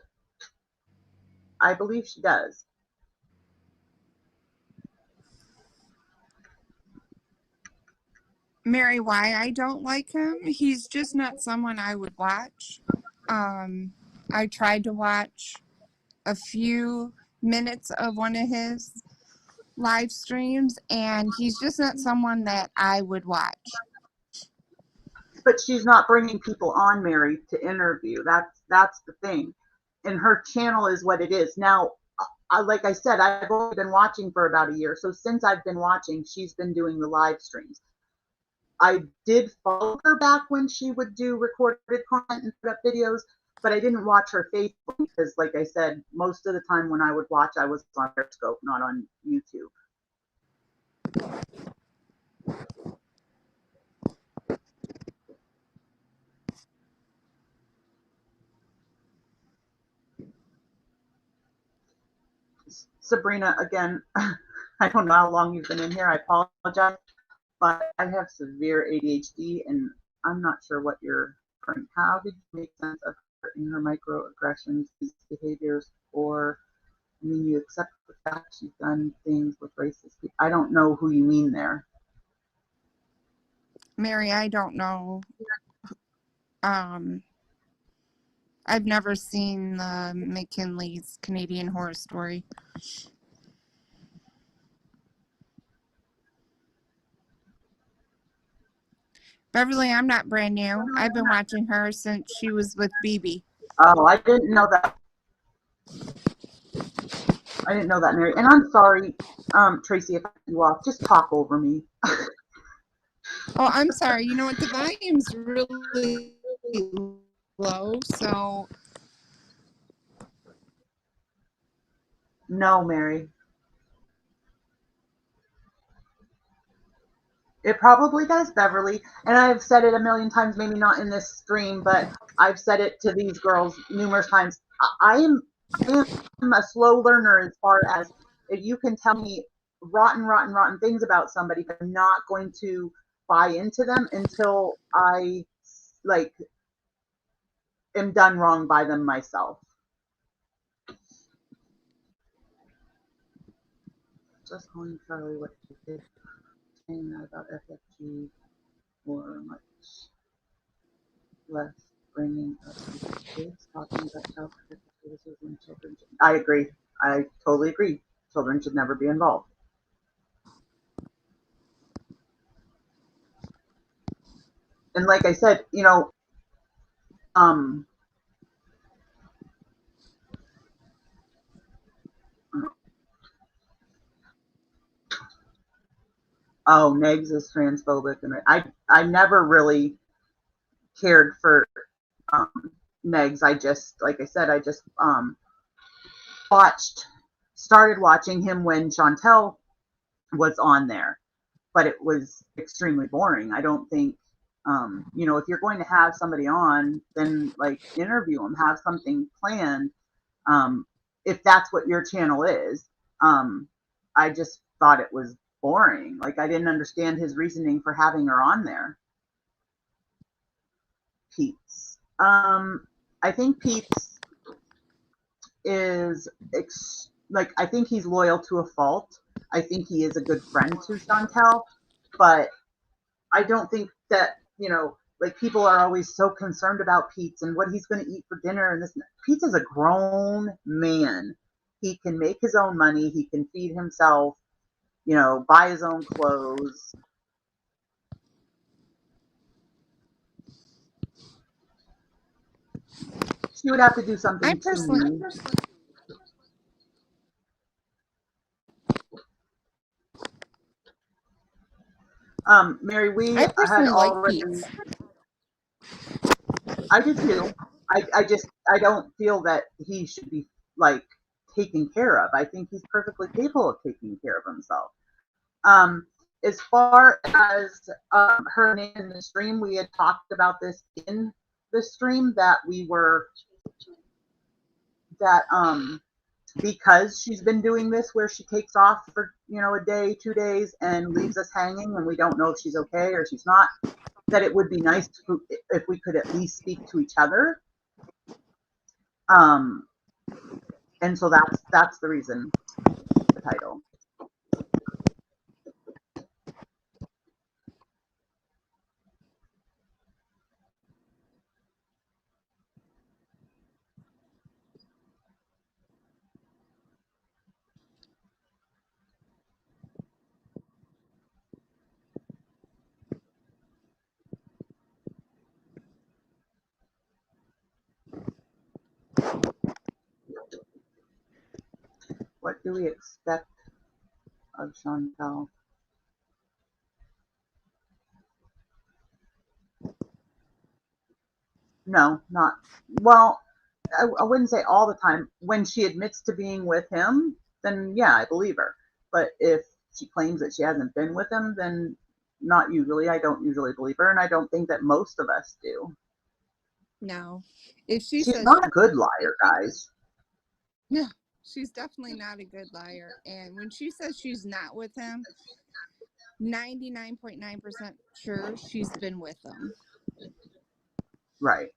I believe she does. Mary, why I don't like him? He's just not someone I would watch. I tried to watch a few minutes of one of his live streams, and he's just not someone that I would watch. But she's not bringing people on, Mary, to interview. That's the thing. And her channel is what it is. Now, like I said, I've only been watching for about a year. So since I've been watching, she's been doing the live streams. I did follow her back when she would do recorded content and put up videos, but I didn't watch her faithfully because, like I said, most of the time when I would watch, I was on Periscope, not on YouTube. Sabrina, again, I don't know how long you've been in here. I apologize, but I have severe ADHD, and I'm not sure what you're. How did you make sense of her in her microaggressions, these behaviors, or I mean, you accept the fact she's done things with racist people? I don't know who you mean there. Mary, I don't know. I've never seen the McKinley's Canadian Horror Story. Beverly, I'm not brand new. I've been watching her since she was with BB. Oh, I didn't know that. I didn't know that, Mary. And I'm sorry, Tracy, if I cut you off. Just talk over me. Oh, I'm sorry. You know what? The volume's really low, so. No, Mary. It probably does, Beverly. And I've said it a million times, maybe not in this stream, but I've said it to these girls numerous times. I am a slow learner as far as if you can tell me rotten things about somebody, but I'm not going to buy into them until I like am done wrong by them myself. Just calling Charlie what she did, saying that about FFG or much less bringing up kids, talking about child protective services and children. I agree. I totally agree. Children should never be involved. And like I said, oh, Negs is transphobic, and I never really cared for Negs. I just, like I said, I just started watching him when Chantal was on there, but it was extremely boring. I don't think, if you're going to have somebody on, then like interview them, have something planned. If that's what your channel is, I just thought it was boring. Like I didn't understand his reasoning for having her on there. Pete's. I think Pete's is I think he's loyal to a fault. I think he is a good friend to Chantal, but I don't think that, like people are always so concerned about Pete's and what he's going to eat for dinner and this. Pete's is a grown man. He can make his own money. He can feed himself, buy his own clothes. She would have to do something to me. Mary, we I had personally like already. Pete's. I do too. I don't feel that he should be like taken care of. I think he's perfectly capable of taking care of himself. As far as her name in the stream, we had talked about this in the stream that because she's been doing this where she takes off for a day, 2 days, and leaves us hanging, and we don't know if she's okay or she's not. That it would be nice if we could at least speak to each other. And so that's the reason, the title. What do we expect of Chantal? No, not well. I wouldn't say all the time. When she admits to being with him, then yeah, I believe her. But if she claims that she hasn't been with him, then not usually. I don't usually believe her, and I don't think that most of us do. No. If she She's says not a good liar, guys. no, she's definitely not a good liar. And when she says she's not with him, 99.9% sure she's been with him. Right.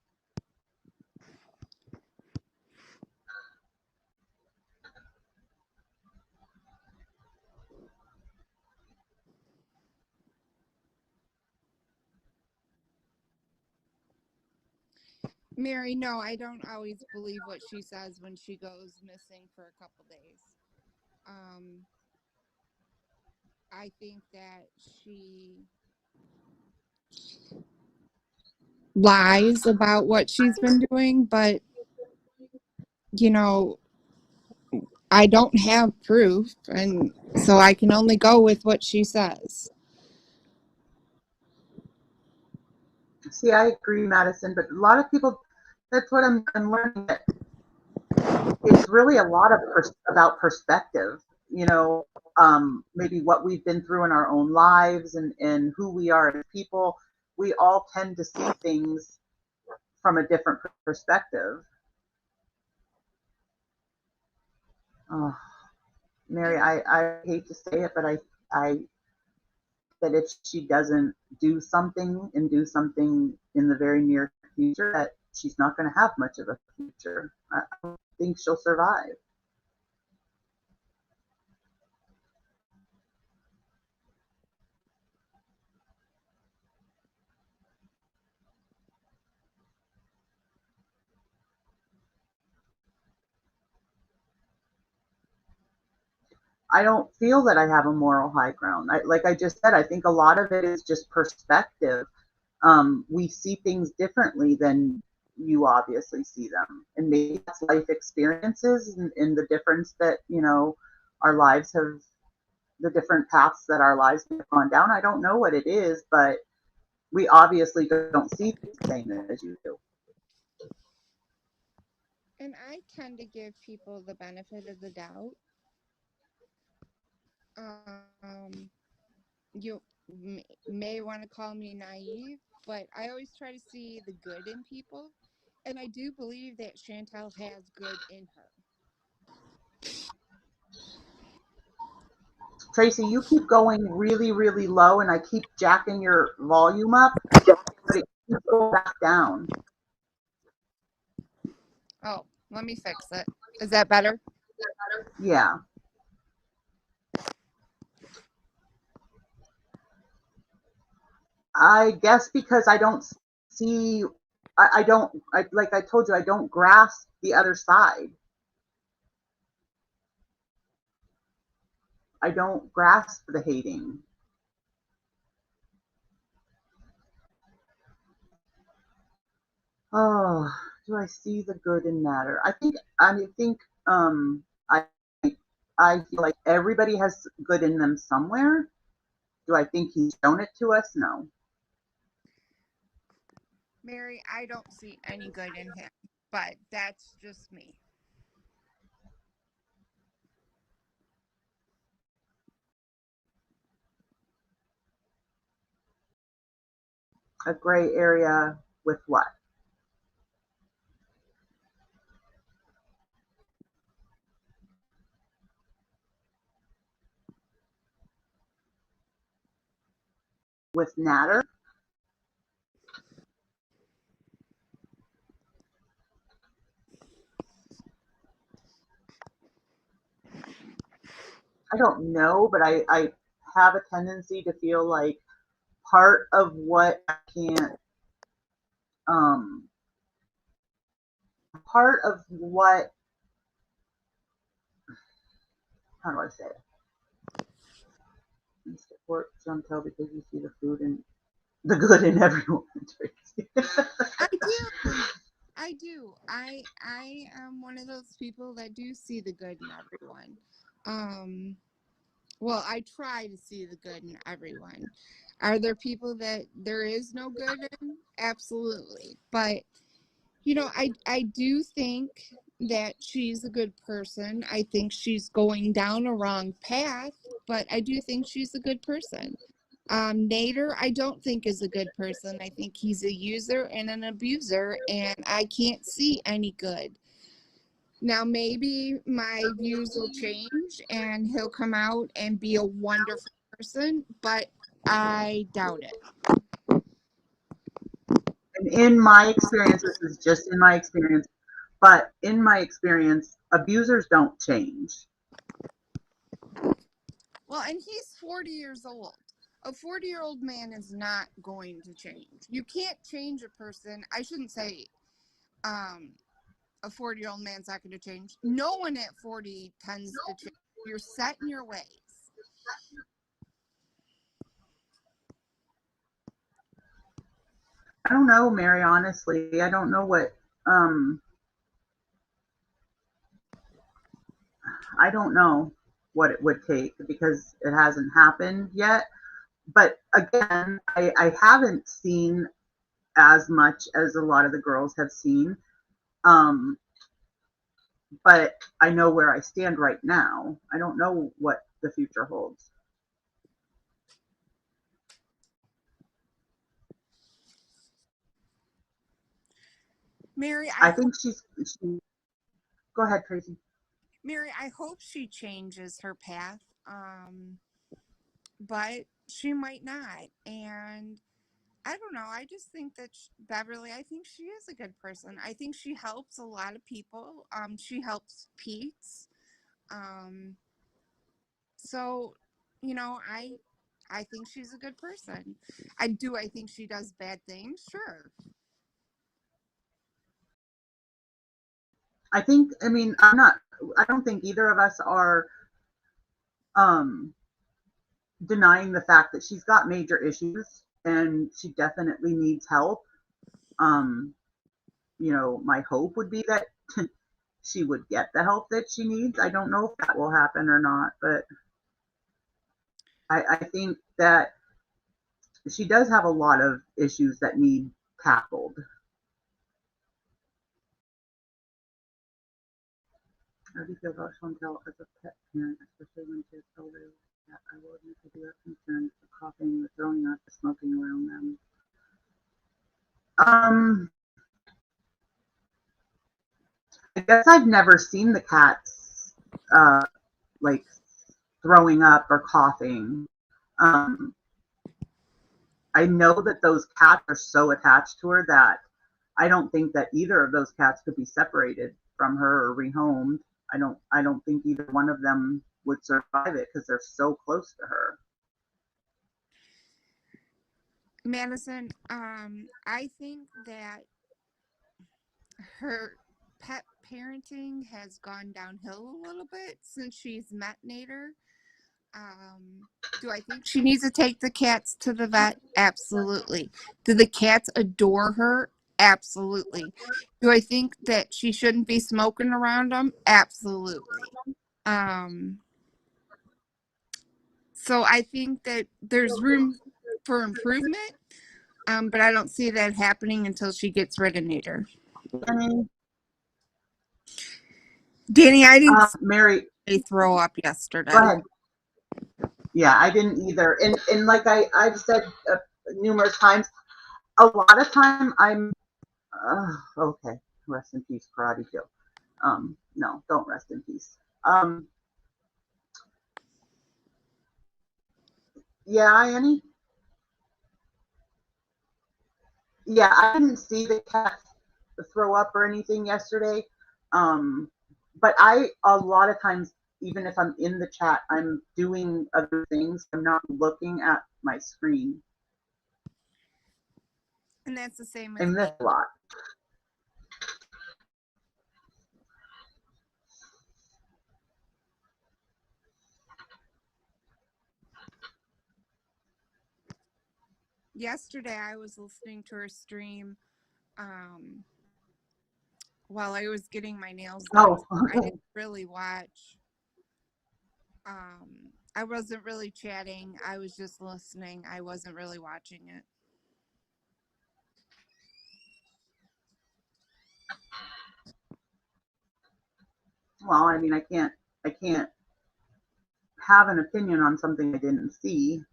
Mary, no, I don't always believe what she says when she goes missing for a couple days. I think that she lies about what she's been doing, but I don't have proof, and so I can only go with what she says. See, I agree, Madison, but a lot of people, that's what I'm learning. That it's really a lot of about perspective, maybe what we've been through in our own lives and who we are as people. We all tend to see things from a different perspective. Oh, Mary, I hate to say it, but I that if she doesn't do something in the very near future, that she's not going to have much of a future. I don't think she'll survive. I don't feel that I have a moral high ground. Like I just said, I think a lot of it is just perspective. we see things differently than you obviously see them. And maybe that's life experiences and the difference that, you know, our lives have, the different paths that our lives have gone down. I don't know what it is, but we obviously don't see the same as you do. And I tend to give people the benefit of the doubt. You may want to call me naive, but I always try to see the good in people. And I do believe that Chantal has good in her. Tracy, you keep going really, really low, and I keep jacking your volume up, but it keeps going back down. Oh, let me fix it. Is that better? Yeah. I guess because I don't see, like I told you, I don't grasp the other side. I don't grasp the hating. Oh, do I see the good in matter? I think I feel like everybody has good in them somewhere. Do I think he's shown it to us? No. Mary, I don't see any good in him, but that's just me. A gray area with what? With Natter? I don't know, but I have a tendency to feel like part of what I can't, part of what, how do I say it? You support Chantal because you see the food and the good in everyone. I do. I do. I am one of those people that do see the good in everyone. Well, I try to see the good in everyone. Are there people that there is no good in? Absolutely. But you know, I do think that she's a good person. I think she's going down a wrong path, but I do think she's a good person. Nader, I don't think is a good person. I think he's a user and an abuser, and I can't see any good. Now, maybe my views will change and he'll come out and be a wonderful person, but I doubt it. And in my experience, this is just in my experience, but in my experience, abusers don't change. Well, and he's 40 years old. A 40-year-old man is not going to change. You can't change a person. I shouldn't say a 40-year-old man's not going to change. No one at 40 tends to change. You're set in your ways. I don't know, Mary, honestly. I don't know what, I don't know what it would take because it hasn't happened yet. But again, I haven't seen as much as a lot of the girls have seen. But I know where I stand right now. I don't know what the future holds. Mary, I think she, go ahead, Tracy. Mary, I hope she changes her path. But she might not. And I don't know. I just think that Beverly, I think she is a good person. I think she helps a lot of people. She helps Pete's. So, you know, I think she's a good person. I think she does bad things, sure. I don't think either of us are denying the fact that she's got major issues. and she definitely needs help. You know, my hope would be that she would get the help that she needs. I don't know if that will happen or not, but I think that she does have a lot of issues that need tackled. How do you feel about Chantal as a pet parent, especially when she has elderly? Yeah, I will admit I do have concerns for coughing, the throwing up, the smoking around them. I guess I've never seen the cats like throwing up or coughing. Um, I know that those cats are so attached to her that I don't think that either of those cats could be separated from her or rehomed. I don't think either one of them would survive it because they're so close to her. Madison, I think that her pet parenting has gone downhill a little bit since she's met Nader. Do I think she needs to take the cats to the vet? Absolutely. Do the cats adore her? Absolutely. Do I think that she shouldn't be smoking around them? Absolutely. So I think that there's room for improvement, but I don't see that happening until she gets rid of Nader. Danny, I didn't Mary, throw up yesterday. Go ahead. Yeah, I didn't either. And like I've said numerous times, a lot of time I'm okay. Rest in peace, Karate Joe. No, don't rest in peace. Yeah, Annie. Yeah, I didn't see the cat throw up or anything yesterday. But a lot of times, even if I'm in the chat, I'm doing other things. I'm not looking at my screen. And that's the same with me. A lot. Yesterday I was listening to her stream while I was getting my nails done. Oh, okay. I didn't really watch. I wasn't really chatting. I was just listening. I wasn't really watching it. Well, I mean, I can't have an opinion on something I didn't see.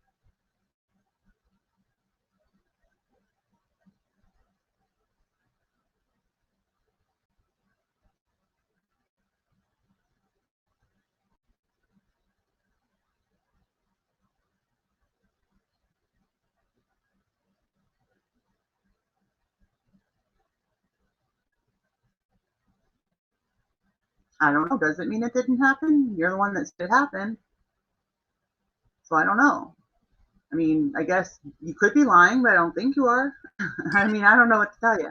I don't know. Does it mean it didn't happen? You're the one that said it happened. So I don't know. I mean, I guess you could be lying, but I don't think you are. I mean, I don't know what to tell you.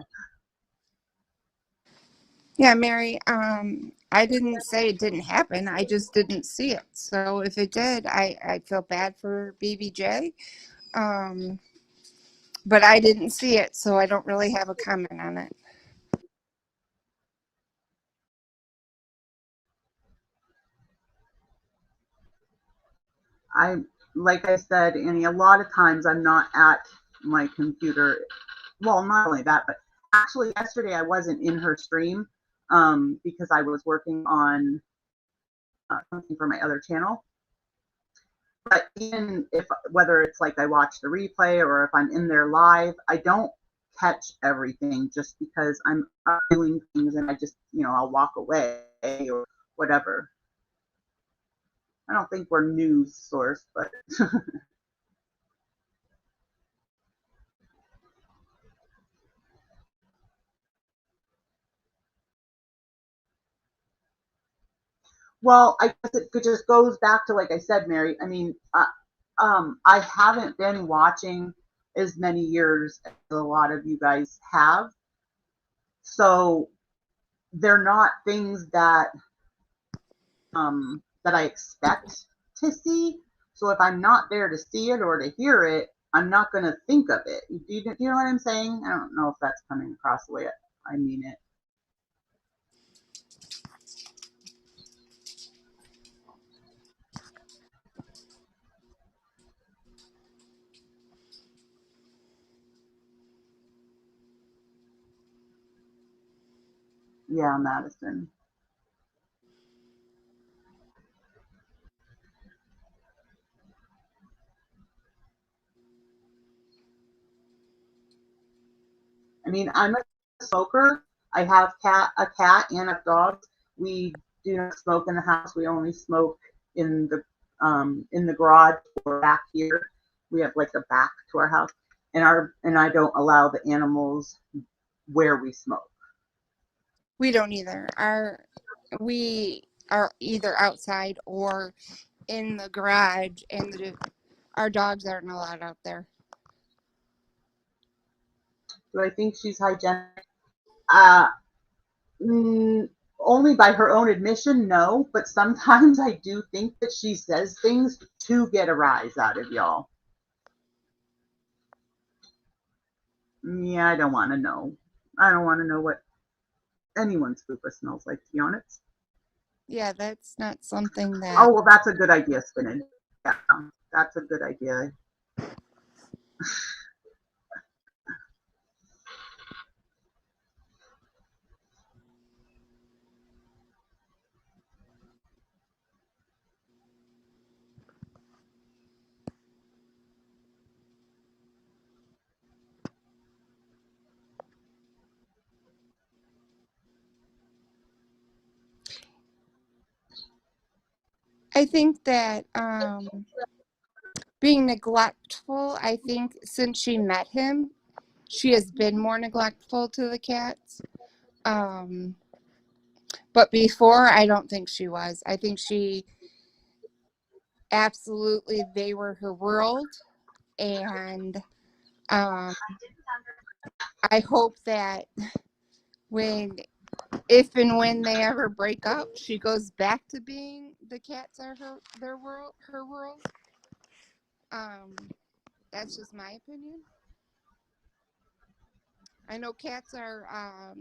Yeah, Mary, I didn't say it didn't happen. I just didn't see it. So if it did, I feel bad for BBJ. But I didn't see it, so I don't really have a comment on it. Like I said, Annie, a lot of times I'm not at my computer. Well, not only that, but actually yesterday I wasn't in her stream because I was working on something for my other channel. But even if, whether it's like I watch the replay or if I'm in there live, I don't catch everything just because I'm doing things and I just, I'll walk away or whatever. I don't think we're news source, but well, I guess it just goes back to, like I said, Mary, I mean, I haven't been watching as many years as a lot of you guys have. So they're not things that that I expect to see. So if I'm not there to see it or to hear it, I'm not going to think of it. Do you know what I'm saying? I don't know if that's coming across the way I mean it. Yeah, Madison. I mean, I'm a smoker. I have a cat and a dog. We do not smoke in the house. We only smoke in the garage or back here. We have like a back to our house, and I don't allow the animals where we smoke. We don't either. We are either outside or in the garage, and our dogs aren't allowed out there. Do I think she's hygienic? Only by her own admission, no. But sometimes I do think that she says things to get a rise out of y'all. Yeah, I don't want to know. I don't want to know what anyone's fupa smells like, to be honest. Yeah, that's not something that. Oh, well, that's a good idea, Spinach. Yeah, that's a good idea. I think that being neglectful, I think since she met him, she has been more neglectful to the cats. But before, I don't think she was. I think she absolutely, they were her world. And I hope that if and when they ever break up, she goes back to being the cats are her world. That's just my opinion. I know cats are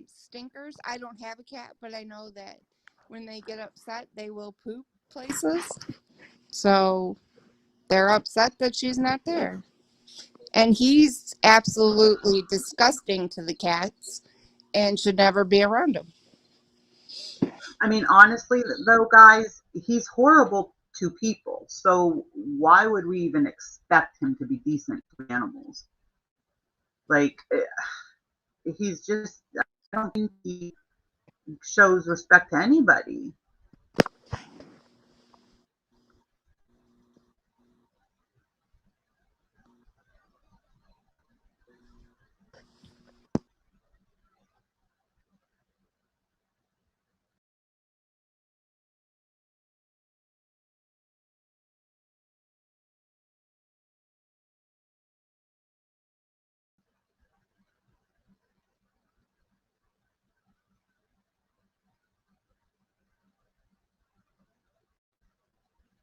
stinkers. I don't have a cat, but I know that when they get upset, they will poop places. So they're upset that she's not there. And he's absolutely disgusting to the cats and should never be around them. I mean, honestly, though, guys, he's horrible to people. So why would we even expect him to be decent to animals? Like, he's just, I don't think he shows respect to anybody.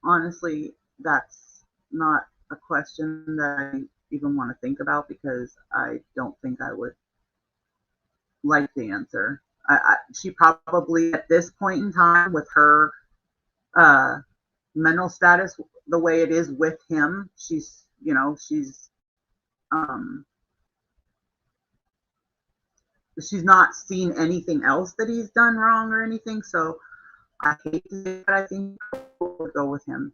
Honestly, that's not a question that I even want to think about because I don't think I would like the answer. She probably, at this point in time, with her mental status the way it is with him, she's um, she's not seen anything else that he's done wrong or anything. So I hate to say it, but I think I would go with him.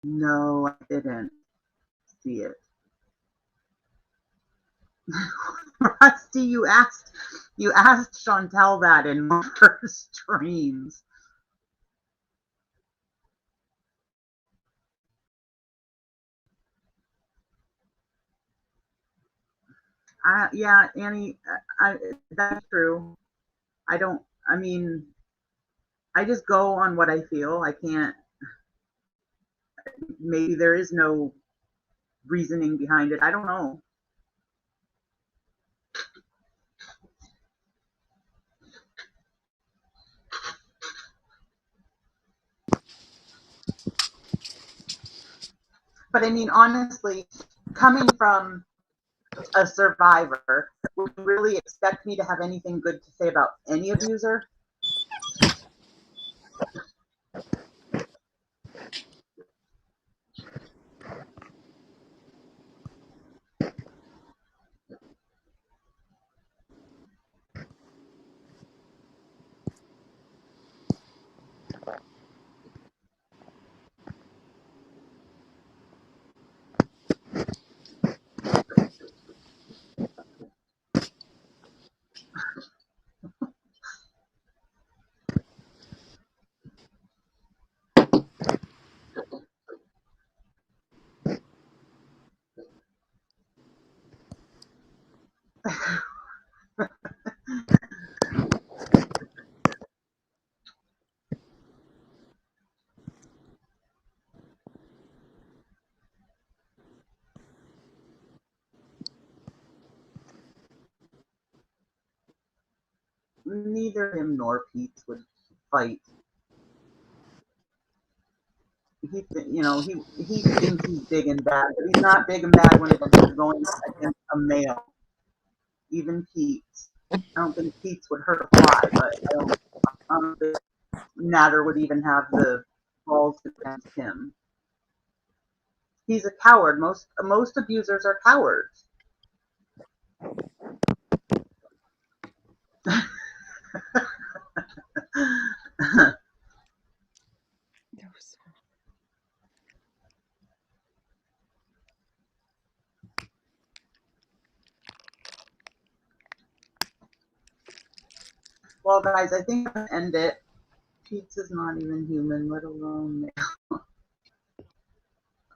No, I didn't see it. Rusty, you asked Chantal that in one of her streams. Yeah, Annie, that's true. I mean, I just go on what I feel. I can't, maybe there is no reasoning behind it. I don't know. But I mean, honestly, coming from a survivor, would you really expect me to have anything good to say about any abuser? Neither him nor Pete would fight. He thinks he's big and bad, but he's not big and bad when it comes to going against a male. Even Pete. I don't think Pete's would hurt a fly, but I don't think Natter would even have the balls against him. He's a coward. Most abusers are cowards. Well, guys, I think I'm going to end it. Pizza's not even human, let alone male.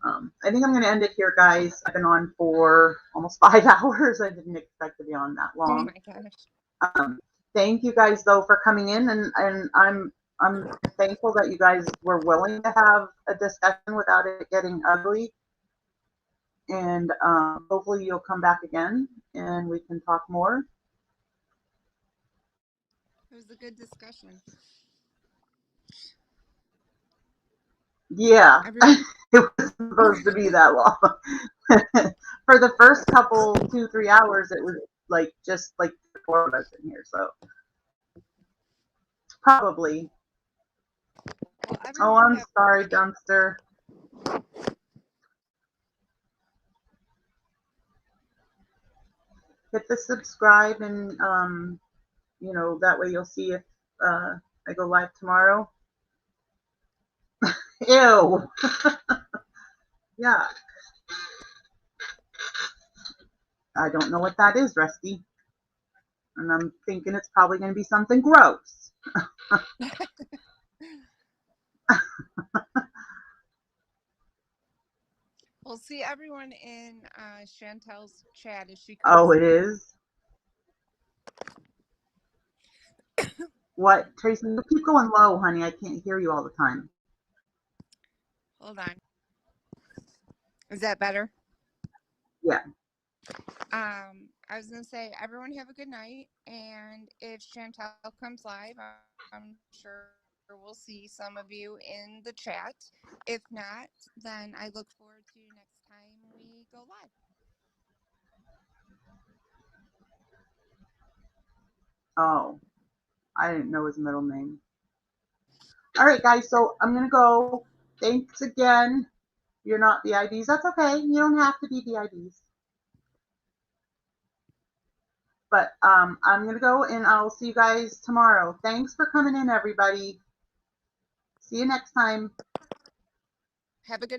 I think I'm going to end it here, guys. I've been on for almost 5 hours. I didn't expect to be on that long. Oh my gosh. Thank you guys, though, for coming in, and I'm thankful that you guys were willing to have a discussion without it getting ugly. And hopefully you'll come back again and we can talk more. It was a good discussion. Yeah, it was supposed to be that long. For the first couple 2-3 hours, it was like just like the 4 of us in here. So probably. Well, oh, I'm sorry, Dumpster. Hit the subscribe and that way you'll see if I go live tomorrow. Ew. Yeah. I don't know what that is, Rusty. And I'm thinking it's probably going to be something gross. We'll see everyone in Chantal's chat as she comes. Oh, it is? What? Tracy, you keep going low, honey. I can't hear you all the time. Hold on. Is that better? Yeah. I was going to say, everyone have a good night. And if Chantal comes live, I'm sure we'll see some of you in the chat. If not, then I look forward to next time we go live. Oh, I didn't know his middle name. All right, guys. So I'm going to go. Thanks again. You're not VIBeezer. That's okay. You don't have to be VIBeezer. But I'm going to go and I'll see you guys tomorrow. Thanks for coming in, everybody. See you next time. Have a good